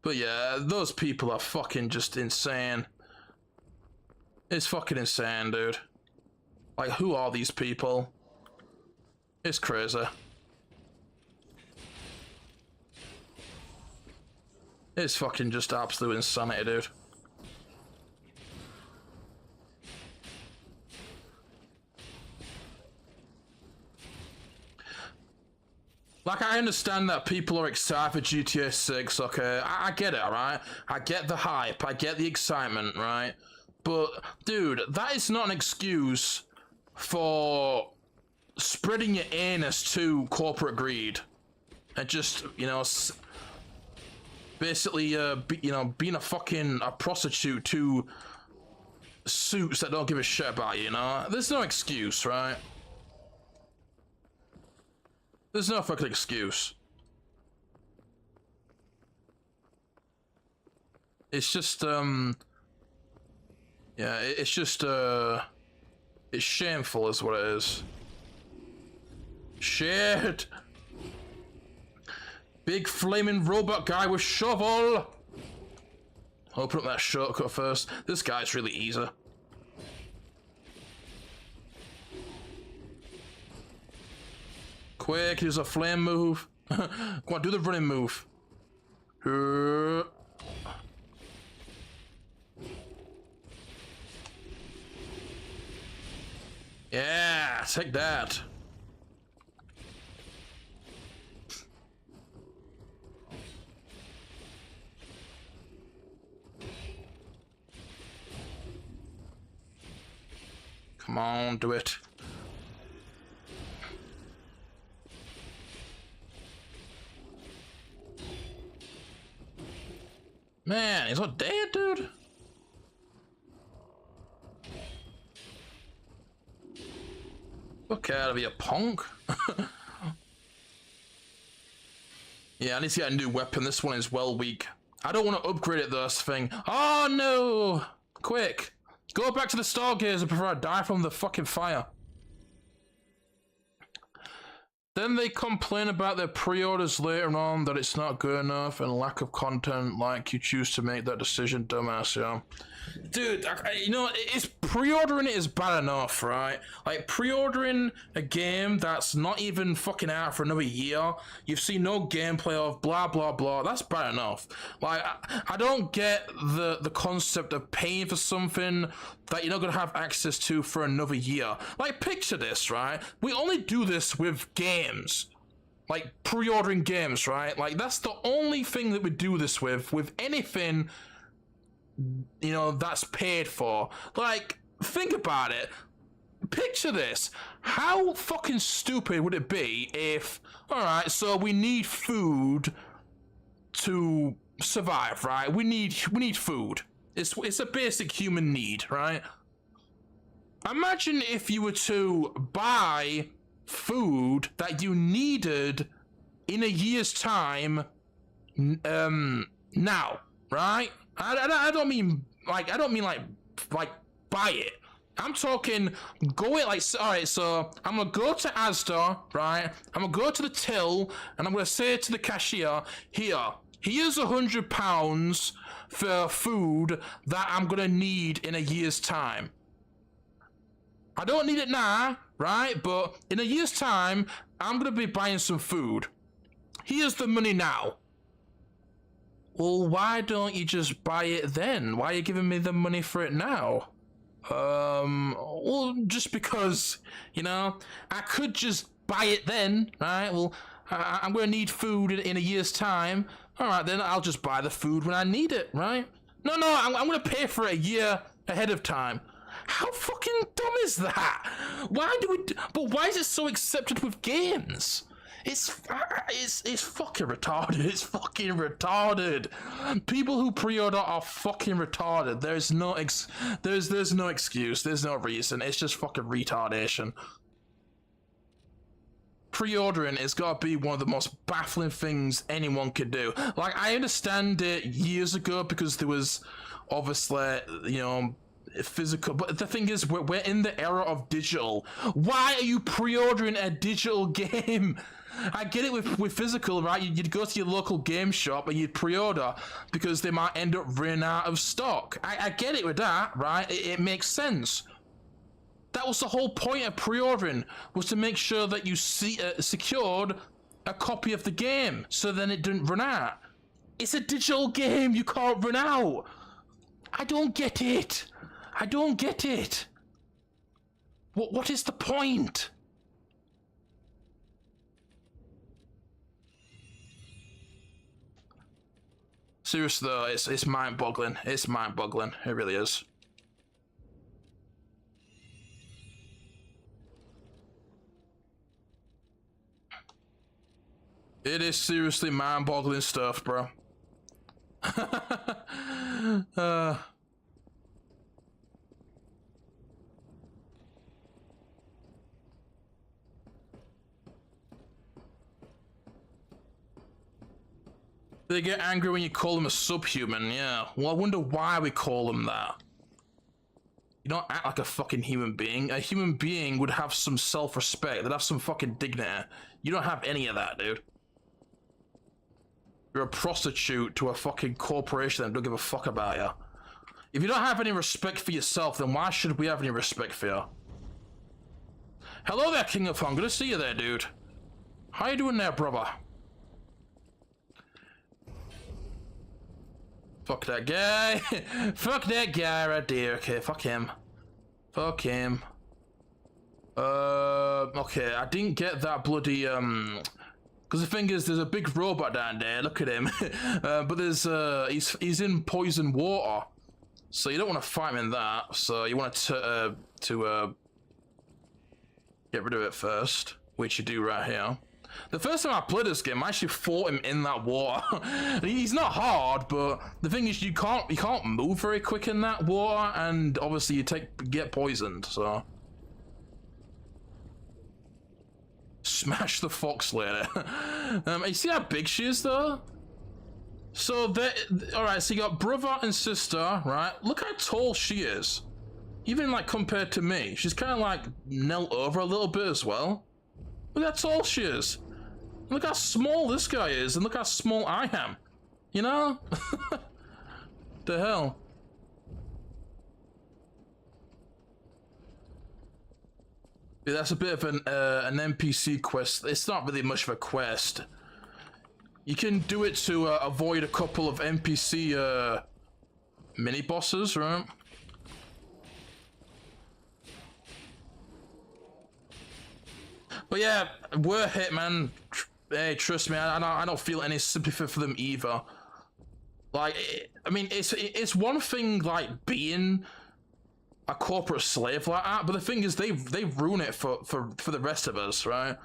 But yeah, those people are fucking just insane. It's fucking insane, dude. Like, who are these people? It's crazy. It's fucking just absolute insanity, dude. Like, I understand that people are excited for GTA 6, okay? I get it, alright? I get the hype, I get the excitement, right? But, dude, that is not an excuse for spreading your anus to corporate greed. And just, you know, basically, you know, being a prostitute to suits that don't give a shit about you, you know? There's no excuse, right? There's no fucking excuse. It's just, yeah, it's just, it's shameful is what it is. Shit! Big flaming robot guy with shovel! Open up that shortcut first. This guy's really easy. Quick, here's a flame move. Go on, do the running move. Yeah, take that. Come on, do it. Man, he's not dead, dude. Look out of here, punk. Yeah, I need to get a new weapon. This one is well weak. I don't want to upgrade it though, this thing. Oh no! Quick! Go back to the Stargazer before I die from the fucking fire. Then they complain about their pre-orders later on, that it's not good enough and lack of content, like you choose to make that decision, dumbass, yeah. Dude, you know, it's pre-ordering it is bad enough, right? Like, pre-ordering a game that's not even fucking out for another year, you've seen no gameplay of, blah, blah, blah, that's bad enough. Like, I don't get the concept of paying for something that you're not gonna have access to for another year. Like, picture this, right? We only do this with games. Like, pre-ordering games, right? Like, that's the only thing that we do this with anything, you know, that's paid for. Like, think about it. Picture this. How fucking stupid would it be if, alright, so we need food to survive, right? We need food. It's a basic human need, right? Imagine if you were to buy food that you needed in a year's time, now, right? I don't mean like buy it. I'm talking go it like, all right, so I'm gonna go to Asda, right? I'm gonna go to the till and I'm gonna say to the cashier, here's £100 for food that I'm gonna need in a year's time. I don't need it now, right? But in a year's time, I'm gonna be buying some food. Here's the money now. Well, why don't you just buy it then? Why are you giving me the money for it now? Well, just because, you know, I could just buy it then, right? Well, I'm gonna need food in a year's time. All right, then I'll just buy the food when I need it, right? No, I'm gonna pay for it a year ahead of time. How fucking dumb is that? Why is it so accepted with games? It's fucking retarded. It's fucking retarded. People who pre-order are fucking retarded. There's no there's no excuse. There's no reason. It's just fucking retardation. Pre-ordering has got to be one of the most baffling things anyone could do. Like, I understand it years ago because there was obviously, you know, physical, but the thing is, we're in the era of digital. Why are you pre-ordering a digital game? I get it with physical, right? You'd go to your local game shop and you'd pre-order because they might end up running out of stock. I get it with that, right? It makes sense. That was the whole point of pre-ordering, was to make sure that you secured a copy of the game, so then it didn't run out. It's a digital game, you can't run out. I don't get it. I don't get it. What is the point? Seriously though, it's mind-boggling. It's mind-boggling. It really is. It is seriously mind-boggling stuff, bro. They get angry when you call them a subhuman, yeah. Well, I wonder why we call them that. You don't act like a fucking human being. A human being would have some self-respect. They'd have some fucking dignity. You don't have any of that, dude. You're a prostitute to a fucking corporation that don't give a fuck about you. If you don't have any respect for yourself, then why should we have any respect for you? Hello there, King of Fun. Good to see you there, dude. How you doing there, brother? Fuck that guy. Fuck that guy right there. Okay, fuck him. Fuck him. Okay, I didn't get that bloody, because the thing is, there's a big robot down there. Look at him. But there's he's in poison water, so you don't want to fight him in that. So you want to get rid of it first, which you do right here. The first time I played this game, I actually fought him in that water. He's not hard, but the thing is, you can't move very quick in that water, and obviously you get poisoned. So. Smash the fox lady. You see how big she is, though? So, alright, so you got brother and sister, right? Look how tall she is. Even, like, compared to me. She's kind of, like, knelt over a little bit as well. Look how tall she is. Look how small this guy is, and look how small I am. You know? The hell? Yeah, that's a bit of an NPC quest. It's not really much of a quest. You can do it to avoid a couple of NPC mini bosses, right? But yeah, we're hit, man. Hey, trust me, I don't feel any sympathy for them either. Like, I mean, it's one thing like being a corporate slave like that, but the thing is, they ruin it for the rest of us, right?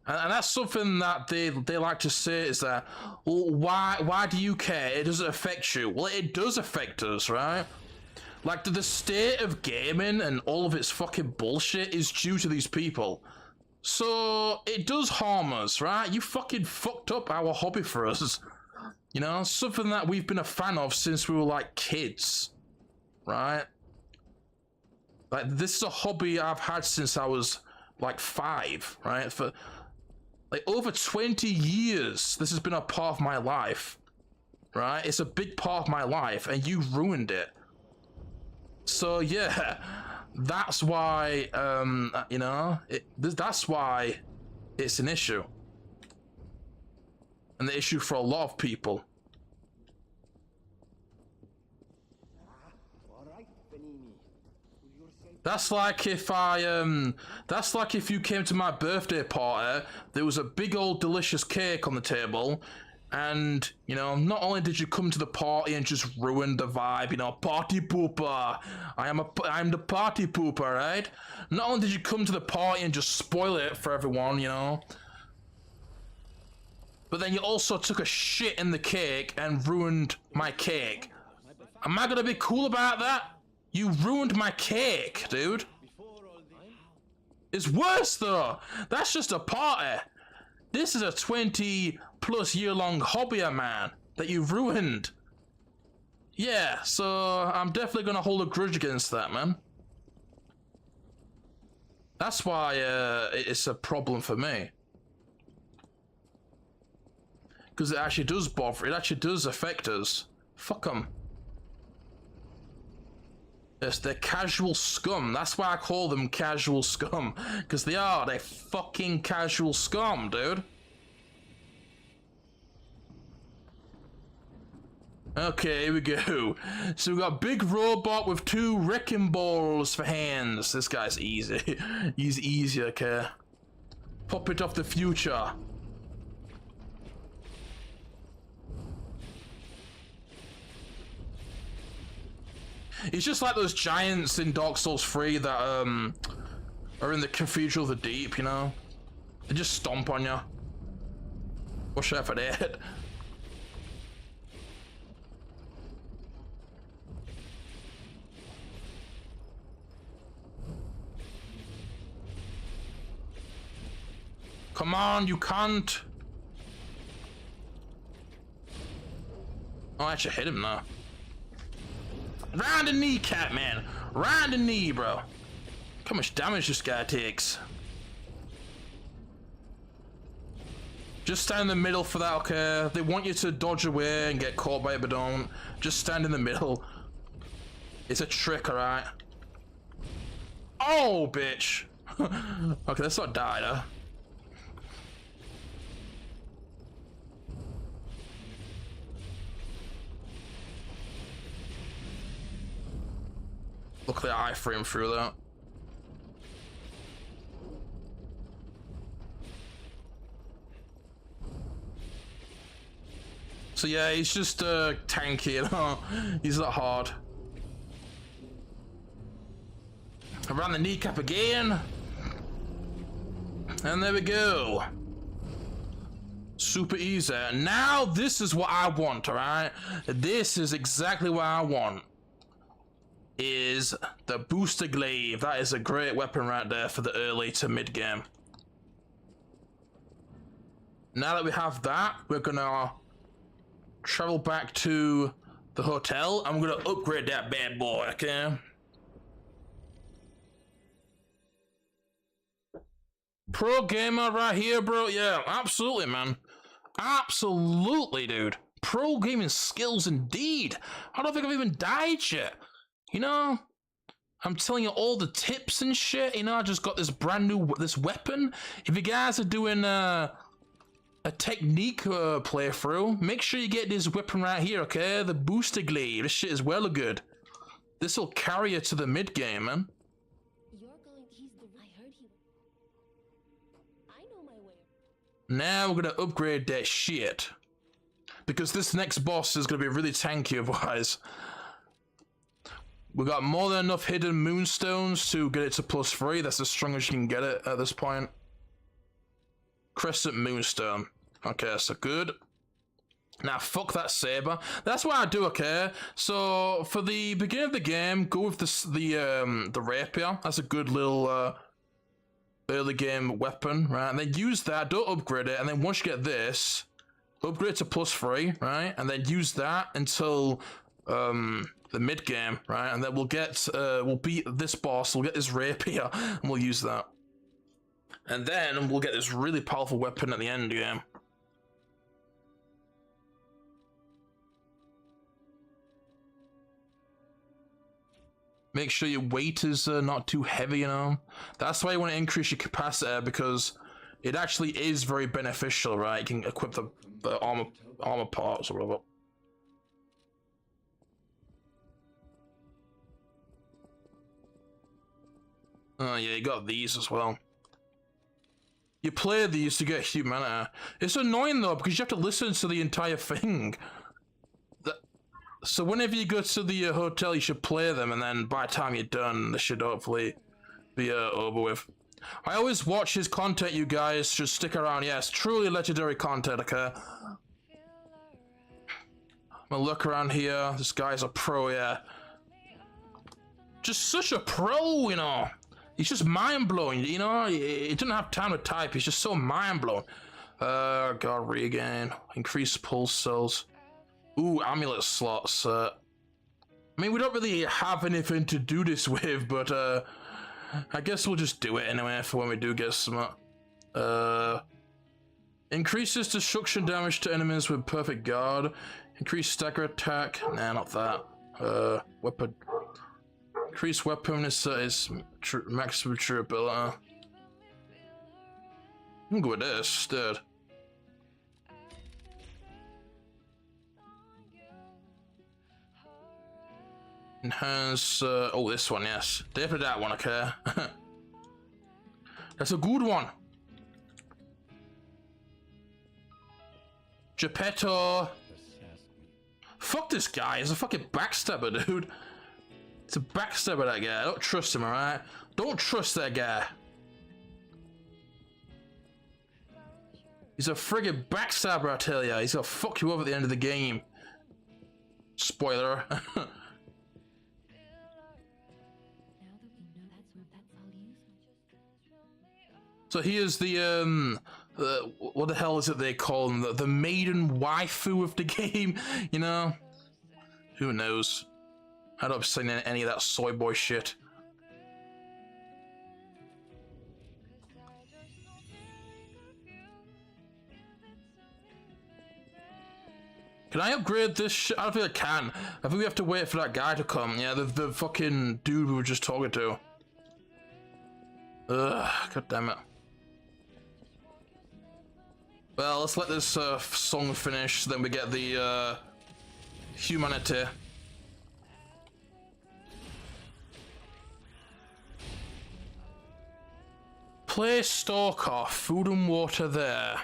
And that's something that they like to say is that, well, why do you care? It doesn't affect you. Well, it does affect us, right? Like, the state of gaming and all of its fucking bullshit is due to these people. So it does harm us, right? You fucking fucked up our hobby for us. You know, something that we've been a fan of since we were like kids, right? Like, this is a hobby I've had since I was like 5, right? For like over 20 years, this has been a part of my life, right? It's a big part of my life, and you ruined it. So yeah, that's why, you know, that's why it's an issue. And the issue for a lot of people. That's like if that's like if you came to my birthday party, there was a big old delicious cake on the table, and, you know, not only did you come to the party and just ruin the vibe, you know, party pooper, I'm the party pooper, right? Not only did you come to the party and just spoil it for everyone, you know, but then you also took a shit in the cake and ruined my cake. Am I gonna be cool about that? You ruined my cake, dude. It's worse though. That's just a party. This is a 20+ year long hobby of mine that you ruined. Yeah, so I'm definitely gonna hold a grudge against that, man. That's why it's a problem for me. Because it actually does bother, it actually does affect us. Fuck them. Yes, they're casual scum. That's why I call them casual scum. Because they're fucking casual scum, dude. Okay, here we go. So we got big robot with 2 wrecking balls for hands. This guy's easy. He's easy, okay. Puppet of the future. He's just like those giants in Dark Souls 3 that are in the Cathedral of the Deep, you know? They just stomp on you. Watch out for that. Come on, you can't. Oh, I actually hit him now. Round the kneecap, man. Round the knee, bro. Look how much damage this guy takes. Just stand in the middle for that, okay? They want you to dodge away and get caught by it, but don't. Just stand in the middle. It's a trick, alright? Oh, bitch. Okay, let's not die, though. Luckily I framed through that. So yeah, he's just tanky, you know? He's not hard. Around the kneecap again. And there we go. Super easy. Now this is what I want, alright? This is exactly what I want. Is the booster glaive. That is a great weapon right there for the early to mid game. Now that we have that, we're gonna travel back to the hotel. I'm gonna upgrade that bad boy, okay? Pro gamer right here, bro. Yeah, absolutely, man. Absolutely, dude. Pro gaming skills indeed. I don't think I've even died yet. You know, I'm telling you all the tips and shit. You know, I just got this brand new weapon. If you guys are doing a technique playthrough, make sure you get this weapon right here, okay? The booster glaive. This shit is well good. This will carry you to the mid game, man. You're going. I heard he. I know my way. Now we're gonna upgrade that shit because this next boss is gonna be really tanky otherwise. We got more than enough hidden moonstones to get it to +3. That's as strong as you can get it at this point. Crescent moonstone. Okay, so good. Now fuck that saber. That's what I do, okay? So for the beginning of the game, go with the rapier. That's a good little early game weapon, right? And then use that, don't upgrade it, and then once you get this, upgrade to +3, right? And then use that until the mid game, right? And then we'll get we'll beat this boss, we'll get this rapier, and we'll use that. And then we'll get this really powerful weapon at the end game. Make sure your weight is not too heavy, you know? That's why you want to increase your capacity, because it actually is very beneficial, right? You can equip the armor parts or whatever. Oh yeah, you got these as well. You play these to get humanity. It's annoying though, because you have to listen to the entire thing. So whenever you go to the hotel, you should play them, and then by the time you're done, this should hopefully be over with. I always watch his content, you guys. Just stick around. Yes, truly legendary content, okay? I'm gonna look around here. This guy's a pro, yeah. Just such a pro, you know. He's just mind-blowing, you know? He didn't have time to type. He's just so mind-blowing. God, regain. Increase pulse cells. Ooh, amulet slots. I mean, we don't really have anything to do this with, but, I guess we'll just do it anyway for when we do get some. Increases destruction damage to enemies with perfect guard. Increase stagger attack. Nah, not that. Weapon. Increase weapon is maximum durability. I'm go with this instead. Enhance. Oh, this one, yes. Definitely that one, okay. That's a good one. Geppetto. Fuck this guy. He's a fucking backstabber, dude. It's a backstabber, that guy. I don't trust him, alright? Don't trust that guy. He's a friggin' backstabber, I tell ya. He's gonna fuck you over at the end of the game. Spoiler. Now that we know that's all you. So he is the what the hell is it they call him? The maiden waifu of the game, you know? Who knows? I don't seen any of that soy boy shit. Can I upgrade this shit? I don't think I can. I think we have to wait for that guy to come. Yeah, the fucking dude we were just talking to. Ugh, god damn it. Well, let's let this song finish, then we get the humanity. Place Stalker, food and water there.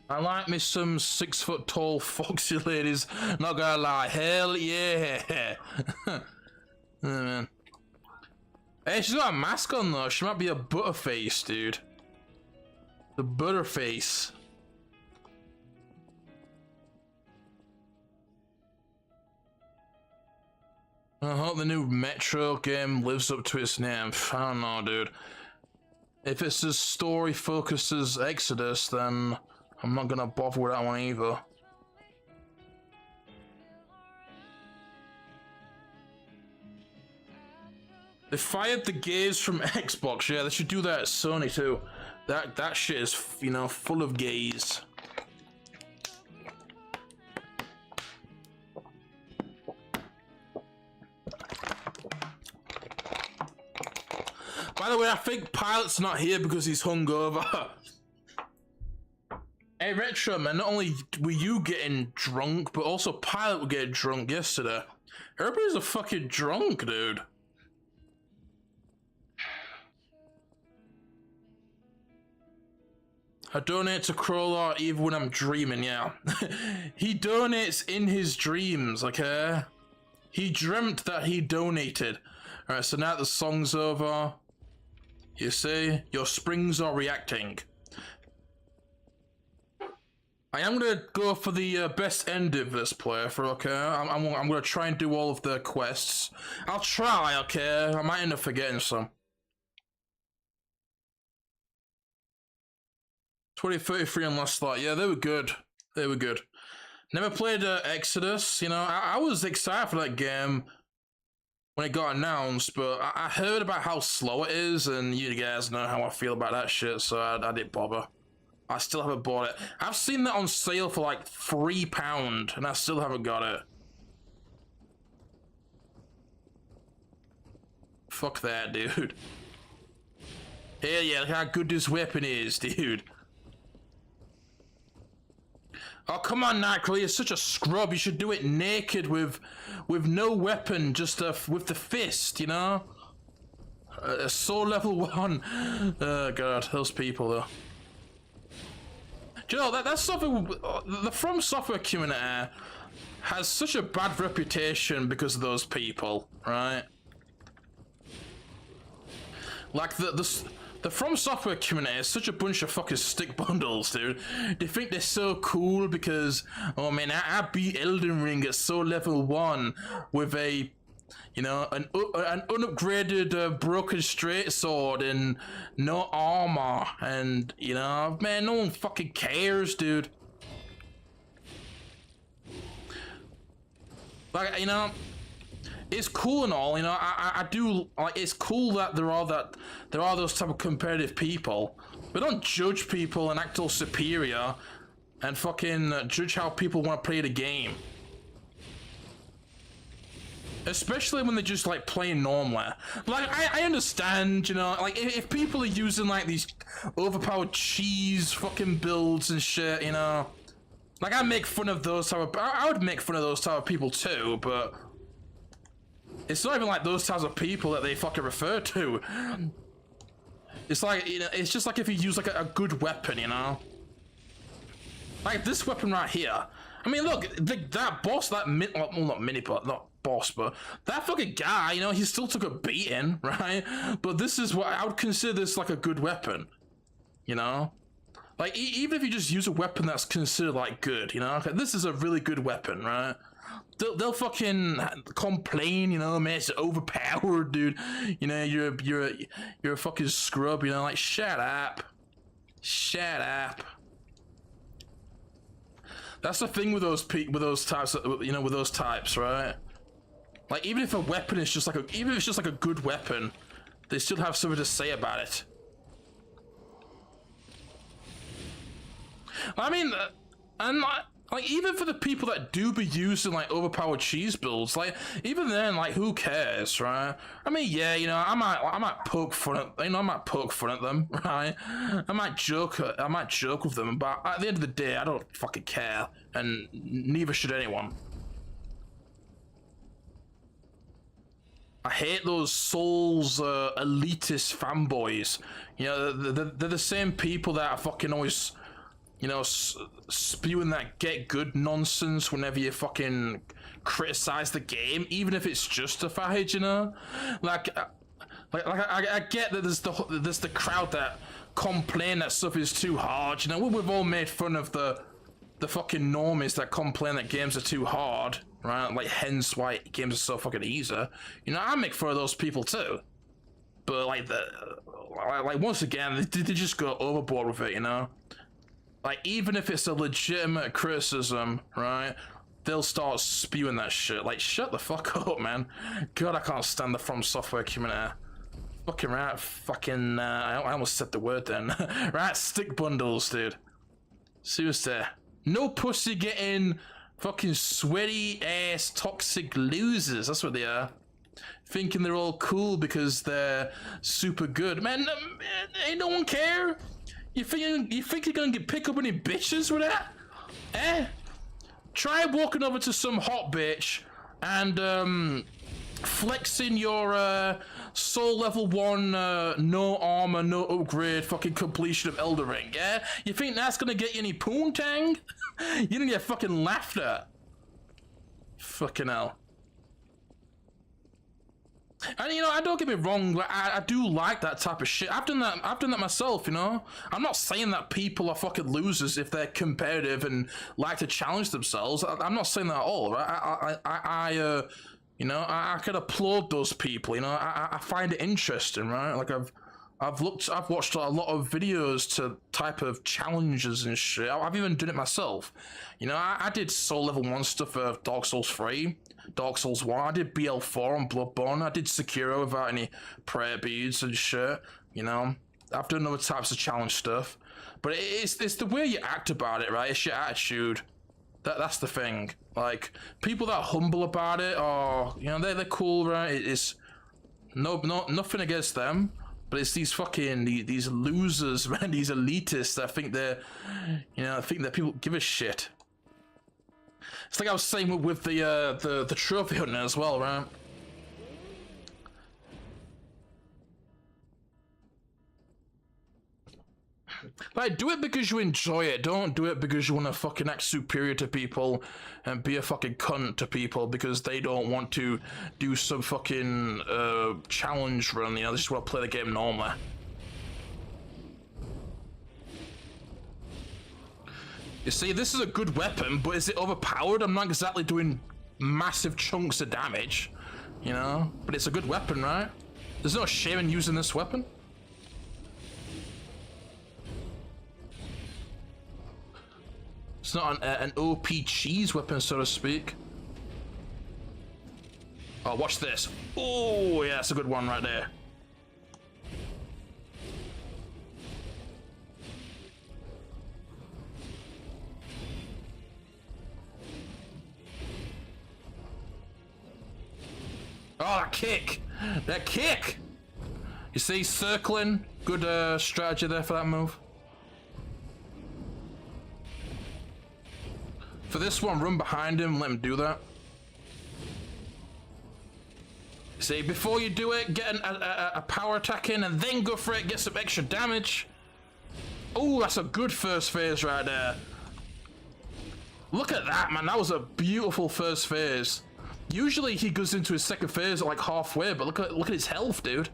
I like me some 6 foot tall foxy ladies, not gonna lie, hell yeah. Oh, man. Hey, she's got a mask on though, she might be a butterface, dude. The butterface. I hope the new Metro game lives up to its name. I don't know, dude. If it's as story focused as Exodus, then I'm not gonna bother with that one either. They fired the gays from Xbox. Yeah, they should do that at Sony too. That shit is, you know, full of gays. By the way, I think Pilot's not here because he's hungover. Hey, Retro, man, not only were you getting drunk, but also Pilot would get drunk yesterday. Everybody's a fucking drunk, dude. I donate to Crawler even when I'm dreaming, yeah. He donates in his dreams, okay? He dreamt that he donated. Alright, so now the song's over. You see, your springs are reacting. I am gonna go for the best end of this playthrough, okay? I'm gonna try and do all of the quests. I'll try, okay? I might end up forgetting some. 2033 on Last Light. Yeah, they were good. They were good. Never played Exodus, you know. I was excited for that game when it got announced, but I heard about how slow it is, and you guys know how I feel about that shit, so I didn't bother. I still haven't bought it. I've seen that on sale for like £3, and I still haven't got it. Fuck that, dude. Hell yeah, look how good this weapon is, dude. Oh, come on, Nightcrawler, you're such a scrub. You should do it naked with no weapon, just with the fist, you know? Sword level 1. Oh, God, those people, though. Do you know, that's something... The From Software community has such a bad reputation because of those people, right? Like the From Software community is such a bunch of fucking stick bundles, dude. They think they're so cool because, oh man, I beat Elden Ring at Soul Level 1 with a, you know, an unupgraded broken straight sword and no armor, and you know, man, no one fucking cares, dude. Like, you know, it's cool and all, you know. I do like. It's cool that there are those type of competitive people, but don't judge people and act all superior, and fucking judge how people want to play the game. Especially when they're just like playing normally. Like I understand, you know, like if people are using like these overpowered cheese fucking builds and shit, you know. Like I make fun of those type of. I would make fun of those type of people too, but. It's not even like those types of people that they fucking refer to. It's like, you know, it's just like if you use like a good weapon, you know? Like this weapon right here. I mean, look, that boss, well, not mini boss, not boss, but that fucking guy, you know, he still took a beating, right? But this is what I would consider this like a good weapon, you know? Like, even if you just use a weapon that's considered like good, you know? Okay, this is a really good weapon, right? They'll fucking complain, you know, man, it's overpowered, dude. You know, you're a fucking scrub, you know, like shut up. Shut up. That's the thing with those types, you know, with those types, right? Like even if a weapon is just like even if it's just like a good weapon, they still have something to say about it. I mean, and like even for the people that do be using like overpowered cheese builds, like even then, like who cares, right? I mean, yeah, you know, I might poke fun at, you know, I might poke fun at them, right? I might joke with them, but at the end of the day, I don't fucking care, and neither should anyone. I hate those Souls elitist fanboys. You know, they're the same people that are fucking always, you know, spewing that get good nonsense whenever you fucking criticize the game, even if it's justified, you know? Like I get that there's the crowd that complain that stuff is too hard, you know? We've all made fun of the fucking normies that complain that games are too hard, right? Like, hence why games are so fucking easy. You know, I make fun of those people too. But like once again, they just go overboard with it, you know? Like, even if it's a legitimate criticism, right, they'll start spewing that shit. Like, shut the fuck up, man. God, I can't stand the From Software community. Fucking right, fucking, I almost said the word then. Right, stick bundles, dude. Seriously. No pussy getting fucking sweaty ass toxic losers. That's what they are. Thinking they're all cool because they're super good. Man, ain't no one care. You think you're gonna pick up any bitches with that? Eh? Try walking over to some hot bitch and flexing your Soul Level 1 no armor, no upgrade fucking completion of Elden Ring, yeah? You think that's gonna get you any poontang? You're gonna get fucking laughed at. Fucking hell. And you know, I don't get me wrong, like, I do like that type of shit. I've done that myself, you know? I'm not saying that people are fucking losers if they're competitive and like to challenge themselves. I'm not saying that at all, right? You know, I can applaud those people, you know? I find it interesting, right? Like I've watched a lot of videos to type of challenges and shit. I've even done it myself. You know, I did Soul Level 1 stuff for Dark Souls 3. Dark Souls 1, I did BL4 on Bloodborne, I did Sekiro without any prayer beads and shit, you know? I've done other types of challenge stuff. But it's the way you act about it, right? It's your attitude. That's the thing. Like, people that are humble about it are, you know, they're cool, right? It's nothing against them. But it's these fucking, these losers, man, these elitists that think they're, you know, think that people give a shit. It's like I was saying with the trophy hunter as well, right? Like, do it because you enjoy it. Don't do it because you want to fucking act superior to people and be a fucking cunt to people because they don't want to do some fucking challenge run. You know, they just want to play the game normally. You see, this is a good weapon, but is it overpowered? I'm not exactly doing massive chunks of damage, you know? But it's a good weapon, right? There's no shame in using this weapon. It's not an OP cheese weapon, so to speak. Oh, watch this. Oh, yeah, that's a good one right there. Oh, that kick! That kick! You see, circling. Good strategy there for that move. For this one, run behind him, let him do that. See, before you do it, get a power attack in and then go for it, get some extra damage. Oh, that's a good first phase right there. Look at that, man. That was a beautiful first phase. Usually he goes into his second phase at like halfway, but look at his health, dude.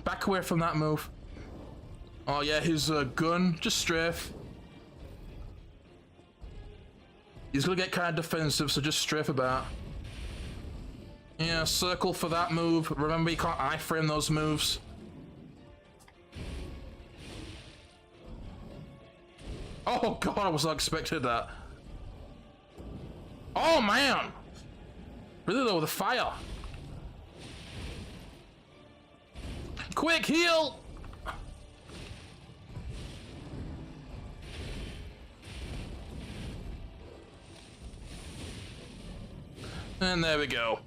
Back away from that move. Oh yeah, his gun, just strafe. He's gonna get kind of defensive, so just strafe about. Yeah, circle for that move. Remember, you can't iframe those moves. Oh god, I was not expecting that. Oh man! Really though, the fire. Quick, heal! And there we go.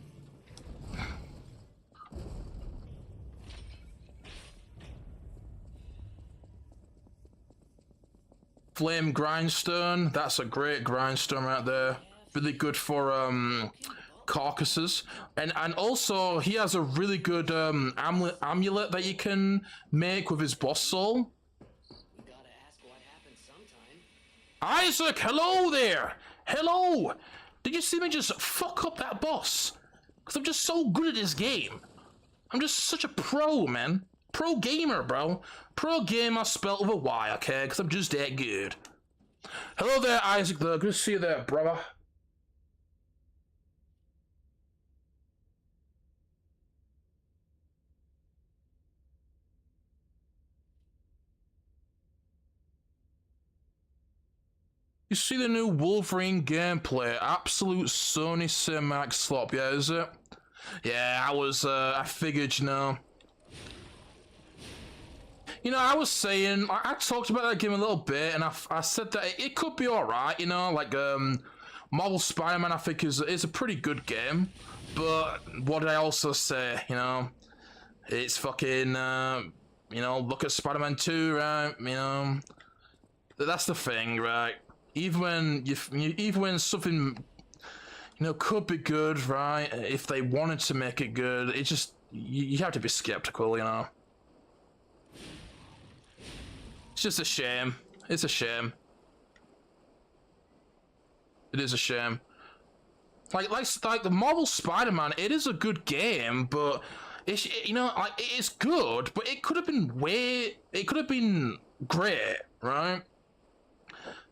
Flame Grindstone, that's a great grindstone right there. Really good for carcasses. And also he has a really good amulet that you can make with his boss soul. We gotta ask what happened sometime. Isaac, hello there! Hello! Did you see me just fuck up that boss? Because I'm just so good at this game. I'm just such a pro, man. Pro gamer, bro. Pro gamer spelled with a Y, okay? Because I'm just that good. Hello there, Isaac, though. Good to see you there, brother. You see the new Wolverine gameplay? Absolute Sony Cinemax slop, yeah, is it? Yeah, I figured, you know. You know, I was saying, I talked about that game a little bit, and I said that it could be alright, you know, like, Marvel Spider-Man I think is a pretty good game, but what did I also say, you know? It's fucking, you know, look at Spider-Man 2, right, you know? That's the thing, right? Even when something, you know, could be good, right? If they wanted to make it good, it just you have to be skeptical, you know. It's just a shame. It's a shame. It is a shame. Like the Marvel Spider-Man, it is a good game, but it's, you know, like it's good, but it could have been great, right?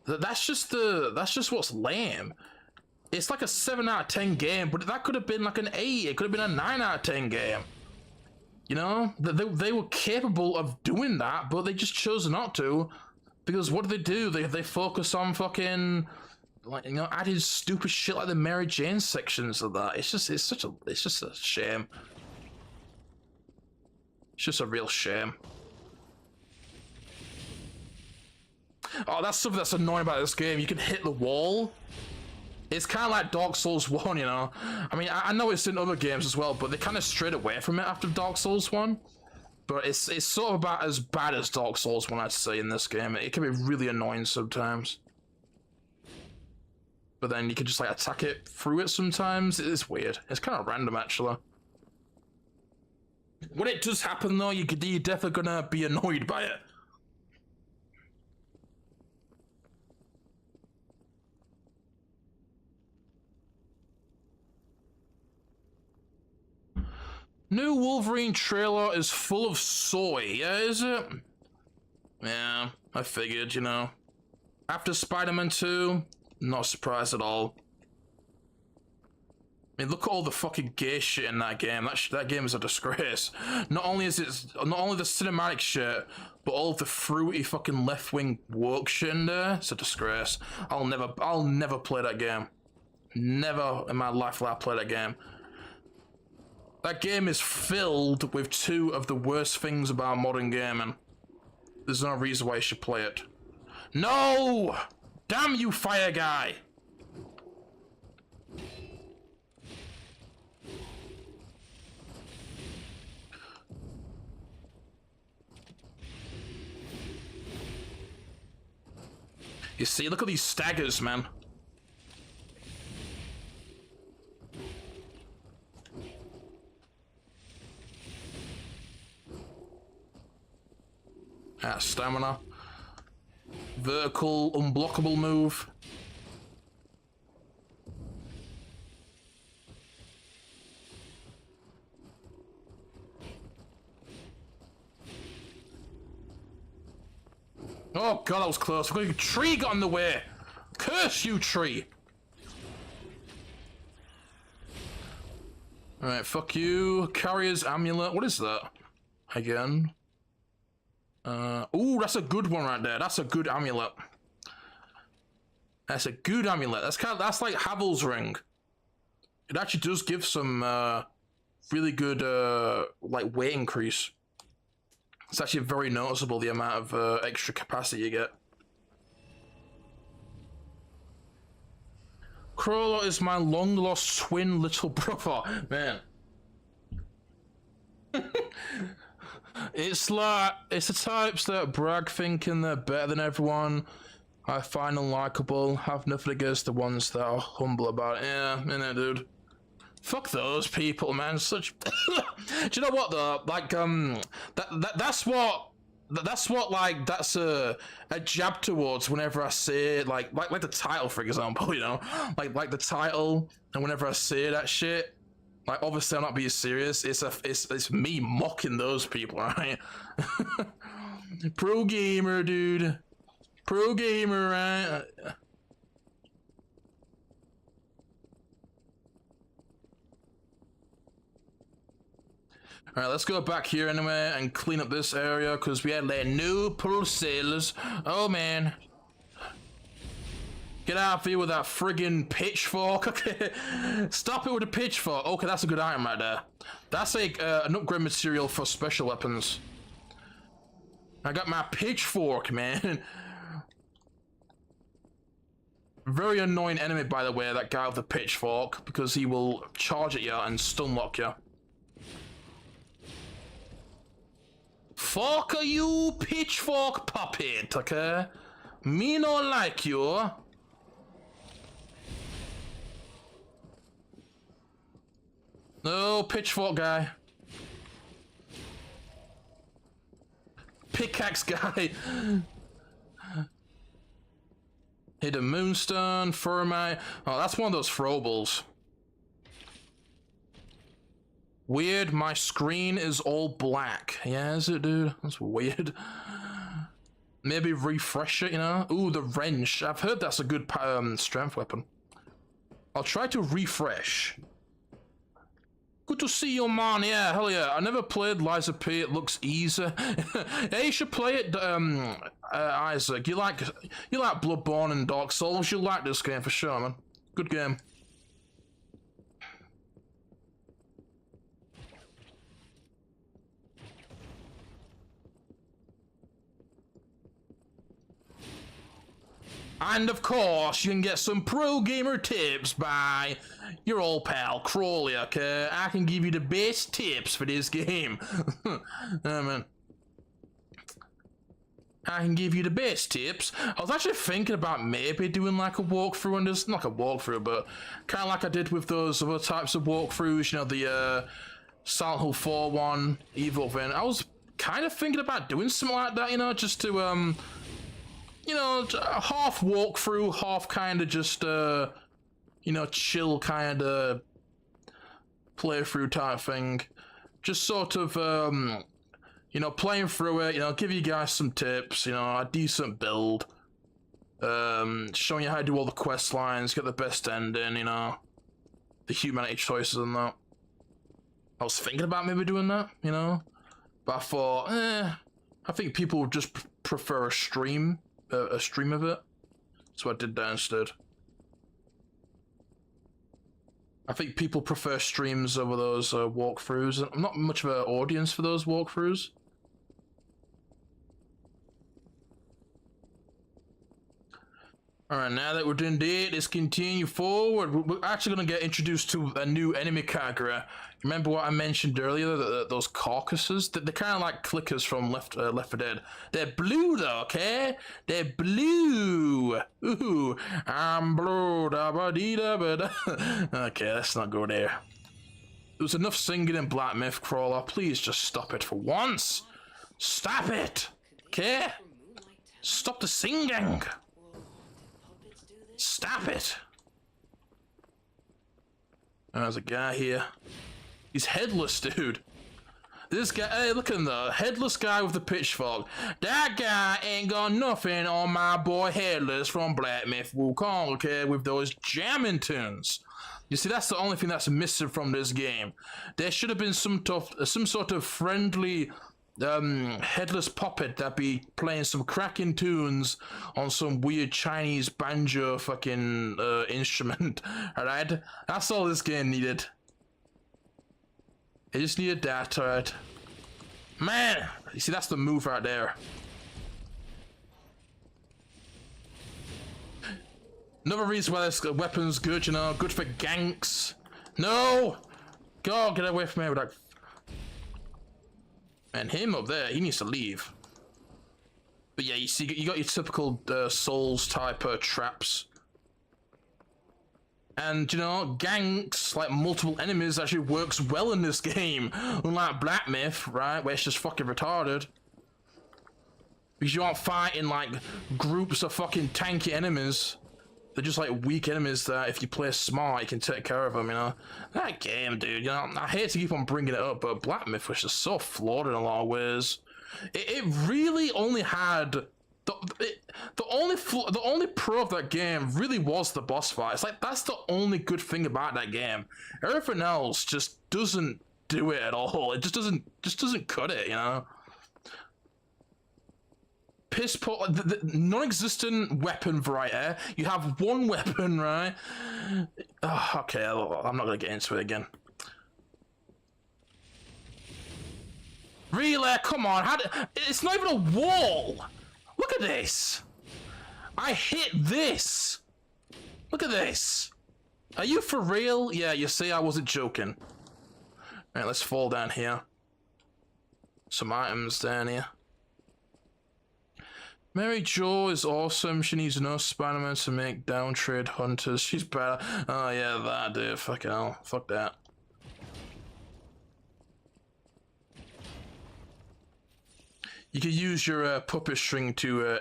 That's just what's lame. It's like a 7 out of 10 game, but that could have been like an 8. It could have been a 9 out of 10 game. You know, they were capable of doing that, but they just chose not to, because what do? They focus on fucking, like, you know, added stupid shit like the Mary Jane sections of that. It's just a shame. It's just a real shame. Oh, that's something that's annoying about this game. You can hit the wall. It's kind of like Dark Souls 1, you know? I mean, I know it's in other games as well, but they kind of strayed away from it after Dark Souls 1. But it's sort of about as bad as Dark Souls 1, I'd say, in this game. It can be really annoying sometimes. But then you can just, like, attack it through it sometimes. It's weird. It's kind of random, actually. When it does happen, though, you're definitely gonna be annoyed by it. New Wolverine trailer is full of soy, yeah, is it? Yeah, I figured, you know. After Spider-Man 2, not surprised at all. I mean, look at all the fucking gay shit in that game. That game is a disgrace. Not only the cinematic shit, but all of the fruity fucking left-wing woke shit in there. It's a disgrace. I'll never play that game. Never in my life will I play that game. That game is filled with two of the worst things about modern gaming. There's no reason why you should play it. No! Damn you, fire guy! You see, look at these staggers, man. Stamina. Vertical, unblockable move. Oh god, that was close. A tree got in the way. Curse you, tree. Alright, fuck you. Carrier's amulet. What is that? Again. Ooh, that's a good one right there. That's a good amulet. That's a good amulet. That's like Havel's ring. It actually does give some really good like weight increase. It's actually very noticeable, the amount of extra capacity you get. Crawler is my long-lost twin little brother. Man. It's the types that brag thinking they're better than everyone. I find unlikable, have nothing against the ones that are humble about it. Yeah, innit, dude. Fuck those people, man. Such. Do you know what though? Like, that's what like that's a jab towards whenever I say like the title, for example. You know, like the title, and whenever I say that shit, like obviously I'm not being serious. It's me mocking those people, right? Pro gamer, dude. Pro gamer, right? Alright, let's go back here anyway and clean up this area because we had like new pulsators. Oh man. Get out of here with that friggin' pitchfork. Okay. Stop it with the pitchfork. Okay, that's a good item right there. That's like an upgrade material for special weapons. I got my pitchfork, man. Very annoying enemy, by the way, that guy with the pitchfork, because he will charge at you and stun lock you. Fuck you, pitchfork puppet, okay? Me not like you. No, pitchfork guy. Pickaxe guy. Hidden moonstone, thermite. Oh, that's one of those throwables. Weird, my screen is all black. Yeah, is it, dude? That's weird. Maybe refresh it, you know? Ooh, the wrench. I've heard that's a good strength weapon. I'll try to refresh. Good to see you, man. Yeah, hell yeah. I never played Lies of P. It looks easy. Yeah, you should play it, Isaac. You like Bloodborne and Dark Souls. You'll like this game for sure, man. Good game. And of course, you can get some pro gamer tips by your old pal Crawley, okay? I can give you the best tips for this game. Oh, man. I can give you the best tips. I was actually thinking about maybe doing like a walkthrough on this. Not like a walkthrough, but kind of like I did with those other types of walkthroughs, you know, the Silent Hill 4 one, Evil Within. I was kind of thinking about doing something like that, you know, just to, you know, half walkthrough, half kind of just, you know, chill kind of playthrough type thing. just sort of, you know, playing through it, you know, give you guys some tips, you know, a decent build, showing you how to do all the quest lines, get the best ending, you know, the humanity choices and that. I was thinking about maybe doing that, you know, but I thought, I think people would just prefer a stream of it, so I did that instead. I think people prefer streams over those walkthroughs. I'm not much of an audience for those walkthroughs. Alright, now that we're done there, let's continue forward. We're actually going to get introduced to a new enemy category. Remember what I mentioned earlier, those carcasses? They're kind of like clickers from Left 4 Dead. They're blue though, okay? They're blue. Ooh, I'm blue. Da ba dee da ba da. Okay, let's not go there. There was enough singing in Black Myth Crawler. Please just stop it for once. Stop it, okay? Stop the singing. Stop it! There's a guy here. He's headless, dude. This guy, hey, look at him though. Headless guy with the pitchfork. That guy ain't got nothing on my boy Headless from Black Myth Wukong, okay, with those jamming tunes. You see, that's the only thing that's missing from this game. There should have been some sort of friendly headless puppet that be playing some cracking tunes on some weird Chinese banjo fucking instrument. Alright? That's all this game needed. It just needed that, alright? Man! You see, that's the move right there. Another reason why this weapon's good, you know, good for ganks. No! Go, get away from me with that. And him up there, he needs to leave. But yeah, you see, you got your typical Souls type traps. And, you know, ganks, like multiple enemies, actually works well in this game. Unlike Black Myth, right, where it's just fucking retarded. Because you aren't fighting, like, groups of fucking tanky enemies. They're just, like, weak enemies that if you play smart, you can take care of them, you know? That game, dude, you know, I hate to keep on bringing it up, but Black Myth was just so flawed in a lot of ways. It really only had... The only pro of that game really was the boss fight. It's like, that's the only good thing about that game. Everything else just doesn't do it at all. It just doesn't cut it, you know? Piss poor, the non-existent weapon variety. You have one weapon, right? Oh, okay, I'm not gonna get into it again. Really? Come on, it's not even a wall! Look at this! I hit this! Look at this! Are you for real? Yeah, you see, I wasn't joking. Alright, let's fall down here. Some items down here. Mary Jo is awesome. She needs no Spider-Man to make downtrade hunters. She's better. Oh yeah, that dude. Fucking hell. Fuck that. You can use your puppet string to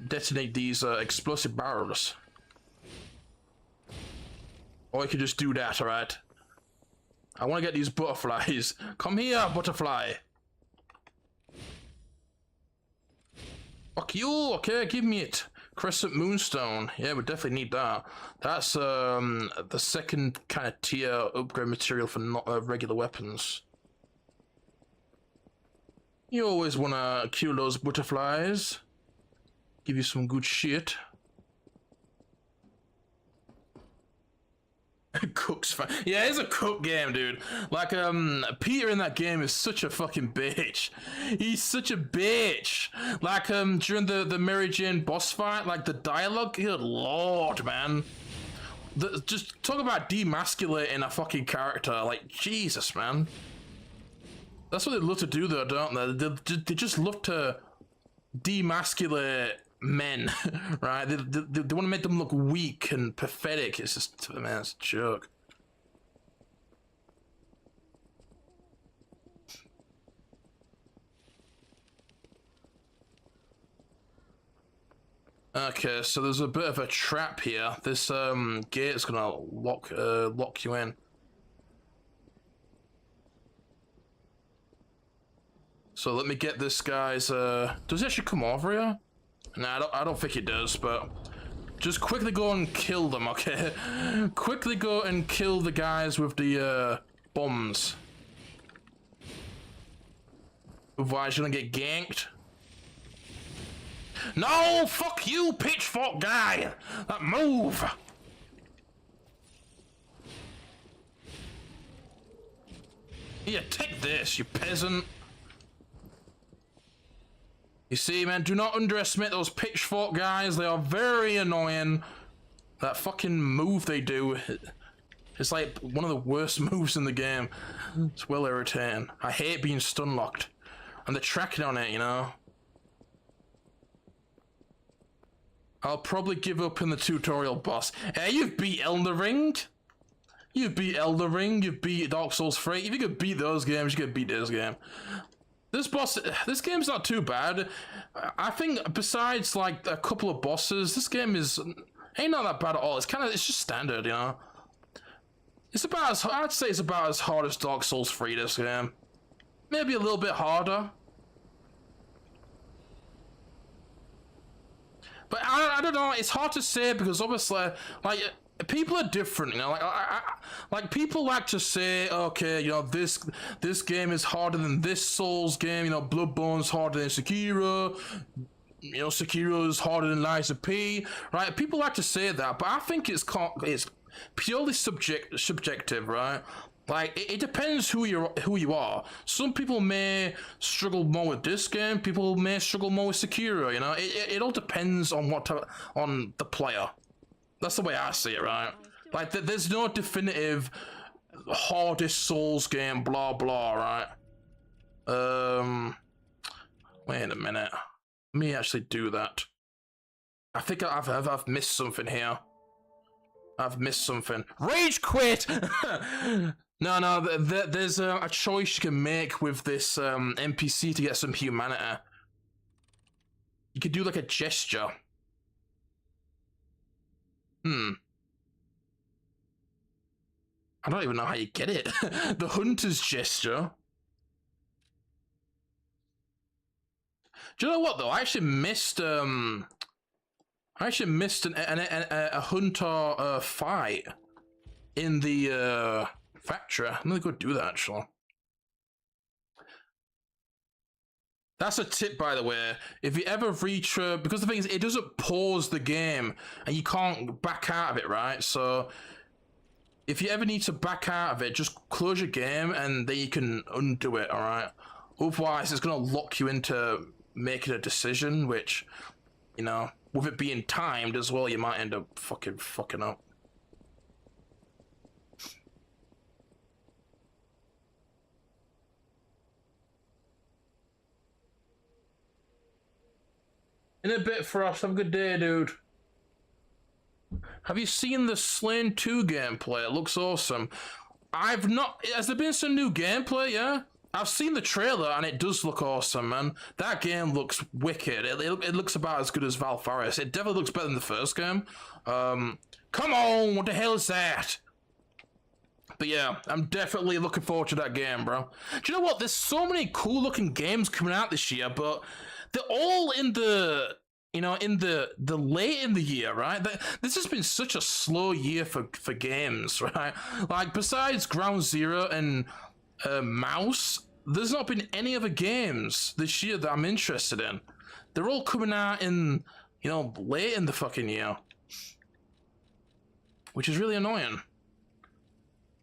detonate these explosive barrels. Or you can just do that, alright? I want to get these butterflies. Come here, butterfly. Fuck you, okay, give me it. Crescent Moonstone. Yeah, we definitely need that. That's the second kind of tier upgrade material for not regular weapons. You always want to kill those butterflies. Give you some good shit. Cook's fine. Yeah, it's a cook game, dude. Like, Peter in that game is such a fucking bitch. He's such a bitch. Like, during the Mary Jane boss fight, like, the dialogue, good lord, man. Just talk about demasculating a fucking character. Like, Jesus, man. That's what they love to do, though, don't they? They just love to demasculate men, right? They want to make them look weak and pathetic. It's just, man, it's a joke. Okay, so there's a bit of a trap here. This gate's gonna lock you in. So let me get this guy's, does he actually come over here? Nah, I don't think he does, but just quickly go and kill them, okay? Quickly go and kill the guys with the, bombs. Otherwise you're gonna get ganked. No, fuck you, pitchfork guy! That move! Here, take this, you peasant. You see, man, do not underestimate those pitchfork guys. They are very annoying. That fucking move they do, it's like one of the worst moves in the game. It's well irritating. I hate being stun locked. And the tracking on it, you know. I'll probably give up in the tutorial boss. Hey, you've beat Elden Ring. You beat Elden Ring, you beat Dark Souls 3. If you could beat those games, you could beat this game. This game's not too bad. I think besides like a couple of bosses, this game ain't not that bad at all. It's just standard, you know. It's about as, I'd say it's about as hard as Dark Souls 3, this game. Maybe a little bit harder. But I don't know, it's hard to say because obviously, like, people are different, you know, like people like to say, okay, you know, this game is harder than this Souls game, you know, Bloodborne's harder than Sekiro, you know, Sekiro is harder than Lies of P, right? People like to say that, but I think it's purely subjective, right? Like, it depends who you are. Some people may struggle more with this game, people may struggle more with Sekiro, you know? It all depends on on the player. That's the way I see it, right? Like, there's no definitive hardest Souls game, blah, blah, right? Wait a minute. Let me actually do that. I think I've missed something here. I've missed something. Rage quit! No, there's a choice you can make with this NPC to get some humanity. You could do like a gesture. I don't even know how you get it. The hunter's gesture. Do you know what though? I actually missed a hunter fight in the factory. I'm gonna go do that actually. That's a tip, by the way. If you ever reach, because the thing is, it doesn't pause the game, and you can't back out of it, right? So, if you ever need to back out of it, just close your game, and then you can undo it, alright? Otherwise, it's gonna lock you into making a decision, which, you know, with it being timed as well, you might end up fucking up. In a bit, Frost. Have a good day, dude. Have you seen the Slain 2 gameplay? It looks awesome. I've not... Has there been some new gameplay, yeah? I've seen the trailer, and it does look awesome, man. That game looks wicked. It looks about as good as Valfaris. It definitely looks better than the first game. Come on, what the hell is that? But yeah, I'm definitely looking forward to that game, bro. Do you know what? There's so many cool-looking games coming out this year, but... they're all in the, you know, in the late in the year, right? This has been such a slow year for games, right? Like, besides Ground Zero and Mouse, there's not been any other games this year that I'm interested in. They're all coming out in, you know, late in the fucking year. Which is really annoying.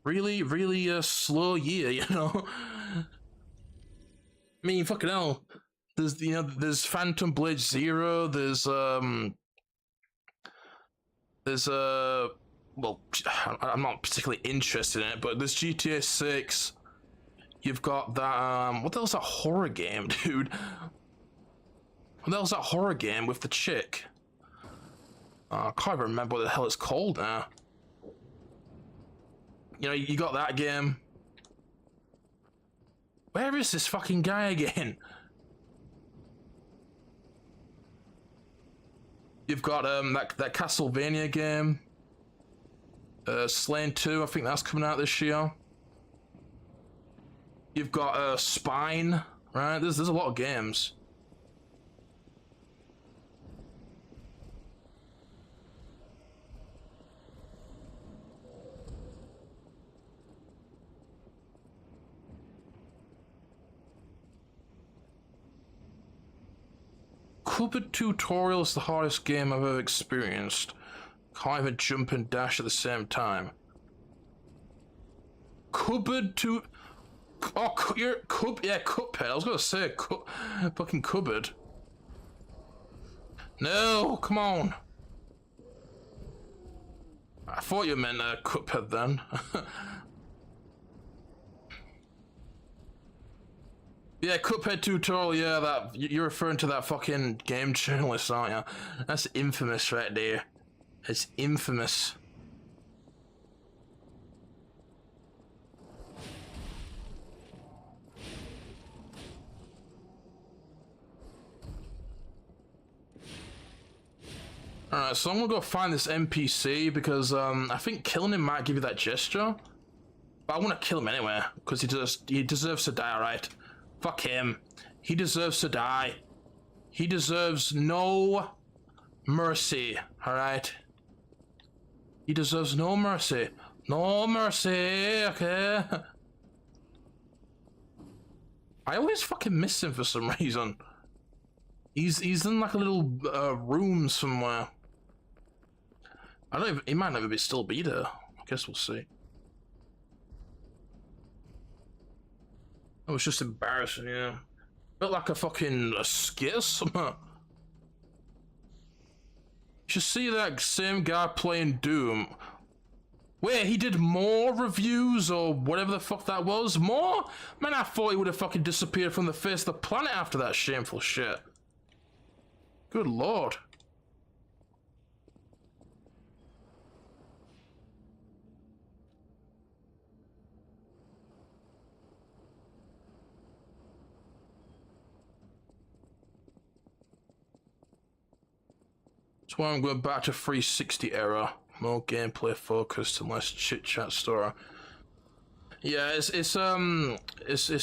Really, really a slow year, you know? I mean, fucking hell. There's, you know, there's Phantom Blade Zero, there's well, I'm not particularly interested in it, but there's GTA 6. You've got that, what the hell's that horror game, dude? What the hell's that horror game with the chick? I can't even remember what the hell it's called now. You know, you got that game. Where is this fucking guy again? You've got that Castlevania game, Slain 2. I think that's coming out this year. You've got Spine, right? There's a lot of games. Cuphead Tutorial is the hardest game I've ever experienced. Can't even jump and dash at the same time. Cuphead to... Oh, you're... Yeah, Cuphead. I was gonna say fucking cupboard. No, come on. I thought you meant Cuphead then. Yeah, Cuphead Tutorial, yeah, that you're referring to that fucking game journalist, aren't you? That's infamous right there. It's infamous. Alright, so I'm gonna go find this NPC because I think killing him might give you that gesture. But I wanna kill him anyway, because he deserves to die, alright? Fuck him. He deserves to die. He deserves no mercy, alright? He deserves no mercy. No mercy, okay? I always fucking miss him for some reason. He's in like a little room somewhere. I don't even, he might never still be there. I guess we'll see. It was just embarrassing, yeah. Felt like a fucking skit or something. You should see that same guy playing Doom. Wait, he did more reviews or whatever the fuck that was? More? Man, I thought he would have fucking disappeared from the face of the planet after that shameful shit. Good lord. That's why I'm going back to 360 era. More gameplay focused and less chit chat story. Yeah, it's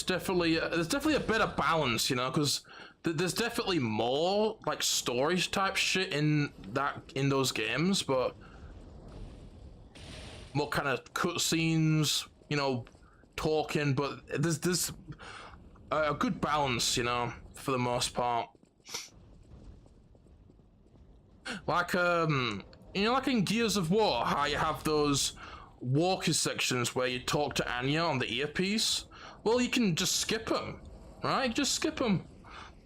definitely there's definitely a better balance, you know, because there's definitely more like stories type shit in those games, but more kind of cutscenes, you know, talking. But there's a good balance, you know, for the most part. Like you know, like in Gears of War, how you have those walkie sections where you talk to Anya on the earpiece. Well, you can just skip them, right? Just skip them.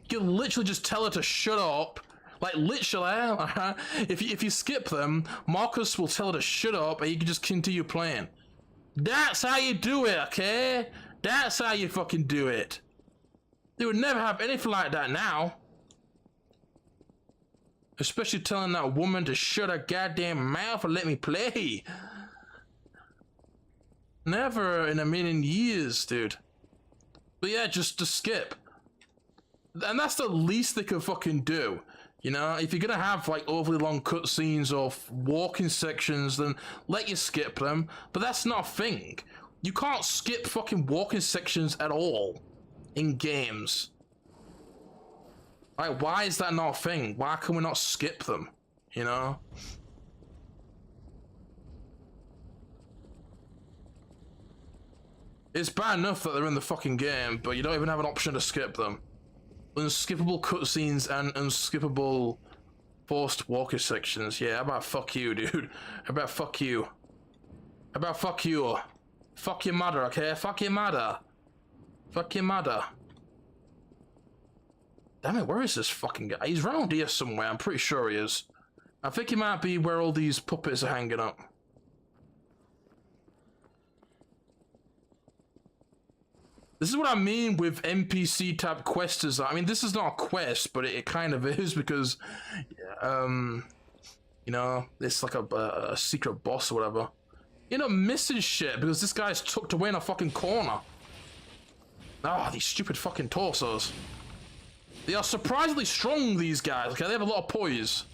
You can literally just tell her to shut up. Like literally, if you skip them, Marcus will tell her to shut up, and you can just continue playing. That's how you do it, okay? That's how you fucking do it. They would never have anything like that now. Especially telling that woman to shut her goddamn mouth and let me play. Never in a million years, dude. But yeah, just to skip. And that's the least they could fucking do. You know, if you're gonna have like overly long cutscenes or walking sections, then let you skip them. But that's not a thing. You can't skip fucking walking sections at all in games. Like, why is that not a thing? Why can we not skip them? You know? It's bad enough that they're in the fucking game, but you don't even have an option to skip them. Unskippable cutscenes and unskippable forced walker sections. Yeah, how about fuck you, dude? How about fuck you? How about fuck you? Fuck your mother, okay? Fuck your mother. Fuck your mother. Damn it, where is this fucking guy? He's round here somewhere, I'm pretty sure he is. I think he might be where all these puppets are hanging up. This is what I mean with NPC type quests. I mean, this is not a quest, but it kind of is because, you know, it's like a secret boss or whatever. You're not missing shit because this guy's tucked away in a fucking corner. Ah, these stupid fucking torsos. They are surprisingly strong, these guys. Okay, they have a lot of poise.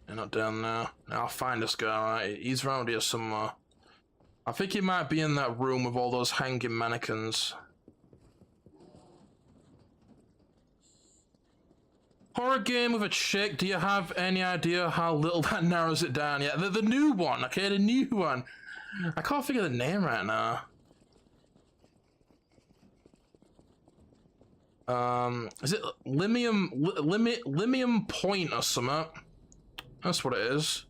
They're not down there. I'll find this guy, right? He's around here somewhere. I think he might be in that room with all those hanging mannequins. Horror game with a chick, do you have any idea how little that narrows it down? Yeah, the new one, okay, the new one. I can't figure the name right now. Is it Limium Point or something? That's what it is.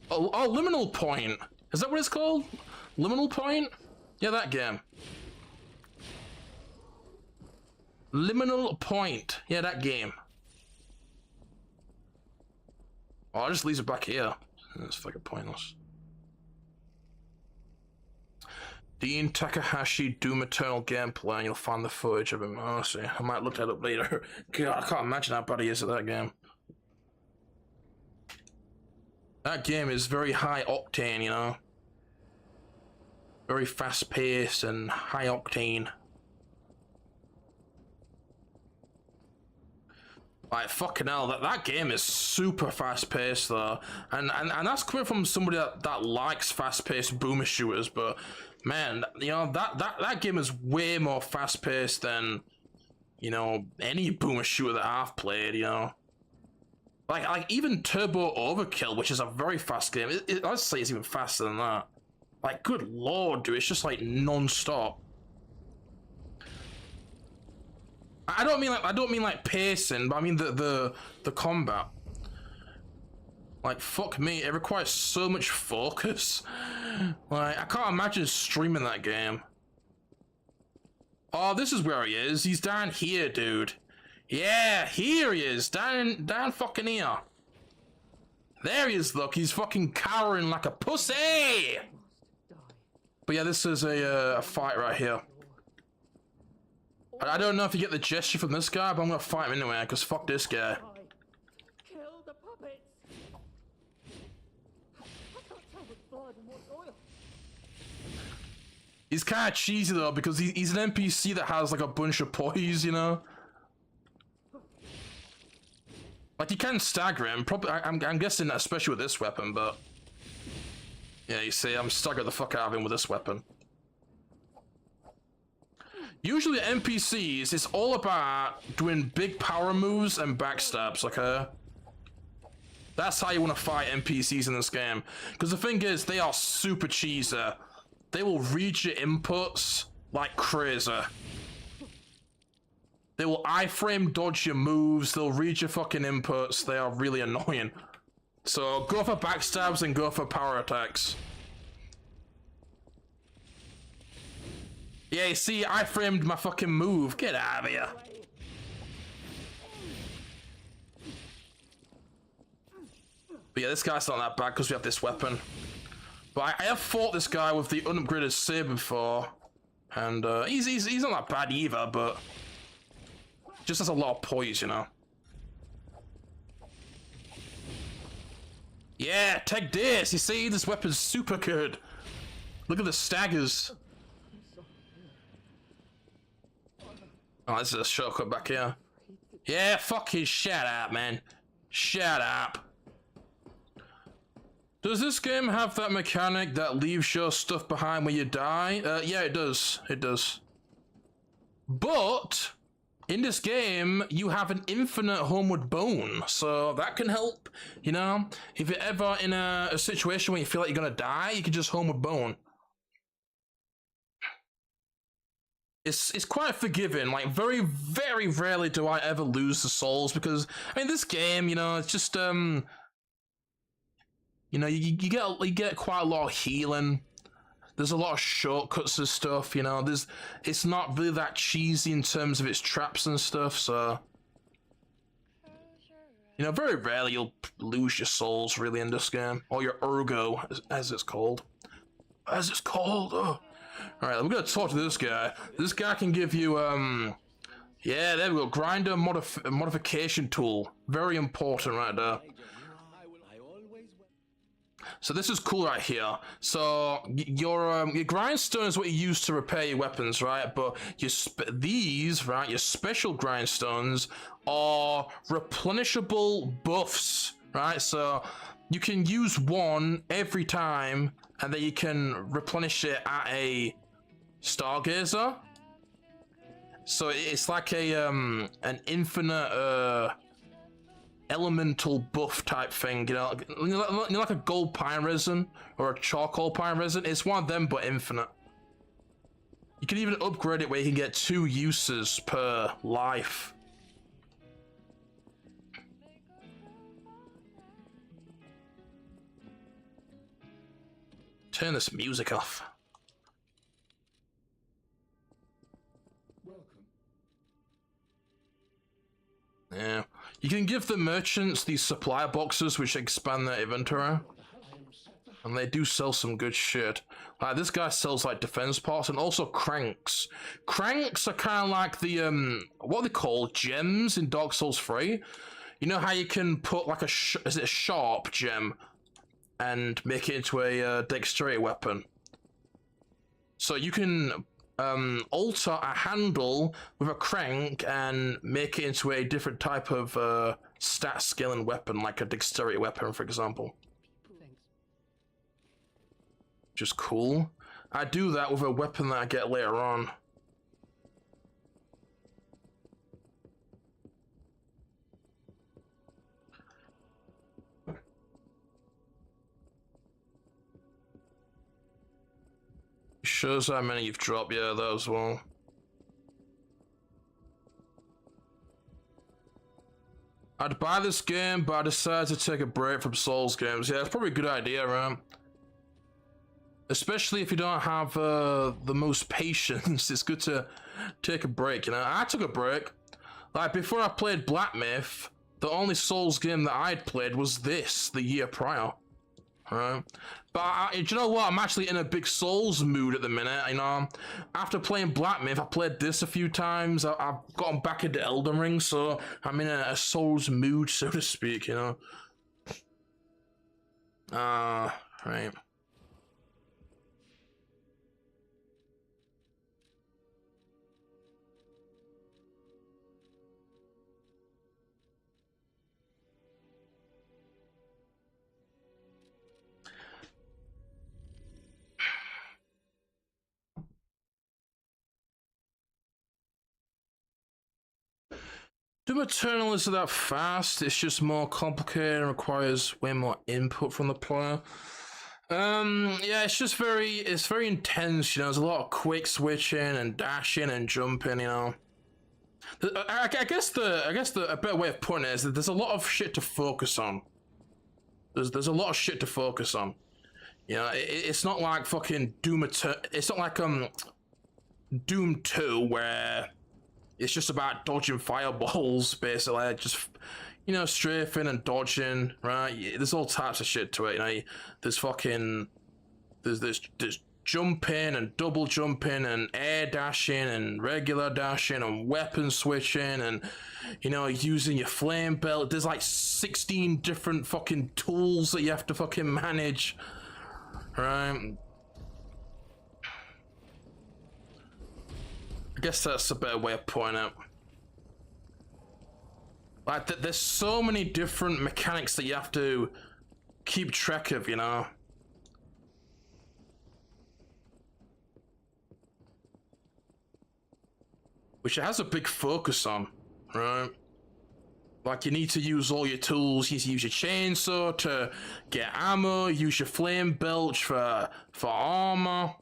Oh, Liminal Point. Is that what it's called? Liminal Point? Yeah, that game. Liminal Point. Yeah, that game. Oh, I'll just leave it back here. That's fucking pointless. Dean Takahashi Doom Eternal gameplay, and you'll find the footage of him. Oh, see. I might look that up later. God, I can't imagine how bad he is at that game. That game is very high octane, you know? Very fast paced and high octane. Like, fucking hell, that game is super fast paced though. And that's coming from somebody that likes fast paced boomer shooters, but man, you know, that game is way more fast paced than, you know, any boomer shooter that I've played, you know. Like even Turbo Overkill, which is a very fast game, I'd say it's even faster than that. Like, good lord, dude, it's just like non-stop. I don't mean like pacing, but I mean the combat. Like, fuck me, it requires so much focus. Like, I can't imagine streaming that game. Oh, this is where he is. He's down here, dude. Yeah, here he is, down fucking here. There he is, look, he's fucking cowering like a pussy! But yeah, this is a fight right here. I don't know if you get the gesture from this guy, but I'm gonna fight him anyway, because fuck this guy. Kill the puppets! I can't tell what's blood and what's oil. He's kind of cheesy though, because he's an NPC that has like a bunch of poise, you know? Like, you can stagger him, probably, I'm guessing, especially with this weapon, but... Yeah, you see, I'm staggered the fuck out of him with this weapon. Usually NPCs, it's all about doing big power moves and backstabs, okay? That's how you want to fight NPCs in this game. Because the thing is, they are super cheesy. They will read your inputs like crazy. They will iframe dodge your moves, they'll read your fucking inputs, they are really annoying. So go for backstabs and go for power attacks. Yeah, you see, I framed my fucking move. Get out of here. But yeah, this guy's not that bad because we have this weapon. But I have fought this guy with the unupgraded saber before. And he's not that bad either, but... just has a lot of poise, you know. Yeah, take this! You see, this weapon's super good. Look at the staggers. Oh, this is a shortcut back here. Yeah, fucking shut up, man. Shut up. Does this game have that mechanic that leaves your stuff behind when you die? Yeah, it does. It does. But... in this game, you have an infinite homeward bone, so that can help, you know? If you're ever in a situation where you feel like you're gonna die, you can just homeward bone. It's quite forgiving, like very, very rarely do I ever lose the souls, because, I mean, this game, you know, it's just, you know, you get quite a lot of healing. There's a lot of shortcuts and stuff, you know, it's not really that cheesy in terms of its traps and stuff, so... you know, very rarely you'll lose your souls, really, in this game. Or your ergo, as it's called. As it's called, oh. Alright, we're gonna talk to this guy. This guy can give you, yeah, there we go, grinder modification tool. Very important right there. So this is cool right here. So your grindstone is what you use to repair your weapons, right? But these, right, your special grindstones are replenishable buffs, right? So you can use one every time and then you can replenish it at a Stargazer. So it's like a an infinite elemental buff type thing, you know, like a gold pine resin or a charcoal pine resin. It's one of them, but infinite. You can even upgrade it where you can get 2 uses per life. Turn this music off. Yeah. You can give the merchants these supply boxes which expand their inventory. And they do sell some good shit. Like, this guy sells, like, defense parts and also cranks. Cranks are kind of like the, what are they called? Gems in Dark Souls 3? You know how you can put, like, is it a sharp gem? And make it into a dexterity weapon. So you can alter a handle with a crank and make it into a different type of stat scaling weapon, like a dexterity weapon, for example. Just cool. I do that with a weapon that I get later on. Shows how many you've dropped, yeah, that as well. I'd buy this game, but I decided to take a break from Souls games. Yeah, it's probably a good idea, right? Especially if you don't have the most patience, it's good to take a break, you know? I took a break. Like, before I played Black Myth, the only Souls game that I'd played was this, the year prior. Right? But do you know what? I'm actually in a big Souls mood at the minute, you know? After playing Black Myth, I played this a few times. I've gotten back into Elden Ring, so I'm in a Souls mood, so to speak, you know? Right. Doom Eternal isn't that fast, it's just more complicated and requires way more input from the player. Yeah, it's just very intense, you know, there's a lot of quick switching and dashing and jumping, you know. I guess a better way of putting it is that there's a lot of shit to focus on. There's a lot of shit to focus on. You know, it's not like fucking it's not like Doom 2 where it's just about dodging fireballs, basically. Just, you know, strafing and dodging, right? There's all types of shit to it, you know. There's fucking... There's jumping and double jumping and air dashing and regular dashing and weapon switching and, you know, using your flame belt. There's like 16 different fucking tools that you have to fucking manage, right? I guess that's a better way of putting it. Like, there's so many different mechanics that you have to keep track of, you know? Which it has a big focus on, right? Like, you need to use all your tools. You need to use your chainsaw to get ammo, use your flame belch for armor.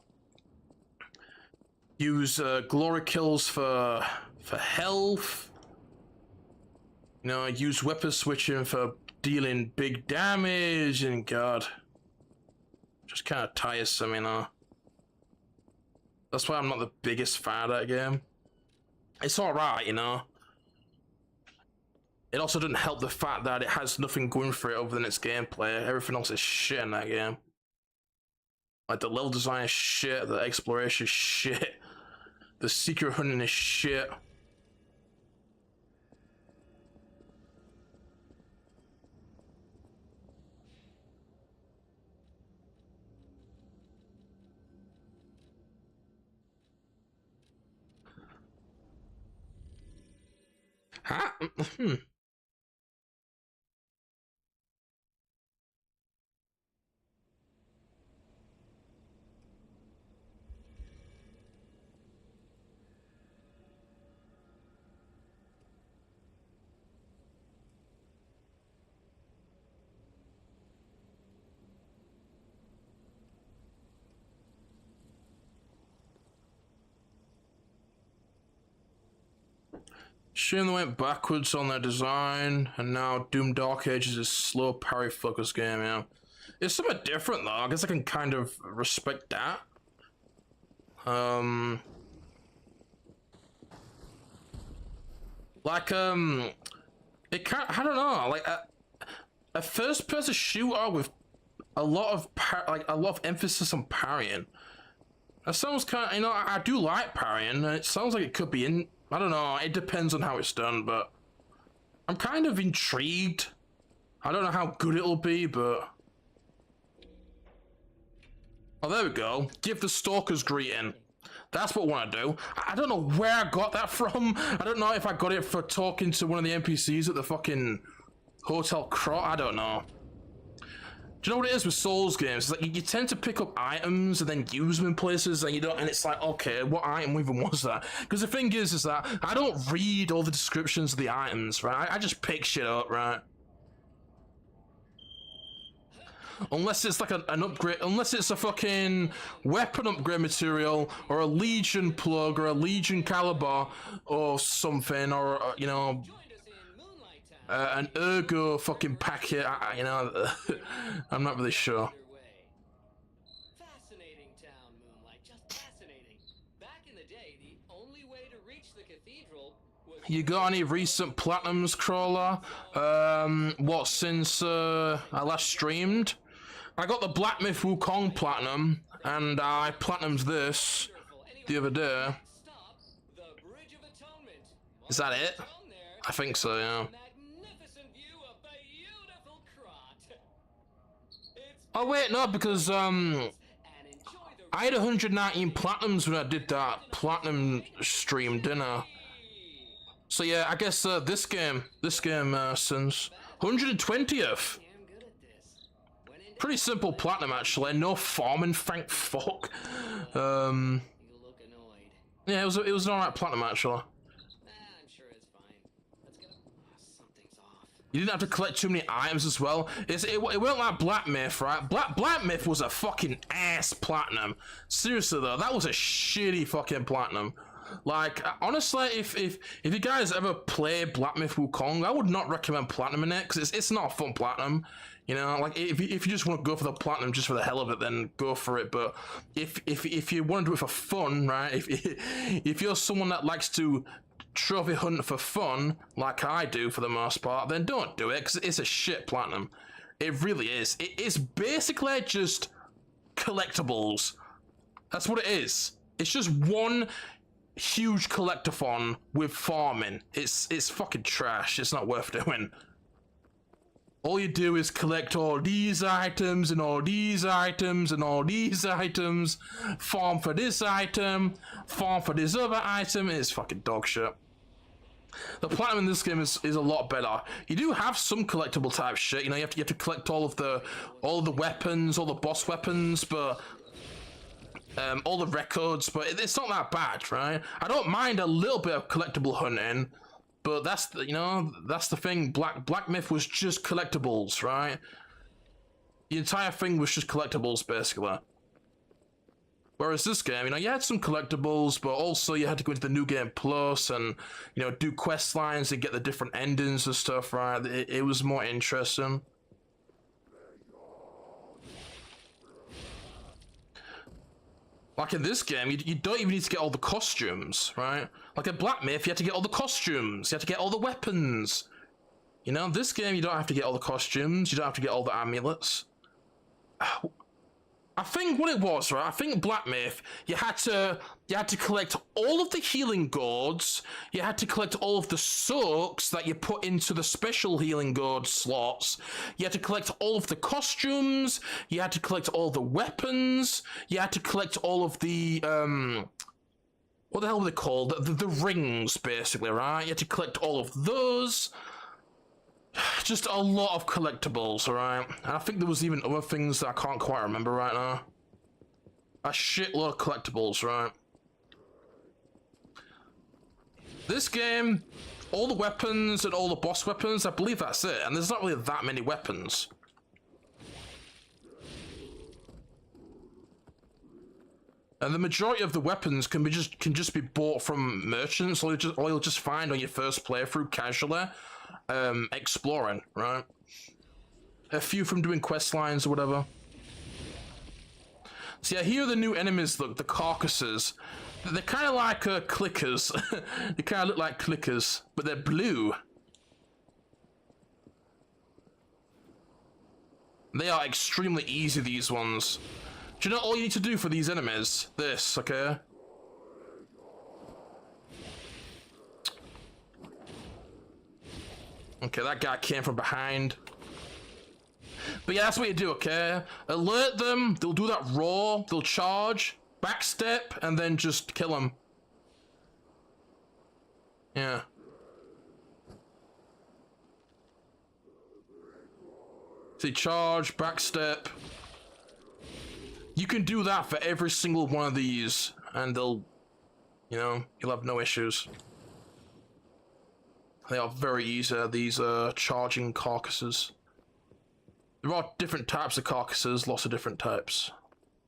Use glory kills for health. You know, use weapon switching for dealing big damage, and god, just kind of tiresome, you know. That's why I'm not the biggest fan of that game. It's alright, you know. It also doesn't help the fact that it has nothing going for it other than its gameplay. Everything else is shit in that game. Like, the level design is shit, the exploration is shit, the secret hunting is shit. Huh? Shame they went backwards on their design, and now Doom Dark Ages is slow parry focus game, yeah. It's something different though, I guess I can kind of respect that. Like, it can't, I don't know, like, a first-person shooter with a lot of, emphasis on parrying. That sounds kind of, you know, I do like parrying, and it sounds like it could be in, I don't know, it depends on how it's done, but I'm kind of intrigued. I don't know how good it'll be, but... Oh, there we go. Give the stalker's greeting. That's what I want to do. I don't know where I got that from. I don't know if I got it for talking to one of the NPCs at the fucking Hotel Crot. I don't know. Do you know what it is with Souls games? It's like you tend to pick up items and then use them in places, and you don't. And it's like, okay, what item even was that? Because the thing is that I don't read all the descriptions of the items, right? I just pick shit up, right? Unless it's like an upgrade, unless it's a fucking weapon upgrade material, or a Legion plug, or a Legion caliber, or something, or you know, an Ergo fucking packet. You know, I'm not really sure. Fascinating town, Moonlight, just fascinating. Back in the day, the only way to reach the cathedral was... You got any recent platinums, Crawler? What, since I last streamed? I got the Black Myth Wukong Platinum, and I platinumed this the other day. Stop the Bridge of Atonement. Is that it? Down there, I think so, yeah. magnificent view of beautiful Krot. It's Oh wait, no, because and enjoy the I had 119 platinums when I did that platinum stream, didn't I? So yeah, I guess this game, since 120th. damn good at this. When in Pretty simple platinum actually, no farming, thank fuck. you look annoyed. Yeah, it was an alright platinum actually. I'm sure it's fine. Let's go. Something's off. You didn't have to collect too many items as well. It weren't like Black Myth, right? Black Myth was a fucking ass platinum. Seriously though, that was a shitty fucking platinum. Like, honestly, if you guys ever play Black Myth Wukong, I would not recommend platinum in it, because it's not a fun platinum. You know, like, if you just want to go for the platinum just for the hell of it, then go for it. But if you want to do it for fun, right? If you're someone that likes to trophy hunt for fun, like I do for the most part, then don't do it, because it's a shit platinum. It really is. It's basically just collectibles. That's what it is. It's just one huge collectathon with farming. It's fucking trash. It's not worth doing. All you do is collect all these items and all these items and all these items, farm for this item, farm for this other item. It's fucking dog shit. The platinum in this game is a lot better. You do have some collectible type shit. You know, you have to collect all of the weapons, all the boss weapons, but all the records. But it's not that bad, right? I don't mind a little bit of collectible hunting. But that's the thing. Black Myth was just collectibles, right? The entire thing was just collectibles, basically. Whereas this game, you know, you had some collectibles, but also you had to go into the New Game Plus and, you know, do quest lines and get the different endings and stuff, right? It was more interesting. Like in this game, you don't even need to get all the costumes, right? Like in Black Myth, you had to get all the costumes, you had to get all the weapons. You know, in this game, you don't have to get all the costumes, you don't have to get all the amulets. I think what it was, right? I think Black Myth, you had to collect all of the healing gourds, you had to collect all of the soaks that you put into the special healing gourd slots, you had to collect all of the costumes, you had to collect all the weapons, you had to collect all of the, what the hell were they called? The rings, basically, right? You had to collect all of those. Just a lot of collectibles, alright? And I think there was even other things that I can't quite remember right now. A shitload of collectibles, right? This game, all the weapons and all the boss weapons, I believe that's it. And there's not really that many weapons. And the majority of the weapons can just be bought from merchants, or you'll just find on your first playthrough casually, exploring, right? A few from doing quest lines or whatever. So yeah, here are the new enemies. Look, the carcasses. They're kind of like clickers. They kind of look like clickers, but they're blue. They are extremely easy, these ones. Do you know all you need to do for these enemies? This, okay? Okay, that guy came from behind. But yeah, that's what you do, okay? Alert them, they'll do that roar, they'll charge, backstep, and then just kill them. Yeah. See, charge, backstep. You can do that for every single one of these, and they'll, you know, you'll have no issues. They are very easy, these charging carcasses. There are different types of carcasses, lots of different types.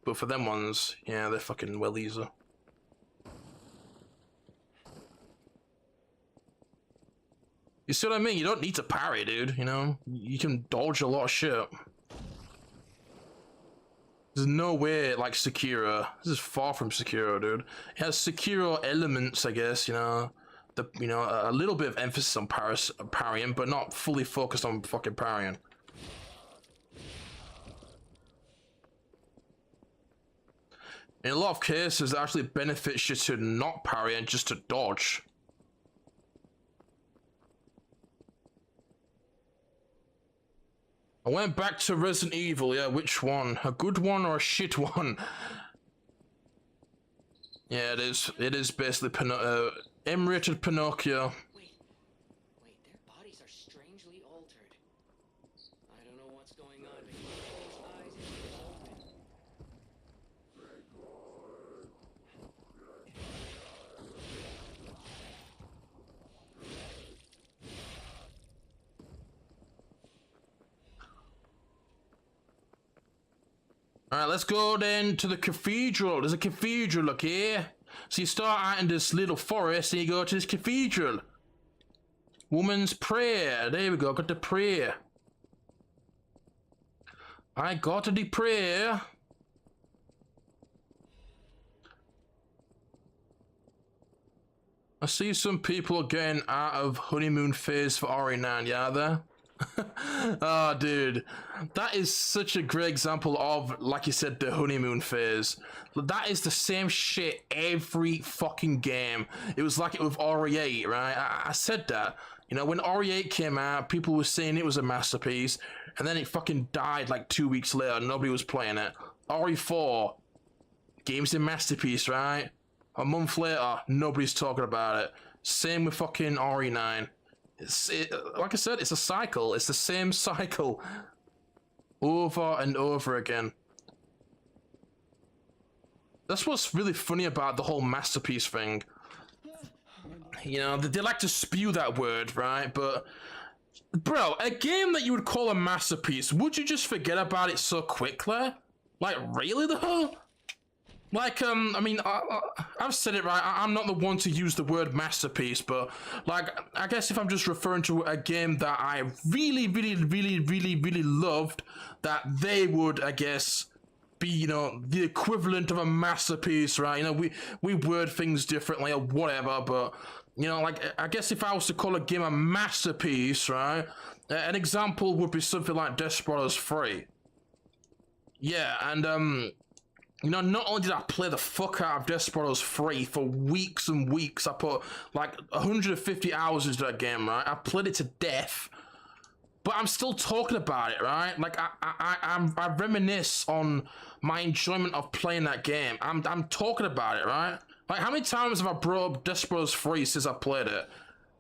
But for them ones, yeah, they're fucking well easy. You see what I mean? You don't need to parry, dude, you know? You can dodge a lot of shit. There's no way like Sekiro. This is far from Sekiro, dude. It has Sekiro elements, I guess, you know. A little bit of emphasis on parrying, but not fully focused on fucking parrying. In a lot of cases, it actually benefits you to not parry and just to dodge. I went back to Resident Evil, yeah, which one? A good one or a shit one? Yeah, it is basically M-rated Pinocchio. Wait, their bodies are strangely altered. I don't know what's going on, but keep those eyes and ears open. Alright, let's go then to the cathedral. There's a cathedral, look here. So you start out in this little forest and you go to this cathedral. Woman's prayer. There we go, got the prayer. I got the prayer. I see some people getting out of honeymoon phase for RE9, yeah, there? Oh, dude, that is such a great example of, like you said, the honeymoon phase. That is the same shit every fucking game. It was like it with RE8, right? I said that. You know, when RE8 came out, people were saying it was a masterpiece, and then it fucking died like 2 weeks later. Nobody was playing it. RE4, game's a masterpiece, right? A month later, nobody's talking about it. Same with fucking RE9. Like I said, it's a cycle. It's the same cycle over and over again. That's what's really funny about the whole masterpiece thing. You know, they like to spew that word, right? But, bro, a game that you would call a masterpiece, would you just forget about it so quickly? Like, really though? Like, I mean, I've said it right, I'm not the one to use the word masterpiece, but, like, I guess if I'm just referring to a game that I really loved, that they would, I guess, be, you know, the equivalent of a masterpiece, right? You know, we word things differently or whatever, but, you know, like, I guess if I was to call a game a masterpiece, right, an example would be something like Desperados 3. Yeah, and, you know, not only did I play the fuck out of Desperados 3 for weeks and weeks, I put like 150 hours into that game, right? I played it to death, but I'm still talking about it, right? Like I reminisce on my enjoyment of playing that game. I'm talking about it, right? Like how many times have I brought up Desperados 3 since I played it?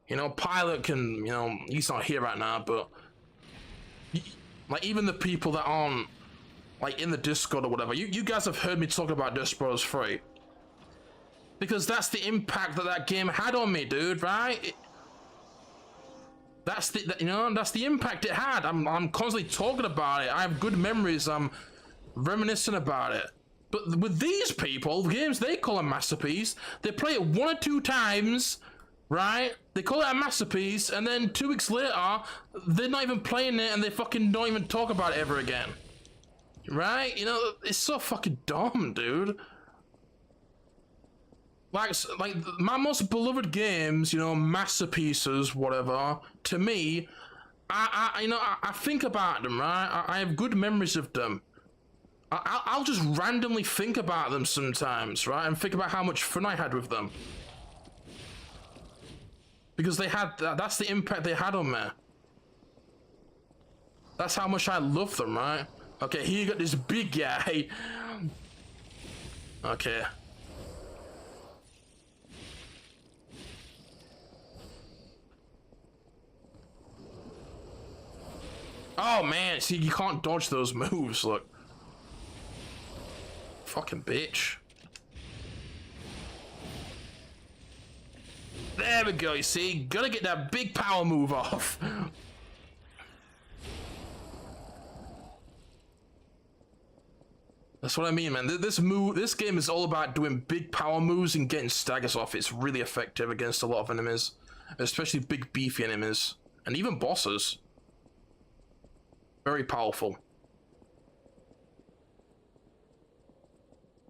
You know, Pilot can, you know, he's not here right now, but like even the people that aren't like in the Discord or whatever, you guys have heard me talk about Desperados 3. Because that's the impact that game had on me, dude, right? That's the, you know, that's the impact it had. I'm constantly talking about it. I have good memories. I'm reminiscing about it. But with these people, the games they call a masterpiece, they play it 1 or 2 times, right? They call it a masterpiece, and then 2 weeks later, they're not even playing it, and they fucking don't even talk about it ever again. Right? You know, it's so fucking dumb, dude. Like my most beloved games, you know, masterpieces, whatever. To me, I think about them, right? I have good memories of them. I'll just randomly think about them sometimes, right? And think about how much fun I had with them. Because they had, that's the impact they had on me. That's how much I love them, right? Okay, here you got this big guy. Okay. Oh man, see, you can't dodge those moves, look. Fucking bitch. There we go, you see? Gotta get that big power move off. That's what I mean, man. This game is all about doing big power moves and getting staggers off. It's really effective against a lot of enemies, especially big beefy enemies, and even bosses. Very powerful.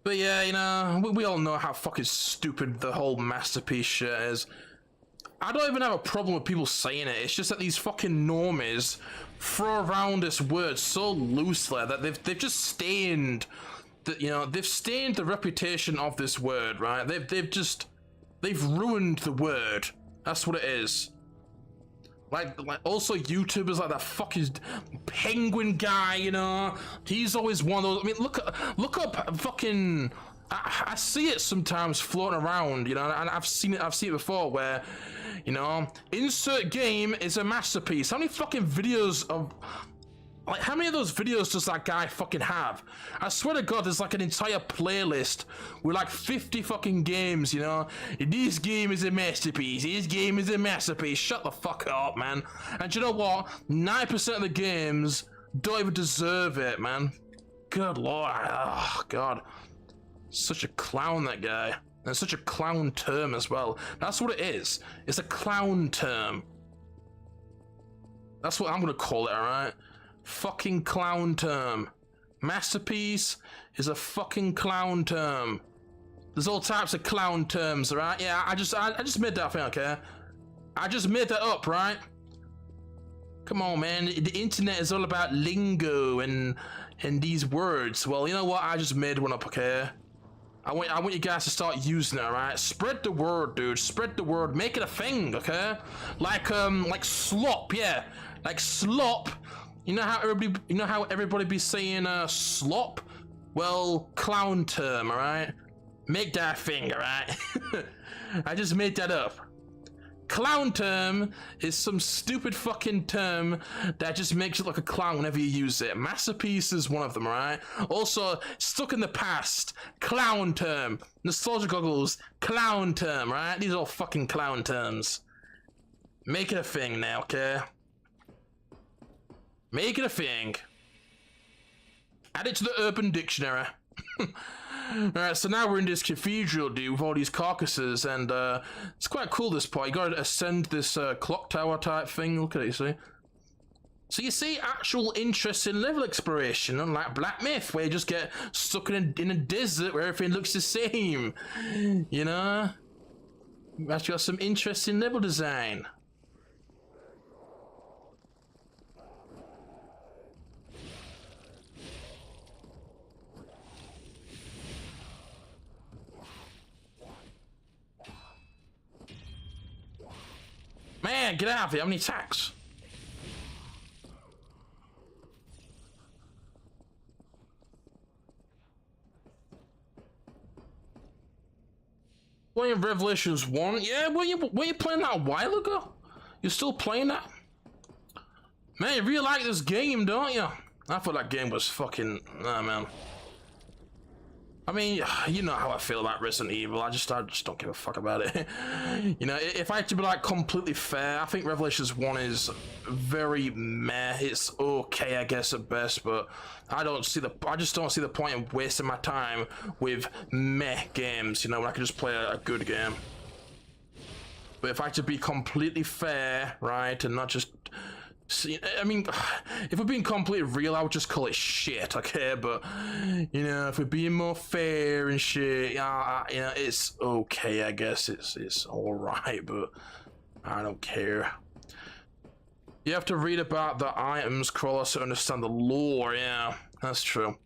But yeah, you know, we all know how fucking stupid the whole masterpiece shit is. I don't even have a problem with people saying it. It's just that these fucking normies throw around this word so loosely that they've just stained the, you know, they've stained the reputation of this word, right? They've ruined the word. That's what it is. Like also YouTubers like that fucking penguin guy, you know, he's always one of those. I mean, look up fucking. I see it sometimes floating around, you know, and I've seen it before where, you know, insert game is a masterpiece. How many fucking videos of, like, how many of those videos does that guy fucking have? I swear to God, there's like an entire playlist with like 50 fucking games, you know. This game is a masterpiece. This game is a masterpiece. Shut the fuck up, man. And you know what? 9% of the games don't even deserve it, man. Good lord. Oh, God. Such a clown, that guy. And such a clown term as well. That's what it is. It's a clown term. That's what I'm gonna call it, alright? Fucking clown term. Masterpiece is a fucking clown term. There's all types of clown terms, alright? Yeah, I just made that thing, okay? I just made that up, right? Come on, man. The internet is all about lingo and these words. Well, you know what? I just made one up, okay? I want you guys to start using it, alright? Spread the word, dude. Spread the word. Make it a thing, okay? Like slop, yeah. Like slop. You know how everybody be saying slop? Well, clown term, alright? Make that thing, alright? I just made that up. Clown term is some stupid fucking term that just makes you look like a clown whenever you use it. Masterpiece is one of them, right? Also, stuck in the past, clown term. Nostalgia goggles, clown term, right? These are all fucking clown terms. Make it a thing now, okay? Make it a thing. Add it to the Urban Dictionary. Alright, so now we're in this cathedral, dude, with all these carcasses, and it's quite cool, this part. You gotta ascend this clock tower type thing. Look at it, you see? So you see actual interesting level exploration, unlike Black Myth, where you just get stuck in a desert where everything looks the same. You know? You actually got some interesting level design. Man, get out of here. How many attacks? Playing Revelations 1? Yeah, were you playing that a while ago? You're still playing that? Man, you really like this game, don't you? I thought that game was fucking... Nah, man. I mean, you know how I feel about Resident Evil. I just don't give a fuck about it. You know, if I had to be like completely fair, I think Revelations 1 is very meh. It's okay, I guess, at best, but I just don't see the point in wasting my time with meh games, you know, when I can just play a good game. But if I had to be completely fair, right, and not just... See, I mean, if we're being completely real, I would just call it shit, okay? But, you know, if we're being more fair and shit, yeah, you know, it's okay, I guess. It's alright, but I don't care. You have to read about the items, Crawler, to understand the lore, yeah, that's true.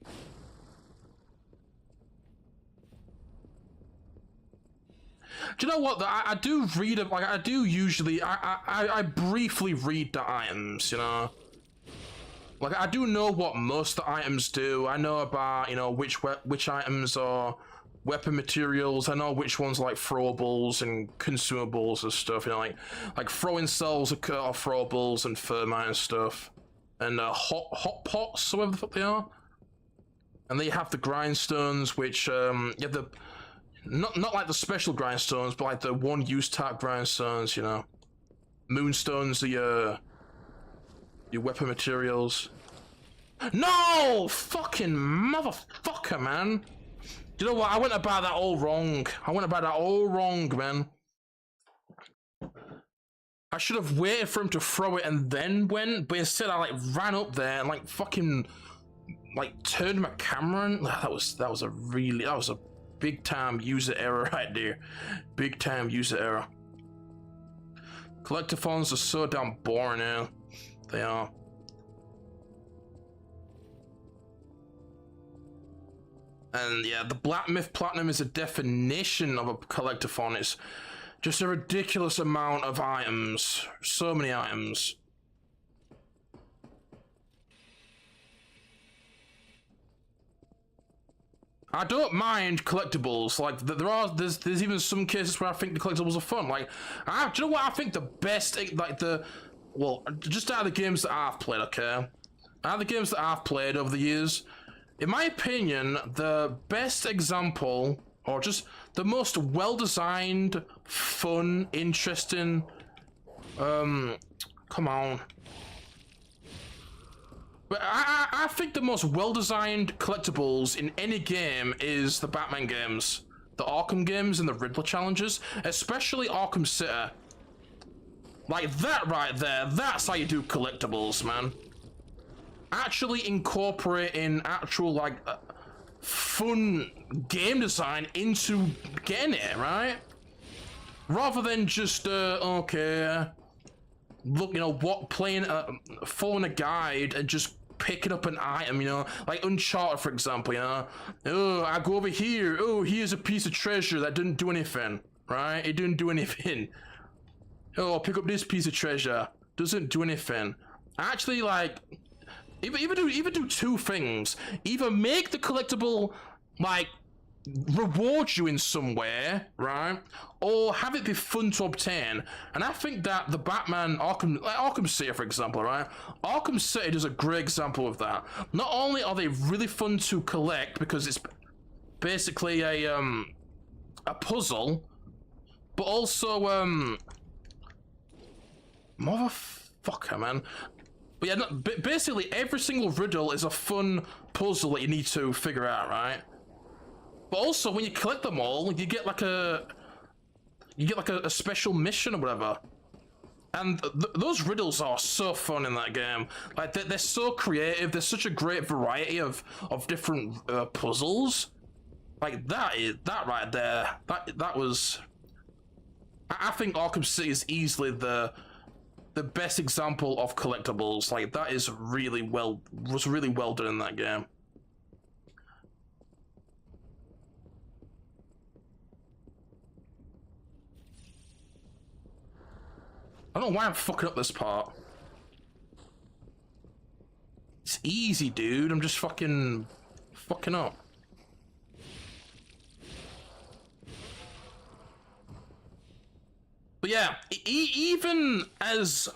Do you know what? I do read it, like I do usually. I briefly read the items, you know. Like I do know what most of the items do. I know about, you know, which items are weapon materials. I know which ones like throwables and consumables and stuff. You know, like throwing cells are throwables and thermite and stuff, and hot pots, whatever the fuck they are. And then you have the grindstones, which you have the. Not like the special grindstones, but like the one-use type grindstones, you know. Moonstones are your weapon materials. No! Fucking motherfucker, man! Do you know what? I went about that all wrong. Man. I should have waited for him to throw it and then went, but instead I like ran up there and like fucking like turned my camera and that was a big time user error right there. Big time user error. Collectathons are so damn boring now. They are. And yeah, the Black Myth Platinum is a definition of a collectathon. It's just a ridiculous amount of items. So many items. I don't mind collectibles. Like there's even some cases where I think the collectibles are fun. Like, do you know what I think the best, like just out of the games that I've played, okay? Out of the games that I've played over the years, in my opinion, the best example, or just the most well-designed, fun, interesting, come on. But I think the most well-designed collectibles in any game is the Batman games. The Arkham games and the Riddler challenges, especially Arkham City. Like that right there, that's how you do collectibles, man. Actually incorporating actual, like, fun game design into getting it, right? Rather than just, okay, look, you know, following a guide and just picking up an item, you know, like Uncharted, for example, you know. Oh, I go over here. Oh, here's a piece of treasure that didn't do anything, right? It didn't do anything. Oh, I'll pick up this piece of treasure. Doesn't do anything. Actually, like, either do two things. Either make the collectible, like, reward you in some way, right? Or have it be fun to obtain. And I think that the Batman Arkham City, for example, right? Arkham City is a great example of that. Not only are they really fun to collect because it's basically a puzzle, but also motherfucker, man. But yeah, basically every single riddle is a fun puzzle that you need to figure out, right? But also, when you collect them all, you get like a special mission or whatever. And those riddles are so fun in that game. Like they're so creative. There's such a great variety of different puzzles. Like that right there. That was. I think Arkham City is easily the best example of collectibles. Like that is really well done in that game. I don't know why I'm fucking up this part. It's easy, dude. I'm just fucking up. But yeah, even as,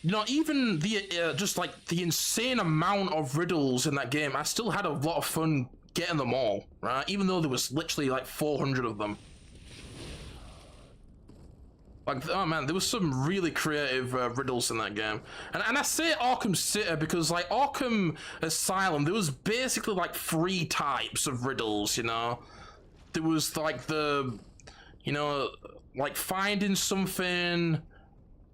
you know, even the just like the insane amount of riddles in that game, I still had a lot of fun getting them all, right? Even though there was literally like 400 of them. Like, oh man, there was some really creative riddles in that game. And I say Arkham City because, like, Arkham Asylum, there was basically, like, 3 types of riddles, you know? There was, like, the, you know, like, finding something,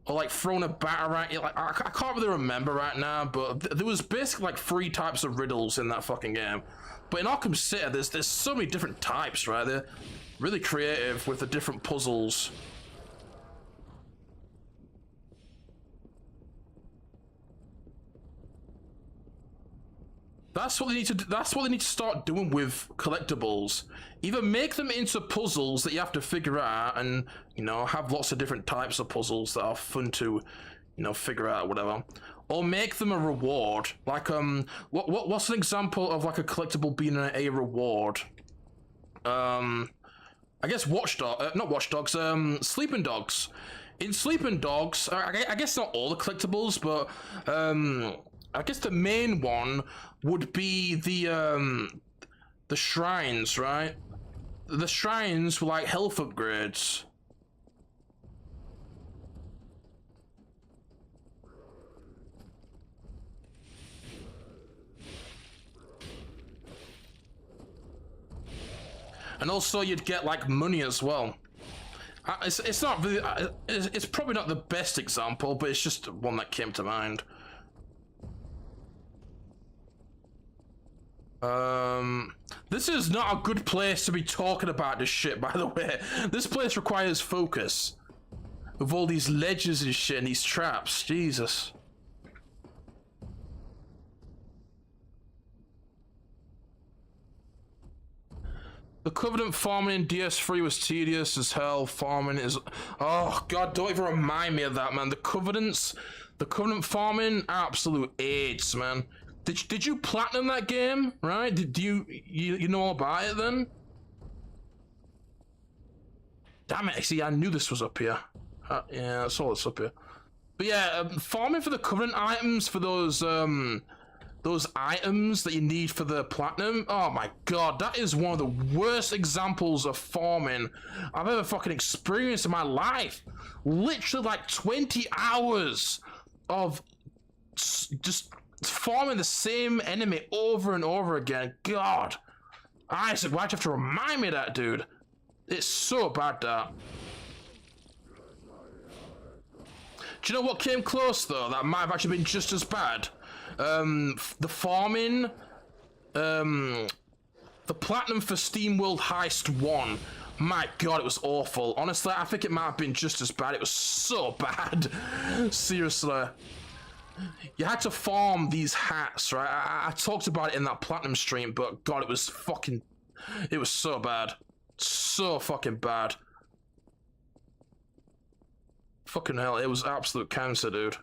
or, like, throwing a batarang. Like, I can't really remember right now, but there was basically, like, 3 types of riddles in that fucking game. But in Arkham City, there's so many different types, right? They're really creative with the different puzzles. That's what they need to do. That's what they need to start doing with collectibles. Either make them into puzzles that you have to figure out, and you know, have lots of different types of puzzles that are fun to, you know, figure out or whatever. Or make them a reward. Like what's an example of like a collectible being a reward? I guess not Watch Dogs. Sleeping Dogs. In Sleeping Dogs, I guess not all the collectibles, but I guess the main one would be the shrines, right? The shrines were like health upgrades. And also you'd get like money as well. It's not really, it's probably not the best example, but it's just one that came to mind. This is not a good place to be talking about this shit, by the way. This place requires focus. With all these ledges and shit and these traps. Jesus. The Covenant farming in DS3 was tedious as hell. Farming is... Oh, God, don't even remind me of that, man. The Covenant farming, absolute AIDS, man. Did you platinum that game, right? Do you know all about it then? Damn it! See, I knew this was up here. Yeah, that's all that's up here. But yeah, farming for the Covenant items, for those items that you need for the platinum. Oh my God, that is one of the worst examples of farming I've ever fucking experienced in my life. Literally like 20 hours of just farming the same enemy over and over again. God, Isaac, why'd you have to remind me of that, dude? It's so bad, that. Do you know what came close though? That might have actually been just as bad. The farming, the platinum for SteamWorld Heist 1. My God, it was awful. Honestly, I think it might have been just as bad. It was so bad. Seriously. You had to farm these hats, right? I talked about it in that platinum stream, but God, it was so bad. So fucking bad. Fucking hell, it was absolute cancer, dude.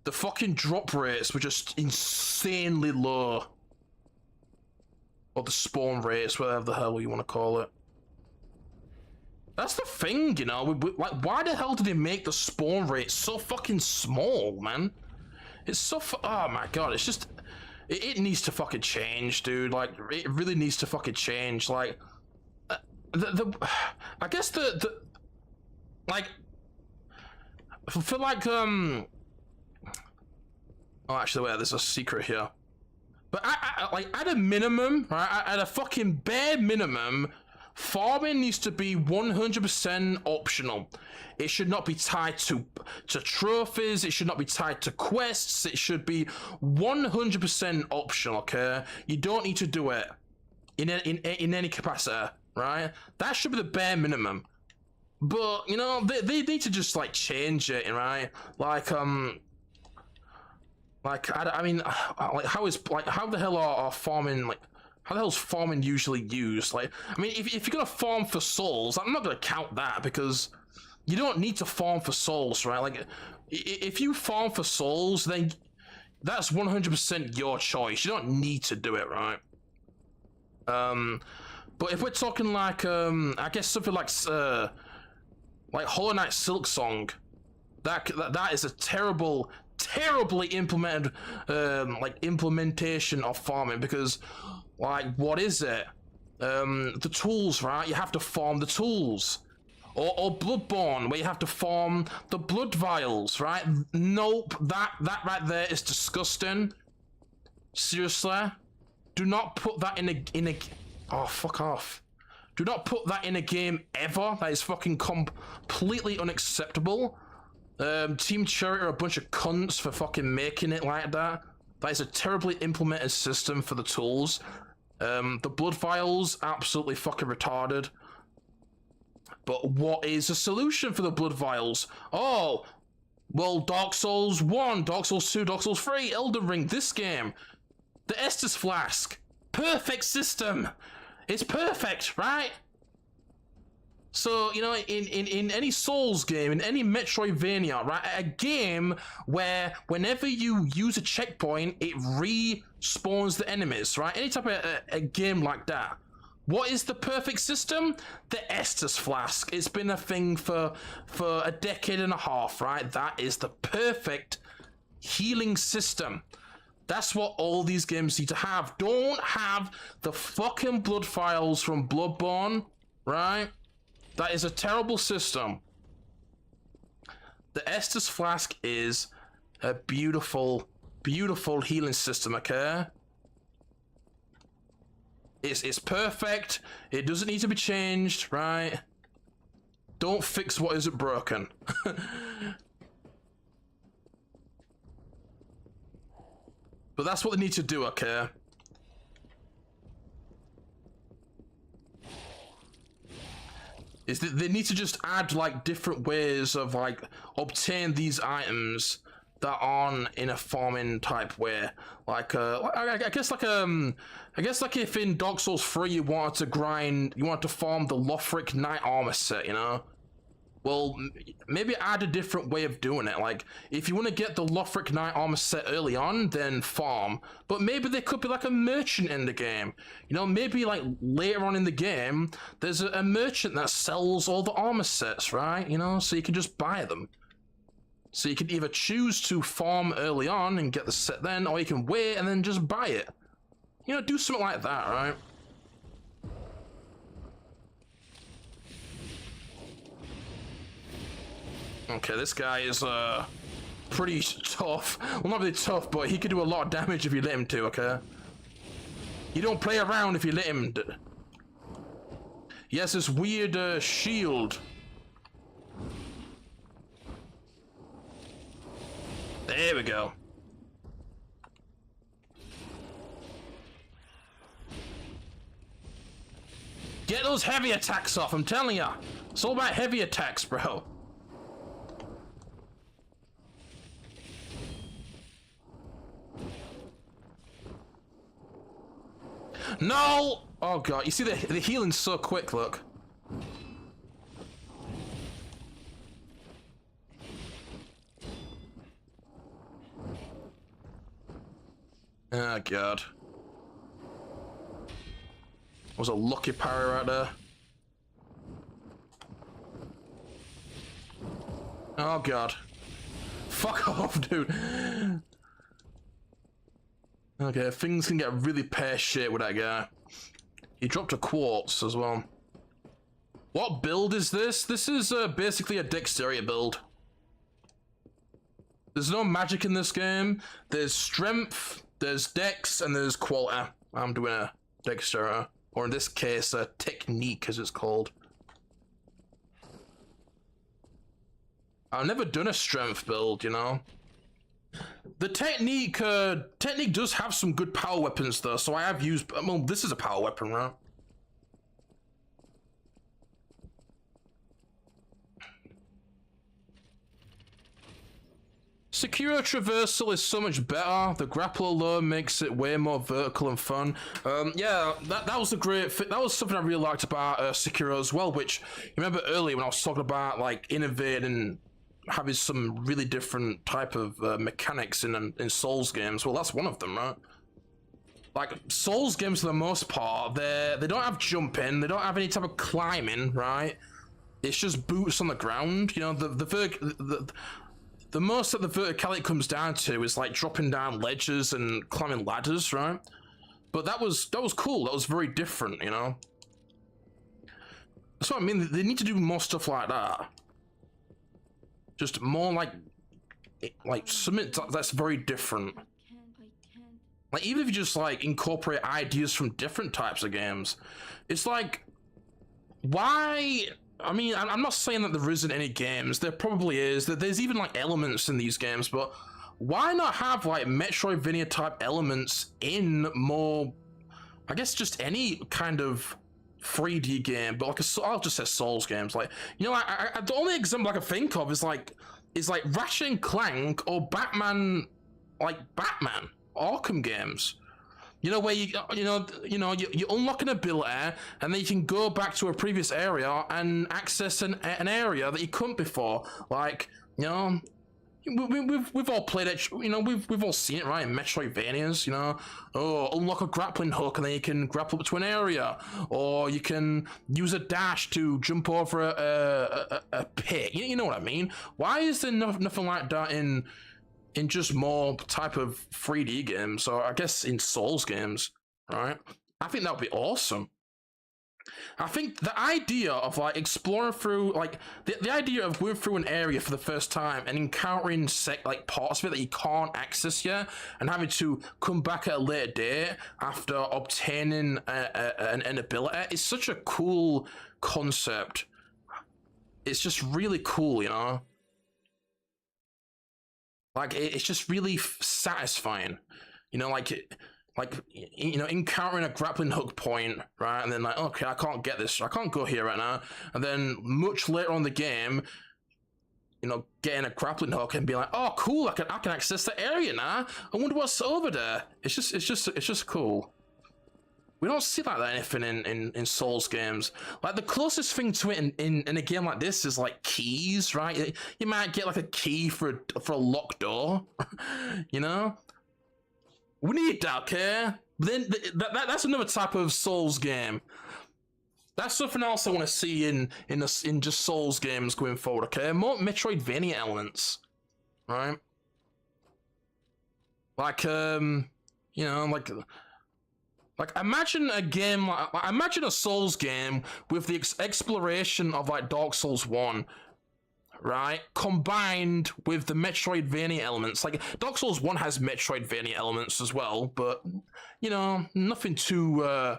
The fucking drop rates were just insanely low. Or the spawn rates, whatever the hell you want to call it. That's the thing, you know, like, why the hell did they make the spawn rate so fucking small, man? It's so oh my God, it's just, it needs to fucking change, dude. Like, it really needs to fucking change. Like, I guess like, for like, oh, actually, wait, there's a secret here. But like, at a minimum, right, at a fucking bare minimum, farming needs to be 100% optional. It should not be tied to trophies. It should not be tied to quests. It should be 100% optional, okay? You don't need to do it in any capacity, right? That should be the bare minimum. But, you know, they need to just, like, change it, right? Like, I mean, like, how the hell are farming, like, how the hell's farming usually used? Like, I mean, if you're gonna farm for souls, I'm not gonna count that, because you don't need to farm for souls, right? Like, if you farm for souls, then that's 100% your choice. You don't need to do it, right? But if we're talking like, I guess something like Hollow Knight Silksong, that is a terrible terribly implemented, like implementation of farming, because, like, what is it? The tools, right? You have to farm the tools. Or Bloodborne, where you have to farm the blood vials, right? Nope, that right there is disgusting. Seriously, do not put that in a. Oh, fuck off. Do not put that in a game ever. That is fucking completely unacceptable. Team Cherry are a bunch of cunts for fucking making it like that. That is a terribly implemented system for the tools. The blood vials, absolutely fucking retarded. But what is the solution for the blood vials? Oh, well, Dark Souls 1, Dark Souls 2, Dark Souls 3, Elden Ring, this game. The Estus Flask. Perfect system. It's perfect, right? So, you know, in any Souls game, in any Metroidvania, right, a game where whenever you use a checkpoint, it respawns the enemies, right? Any type of a game like that. What is the perfect system? The Estus Flask. It's been a thing for a decade and a half, right? That is the perfect healing system. That's what all these games need to have. Don't have the fucking blood vials from Bloodborne, right? That is a terrible system. The Estus Flask is a beautiful, beautiful healing system, okay? It's perfect. It doesn't need to be changed, right? Don't fix what isn't broken. But that's what they need to do, okay? Is that they need to just add like different ways of like obtain these items that aren't in a farming type way. Like I guess like if in Dark Souls 3 you wanted to farm the Lothric Knight armor set, you know? Well, maybe add a different way of doing it. Like, if you want to get the Lothric Knight armor set early on, then farm. But maybe there could be like a merchant in the game. You know, maybe like later on in the game, there's a merchant that sells all the armor sets, right? You know, so you can just buy them. So you can either choose to farm early on and get the set then, or you can wait and then just buy it. You know, do something like that, right? Okay, this guy is pretty tough. Well, not really tough, but he could do a lot of damage if you let him to, okay? You don't play around if you let him. He has this weird shield. There we go. Get those heavy attacks off, I'm telling ya. It's all about heavy attacks, bro. No! Oh god, you see the healing's so quick, look. Oh god. Was a lucky parry right there. Oh god. Fuck off, dude. Okay, things can get really pear-shaped with that guy. He dropped a quartz as well. What build is this? This is basically a dexterity build. There's no magic in this game. There's strength, there's dex, and there's quality. I'm doing a dexterity. Or in this case, a technique, as it's called. I've never done a strength build, you know? The technique does have some good power weapons though, so I have used, well, this is a power weapon, right? Sekiro Traversal is so much better. The grapple alone makes it way more vertical and fun. Yeah, that was a great that was something I really liked about Sekiro as well, which, you remember earlier when I was talking about like innovating, having some really different type of mechanics in Souls games. Well, that's one of them, right? Like, Souls games for the most part, they don't have jumping, they don't have any type of climbing, right? It's just boots on the ground. You know, the most that the verticality comes down to is like dropping down ledges and climbing ladders, right? But that was cool. That was very different, you know. That's what I mean. They need to do more stuff like that. Just more like something that's very different. I can't. Like even if you just like incorporate ideas from different types of games, it's like, why? I mean, I'm not saying that there isn't any games. There probably is. That there's even like elements in these games, but why not have like Metroidvania type elements in more? I guess just any kind of 3D game, but like I'll just say Souls games. Like, you know, the only example I can think of is like Ratchet and Clank or Batman, like Batman Arkham games. You know, where you unlock an ability and then you can go back to a previous area and access an area that you couldn't before. Like, you know, we've all played it. You know, we've all seen it, right? In Metroidvanias, you know, unlock a grappling hook and then you can grapple up to an area, or you can use a dash to jump over a pit. You know what I mean? Why is there nothing like that in just more type of 3D games, or I guess in Souls games, right? I think that would be awesome. I think the idea of like exploring through, like the idea of going through an area for the first time and encountering like parts of it that you can't access yet, and having to come back at a later date after obtaining an ability is such a cool concept. It's just really cool, you know. Like it's just really satisfying, you know, like you know, encountering a grappling hook point, right? And then like, okay, I can't get this, I can't go here right now. And then much later on in the game, you know, getting a grappling hook and be like, oh, cool, I can access the area now. I wonder what's over there. It's just cool. We don't see like that anything in Souls games. Like the closest thing to it in a game like this is like keys, right? You might get like a key for a locked door, you know? We need that, okay? Then that's another type of Souls game. That's something else I want to see in just Souls games going forward, okay? More Metroidvania elements, right? Like you know, like imagine a game, like imagine a Souls game with the exploration of like Dark Souls 1, right? Combined with the Metroidvania elements. Like Dark Souls 1 has Metroidvania elements as well, but you know, nothing too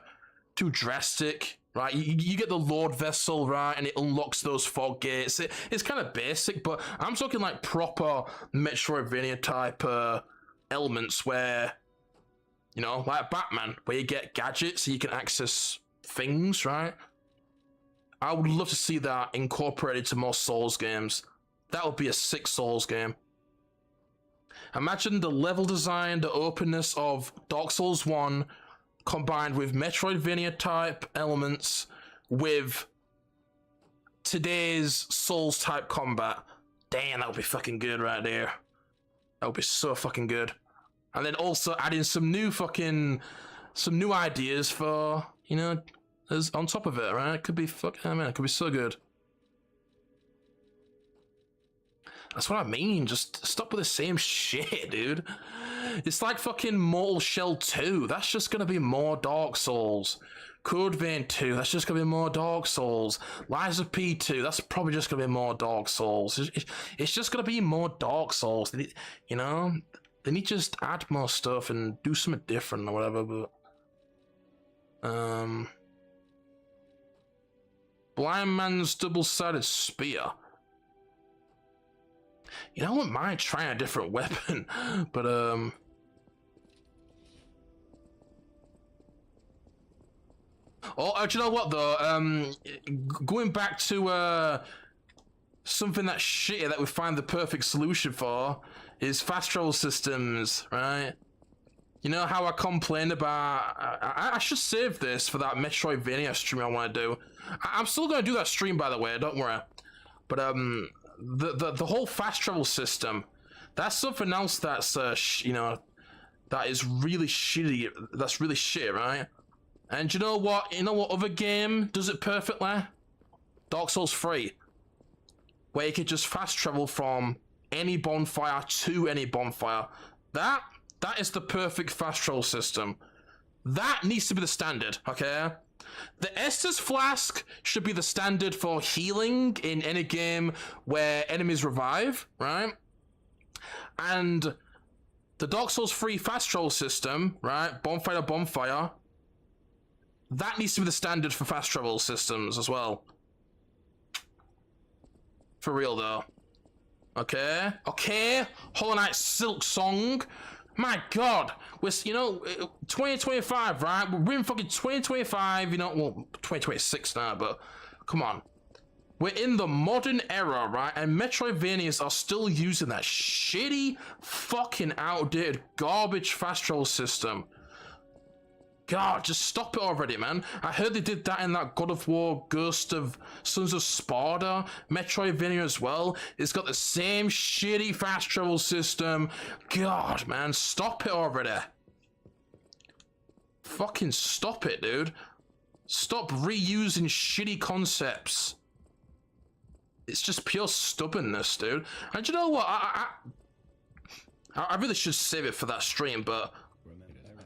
drastic, right? You get the Lord Vessel, right, and it unlocks those fog gates. It's kind of basic, but I'm talking like proper Metroidvania type elements where, you know, like Batman, where you get gadgets so you can access things, right? I would love to see that incorporated to more Souls games. That would be a sick Souls game. Imagine the level design, the openness of Dark Souls 1 combined with Metroidvania type elements with today's Souls type combat. Damn, that would be fucking good right there. That would be so fucking good. And then also adding some new ideas for, you know, as on top of it, right? It could be it could be so good. That's what I mean. Just stop with the same shit, dude. It's like fucking Mortal Shell 2. That's just gonna be more Dark Souls. Code Vein 2. That's just gonna be more Dark Souls. Lies of P 2. That's probably just gonna be more Dark Souls. It's just gonna be more Dark Souls. You know, they need to just add more stuff and do something different or whatever. But Blind Man's Double-Sided Spear. You know, I wouldn't mind trying a different weapon, but oh, do you know what though? Going back to something that's shitty that we find the perfect solution for is fast travel systems, right? You know how I complained about... I should save this for that Metroidvania stream I want to do. I'm still going to do that stream, by the way, don't worry. But the whole fast travel system, that's something else that's you know, that is really shitty. That's really shit, right? And you know what? You know what other game does it perfectly? Dark Souls 3, where you can just fast travel from any bonfire to any bonfire. That is the perfect fast travel system. That needs to be the standard, okay? The Estus Flask should be the standard for healing in any game where enemies revive, right? And the Dark Souls 3 fast travel system, right? Bonfire to bonfire. That needs to be the standard for fast travel systems as well. For real though. Okay? Okay? Hollow Knight Silk Song. My god, we're, 2025, right? We're in fucking 2025, well, 2026 now, but come on. We're in the modern era, right? And Metroidvanias are still using that shitty, fucking outdated garbage fast travel system. God, just stop it already, man. I heard they did that in that God of War Ghost of Sons of Sparta Metroidvania as well. It's got the same shitty fast travel system. God, man, stop it already. Fucking stop it, dude. Stop reusing shitty concepts. It's just pure stubbornness, dude. And you know what? I really should save it for that stream, but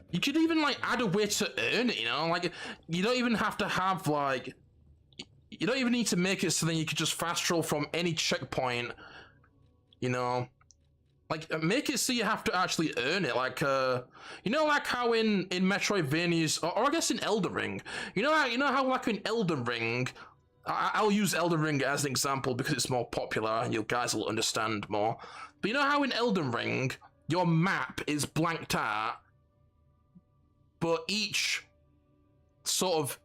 you could even, like, add a way to earn it, Like, you don't even have to have, like... You don't even need to make it so then you could just fast travel from any checkpoint, Like, make it so you have to actually earn it, like, like how in Metroidvanias, or I guess in Elden Ring, how, like, in Elden Ring, I'll use Elden Ring as an example because it's more popular and you guys will understand more. But you know how in Elden Ring, your map is blanked out, but each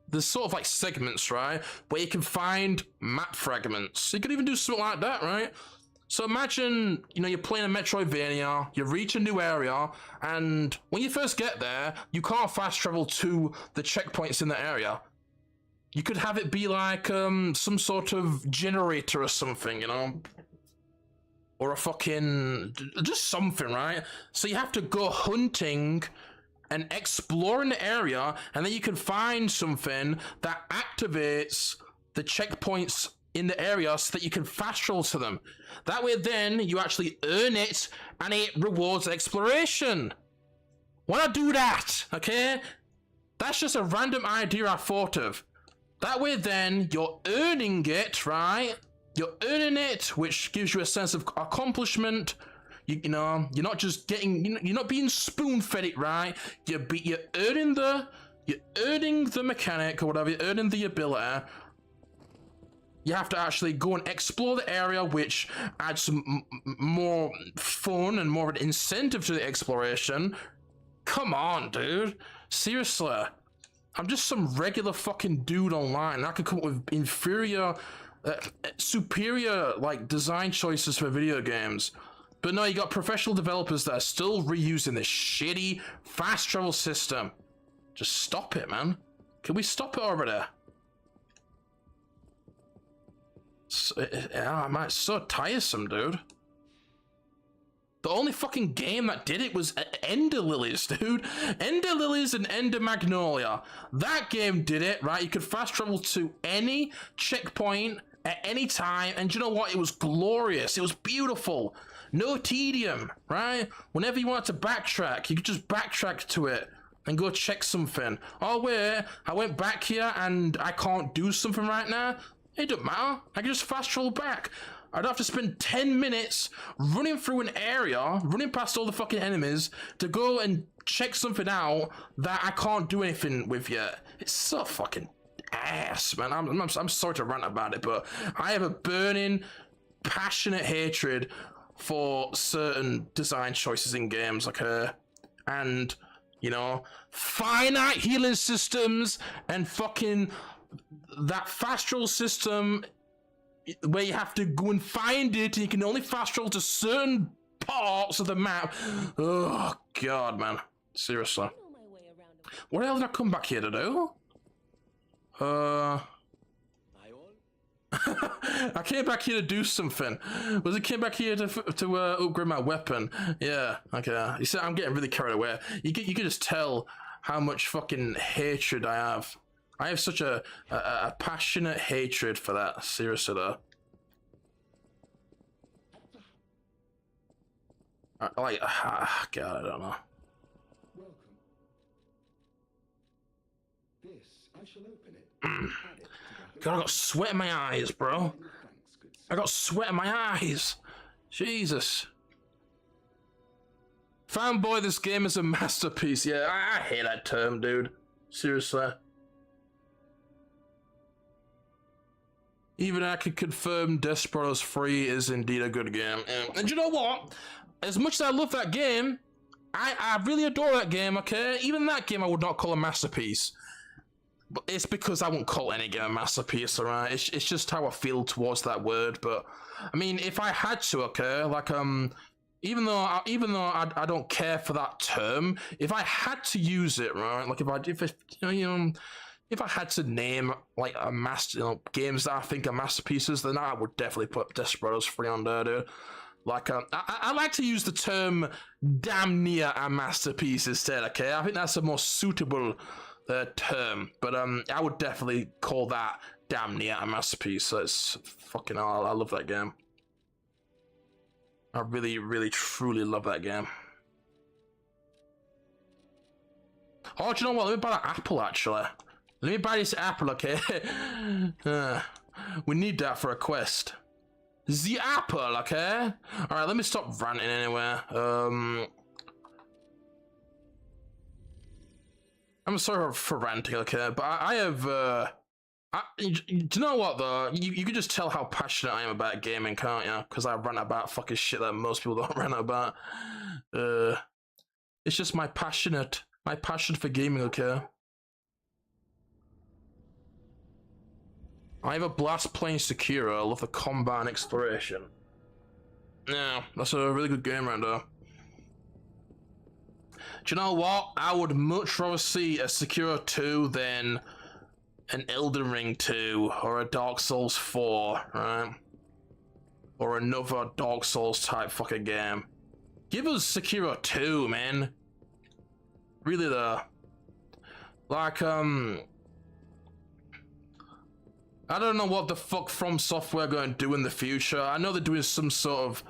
there's sort of like segments, right, where you can find map fragments. You could even do something like that, right? So imagine, you're playing a Metroidvania, you reach a new area, and when you first get there, you can't fast travel to the checkpoints in the area. You could have it be like some sort of generator or something, or a fucking, just something, right? So you have to go hunting and explore an area, and then you can find something that activates the checkpoints in the area so that you can fast travel to them. That way then you actually earn it and it rewards exploration. Why not do that, okay? That's just a random idea I thought of. That way then you're earning it, right? You're earning it, which gives you a sense of accomplishment. You're not just getting, you're not being spoon-fed it, right? You're earning the mechanic or whatever, you're earning the ability. You have to actually go and explore the area, which adds some more fun and more of an incentive to the exploration. Come on, dude. Seriously. I'm just some regular fucking dude online. I could come up with superior, like, design choices for video games. But no, you got professional developers that are still reusing this shitty fast travel system. Just stop it, man. Can we stop it already? It's so tiresome, dude. The only fucking game that did it was Ender Lilies, dude. Ender Lilies and Ender Magnolia. That game did it, right? You could fast travel to any checkpoint at any time, and you know what? It was glorious. It was beautiful. No tedium, right? Whenever you wanted to backtrack, you could just backtrack to it and go check something. Oh, wait, I went back here and I can't do something right now. It don't matter. I can just fast travel back. I don't have to spend 10 minutes running through an area, running past all the fucking enemies to go and check something out that I can't do anything with yet. It's so fucking ass, man. I'm sorry to rant about it, but I have a burning, passionate hatred for certain design choices in games, okay? And, finite healing systems and fucking that fast travel system where you have to go and find it and you can only fast travel to certain parts of the map. Oh, God, man. Seriously. What the hell did I come back here to do? I came back here to do something. Was it came back here to upgrade my weapon? Yeah, okay. You see, I'm getting really carried away. You can just tell how much fucking hatred I have. I have such a passionate hatred for that. Seriously, though. Like, God, I don't know. Welcome. This, I shall open it. Add it to the God, I got sweat in my eyes, bro. Thanks, good I got sweat in my eyes. Jesus. Fanboy, this game is a masterpiece. Yeah, I hate that term, dude. Seriously. Even I can confirm Desperados 3 is indeed a good game. And you know what? As much as I love that game, I really adore that game, okay? Even that game I would not call a masterpiece. But it's because I won't call any game a masterpiece, alright? It's just how I feel towards that word. But I mean, if I had to, okay, like even though I don't care for that term, if I had to use it, right? Like if I had to name like a games that I think are masterpieces, then I would definitely put Desperados 3 on there, dude. Like I like to use the term damn near a masterpiece instead, okay? I think that's a more suitable term, but I would definitely call that damn near a masterpiece. So it's fucking hell, I love that game. I really, really, truly love that game. Oh, do you know what? Let me buy that apple, actually. Let me buy this apple, okay? We need that for a quest. The apple, okay? Alright, let me stop ranting anyway. I'm sorry for ranting, okay? But I have, do you know what, though? You can just tell how passionate I am about gaming, can't you? Because I rant about fucking shit that most people don't rant about. It's just my passion for gaming, okay? I have a blast playing Sekiro. I love the combat and exploration. Yeah, that's a really good game right there. Do you know what? I would much rather see a Sekiro 2 than an Elden Ring 2 or a Dark Souls 4, right? Or another Dark Souls type fucking game. Give us Sekiro 2, man. Really though. Like, I don't know what the fuck From Software are going to do in the future. I know they're doing some sort of...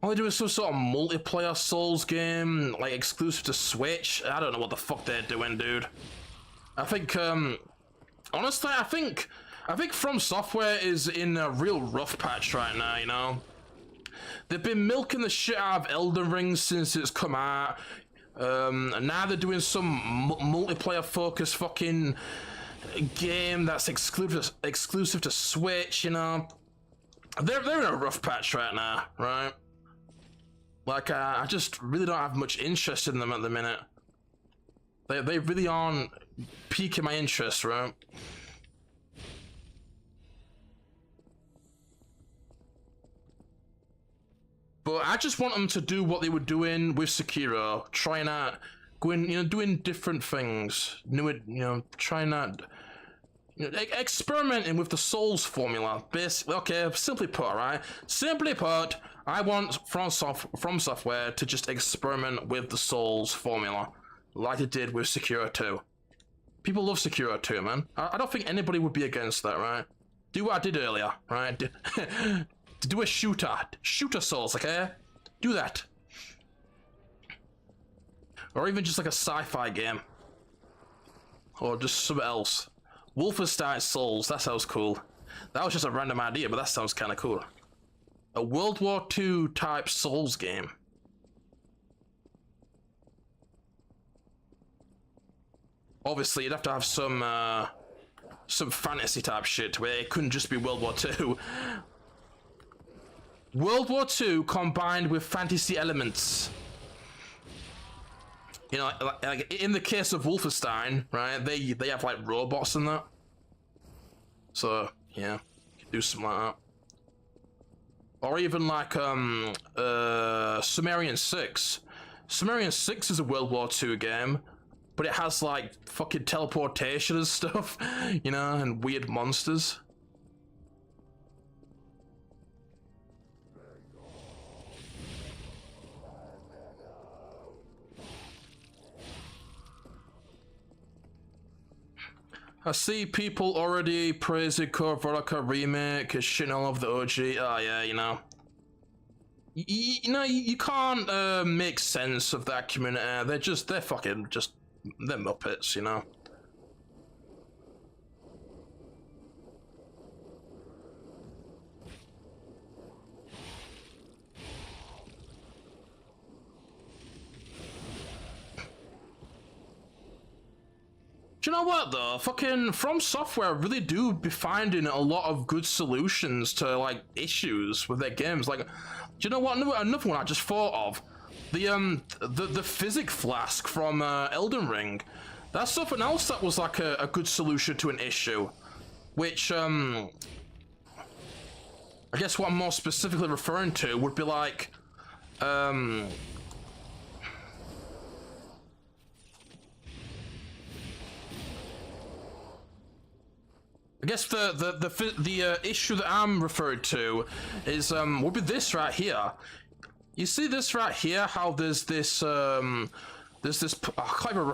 Are they doing some sort of multiplayer Souls game, like exclusive to Switch? I don't know what the fuck they're doing, dude. I think, honestly, I think From Software is in a real rough patch right now, you know? They've been milking the shit out of Elden Ring since it's come out. And now they're doing some multiplayer focused fucking game that's exclusive to Switch, you know. They're in a rough patch right now, right? Like, I just really don't have much interest in them at the minute. They really aren't piquing my interest, right? But I just want them to do what they were doing with Sekiro, trying out, going, you know, doing different things, trying out, experimenting with the Souls formula. Basically, okay, simply put, right? Simply put, I want From Software to just experiment with the Souls formula, like it did with Sekiro 2. People love Sekiro 2, man. I don't think anybody would be against that, right? Do what I did earlier, right? Do a shooter Souls, okay? Do that. Or even just like a sci-fi game. Or just something else. Wolfenstein Souls, that sounds cool. That was just a random idea, but that sounds kind of cool. A World War II type Souls game. Obviously, you'd have to have some fantasy type shit where it couldn't just be World War II. World War II combined with fantasy elements. You know, like in the case of Wolfenstein, right? They have like robots and that. So yeah, you could do something like that. Or even like Sumerian 6. Sumerian 6 is a World War II game, but it has like fucking teleportation and stuff, you know, and weird monsters. I see people already praising Code Veronica Remake, shitting all over the OG. Oh yeah, you know. you know, you can't make sense of that community. They're fucking just, they're Muppets, you know. Do you know what though? Fucking From Software really do be finding a lot of good solutions to like issues with their games. Like, do you know what? Another one I just thought of, the physic flask from Elden Ring. That's something else that was like a good solution to an issue, which I guess what I'm more specifically referring to would be like I guess the issue that I'm referring to is would be this right here. You see this right here? How there's this I can't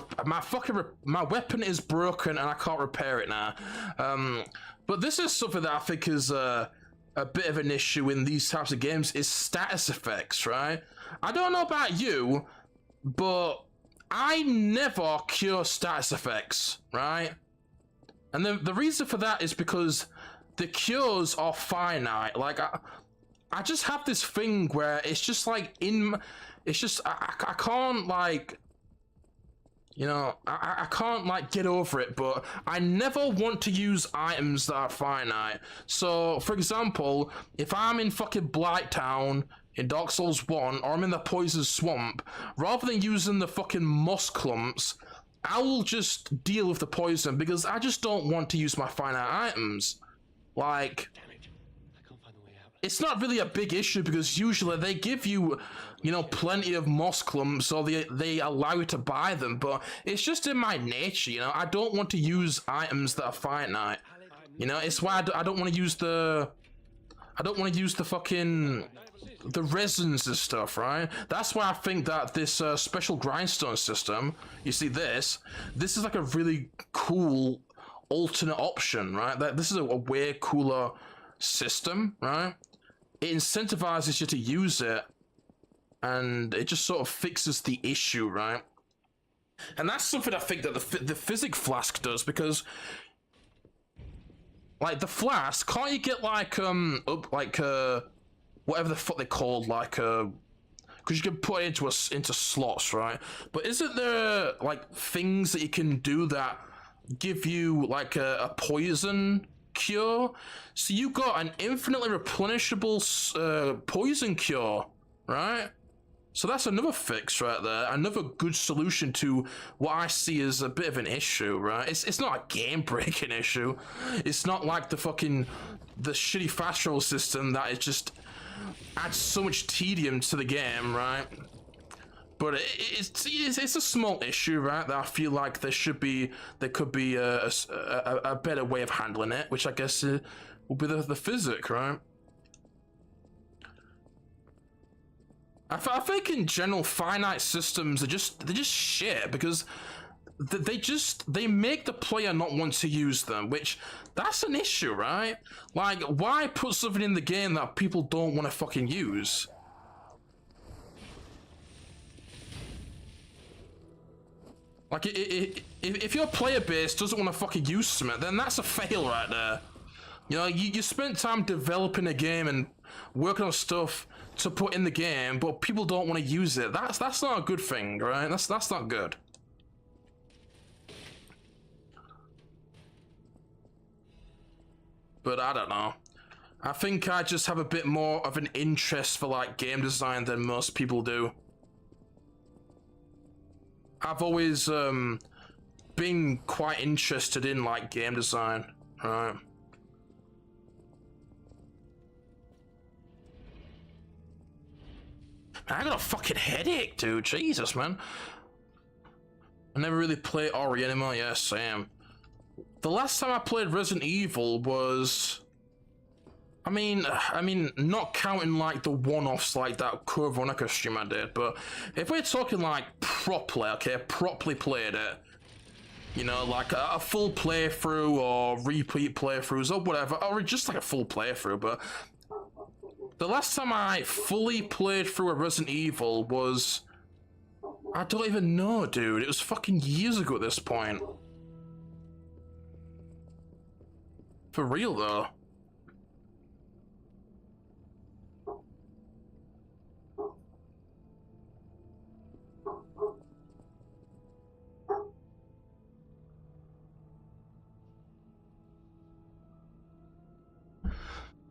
even my weapon is broken and I can't repair it now. But this is something that I think is a bit of an issue in these types of games, is status effects, right? I don't know about you, but I never cure status effects, right? And the reason for that is because the cures are finite. Like, I just have this thing where it's just like it's just, I can't like, you know, I can't like get over it, but I never want to use items that are finite. So, for example, if I'm in fucking Blighttown in Dark Souls 1, or I'm in the Poison Swamp, rather than using the fucking moss clumps, I will just deal with the poison because I just don't want to use my finite items. Like, Damn it. I can't find the way out. it's not really a big issue because usually they give you, you know, plenty of moss clumps, or they allow you to buy them, but it's just in my nature, you know, I don't want to use items that are finite. You know, it's why I don't want to use the fucking the resins and stuff, right? That's why I think that this special grindstone system, you see this is like a really cool alternate option, right? That this is a way cooler system, right? It incentivizes you to use it, and it just sort of fixes the issue, right? And that's something I think that the physic flask does, because like the flask, can't you get like whatever the fuck they called, like because you can put it into slots, right? But isn't there like things that you can do that give you like a poison cure? So you got an infinitely replenishable poison cure, right? So that's another fix right there, another good solution to what I see as a bit of an issue, right? It's not a game-breaking issue. It's not like the shitty fast travel system that is just adds so much tedium to the game, right? But it's a small issue, right? That I feel like there could be a better way of handling it, which I guess will be the physic, right? I think in general, finite systems are they're just shit because they make the player not want to use them, which that's an issue, right? Like, why put something in the game that people don't want to fucking use? Like, if your player base doesn't want to fucking use something, then that's a fail right there. You know, you spent time developing a game and working on stuff to put in the game, but people don't want to use it. That's not a good thing, right? That's not good. But I don't know. I think I just have a bit more of an interest for like game design than most people do. I've always been quite interested in like game design, right? Man, I got a fucking headache, dude. Jesus, man. I never really played Ori anymore. Yeah, same. The last time I played Resident Evil was, I mean, not counting like the one-offs like that Code Veronica stream I did, but if we're talking like properly played it, you know, like a full playthrough or repeat playthroughs or whatever, or just like a full playthrough, but The last time I fully played through a Resident Evil was... I don't even know, dude. It was fucking years ago at this point. For real, though.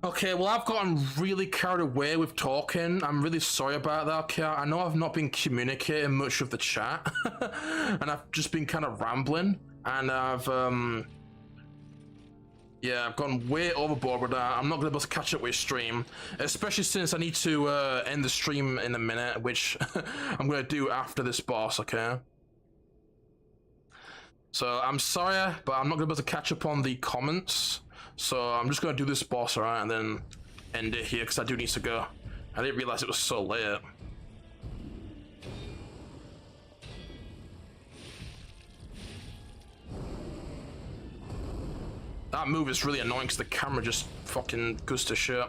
Okay, well, I've gotten really carried away with talking. I'm really sorry about that, okay? I know I've not been communicating much with the chat, and I've just been kind of rambling, and yeah, I've gone way overboard with that. I'm not going to be able to catch up with stream, especially since I need to end the stream in a minute, which I'm going to do after this boss, okay? So, I'm sorry, but I'm not going to be able to catch up on the comments. So I'm just gonna do this boss, alright, and then end it here because I do need to go. I didn't realize it was so late. That move is really annoying because the camera just fucking goes to shit.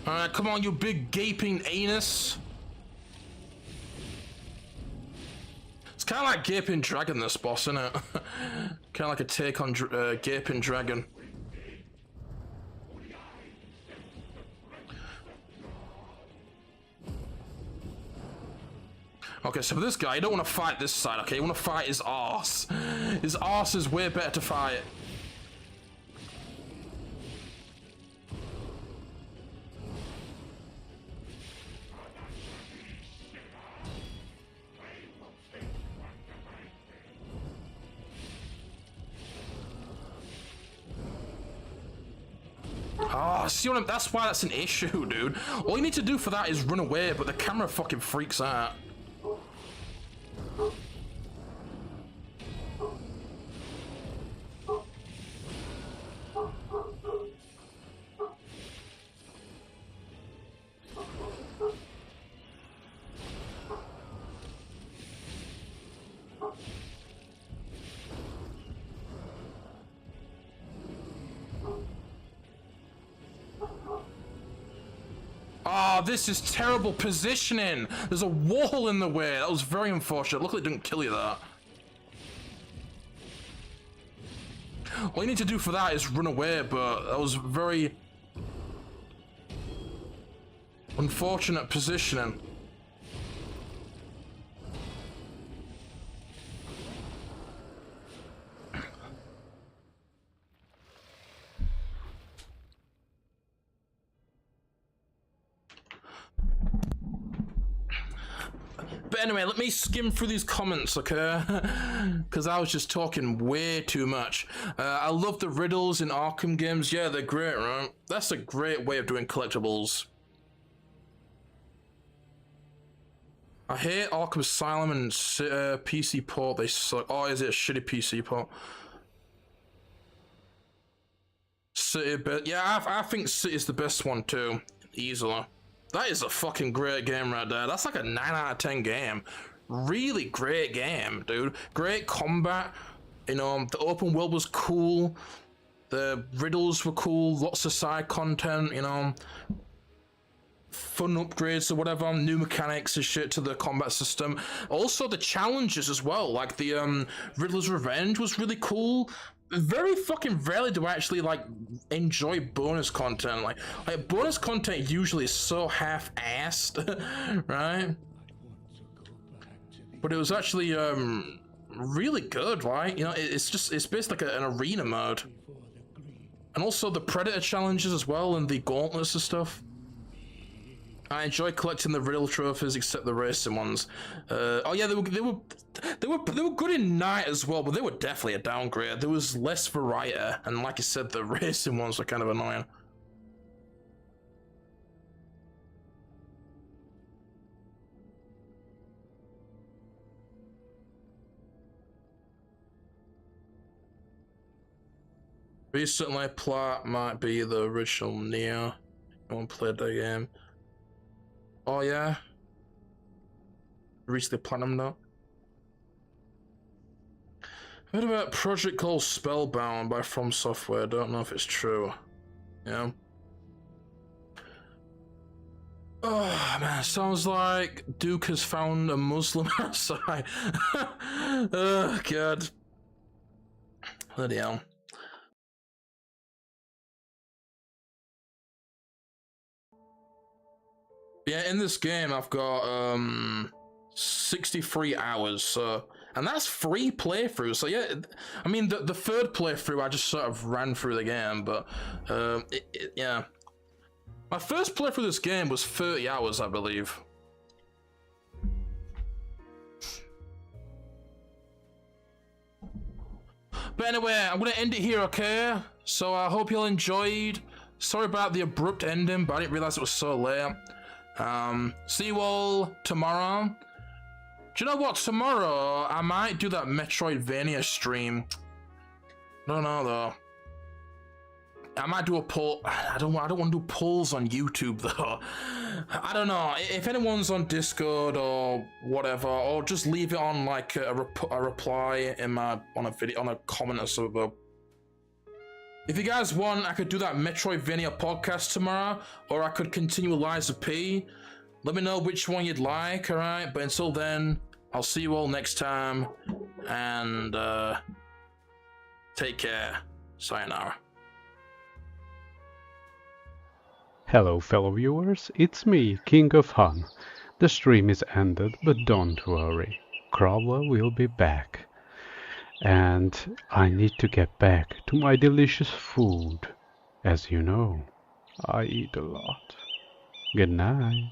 Alright, come on, you big gaping anus. It's kind of like Gaping Dragon, this boss, isn't it? Kind of like a take on Gaping Dragon. Okay, so for this guy, you don't want to fight this side, okay? You want to fight his arse. His arse is way better to fight. Oh, see what that's why that's an issue, dude. All you need to do for that is run away, but the camera fucking freaks out. Oh, this is terrible positioning. There's a wall in the way. That was very unfortunate. Luckily it didn't kill you, that. All you need to do for that is run away, but that was very unfortunate positioning. But anyway, let me skim through these comments, okay? Because I was just talking way too much. I love the riddles in Arkham games. Yeah, they're great, right? That's a great way of doing collectibles. I hate Arkham Asylum and PC port. They suck. Oh, is it a shitty PC port? City, but yeah, I think City's the best one too, easily. That is a fucking great game right there. That's like a 9 out of 10 game. Really great game, dude. Great combat. You know, the open world was cool. The riddles were cool. Lots of side content, you know. Fun upgrades or whatever. New mechanics and shit to the combat system. Also the challenges as well. Like the Riddler's Revenge was really cool. Very fucking rarely do I actually like enjoy bonus content. Like bonus content usually is so half-assed, right? But it was actually really good, right? You know, it's basically like an arena mode, and also the Predator challenges as well, and the gauntlets and stuff. I enjoy collecting the riddle trophies, except the racing ones. Oh yeah, they were good in Night as well, but they were definitely a downgrade. There was less variety, and like I said, the racing ones were kind of annoying. Recently, Plat might be the original Neo. No one played the game. Oh yeah? Reached the platinum now. Heard about a project called Spellbound by From Software. Don't know if it's true. Yeah. Oh man, sounds like Duke has found a Muslim outside. Oh god. Bloody hell. Yeah, in this game I've got 63 hours, and that's 3 playthroughs. So yeah, I mean the third playthrough I just sort of ran through the game, but yeah. My first playthrough of this game was 30 hours, I believe. But anyway, I'm gonna end it here, okay? So I hope you all enjoyed. Sorry about the abrupt ending, but I didn't realize it was so late. See you all tomorrow. Do you know what? Tomorrow I might do that Metroidvania stream. I don't know though. I might do a poll. I don't want to do polls on YouTube though. I don't know. If anyone's on Discord or whatever, or just leave it on like a reply in my on a comment or something. If you guys want, I could do that Metroidvania podcast tomorrow, or I could continue with Lies of P. Let me know which one you'd like, alright? But until then, I'll see you all next time, and take care. Sayonara. Hello fellow viewers, it's me, King of Han. The stream is ended, but don't worry, Crawler will be back. And I need to get back to my delicious food. As you know, I eat a lot. Good night.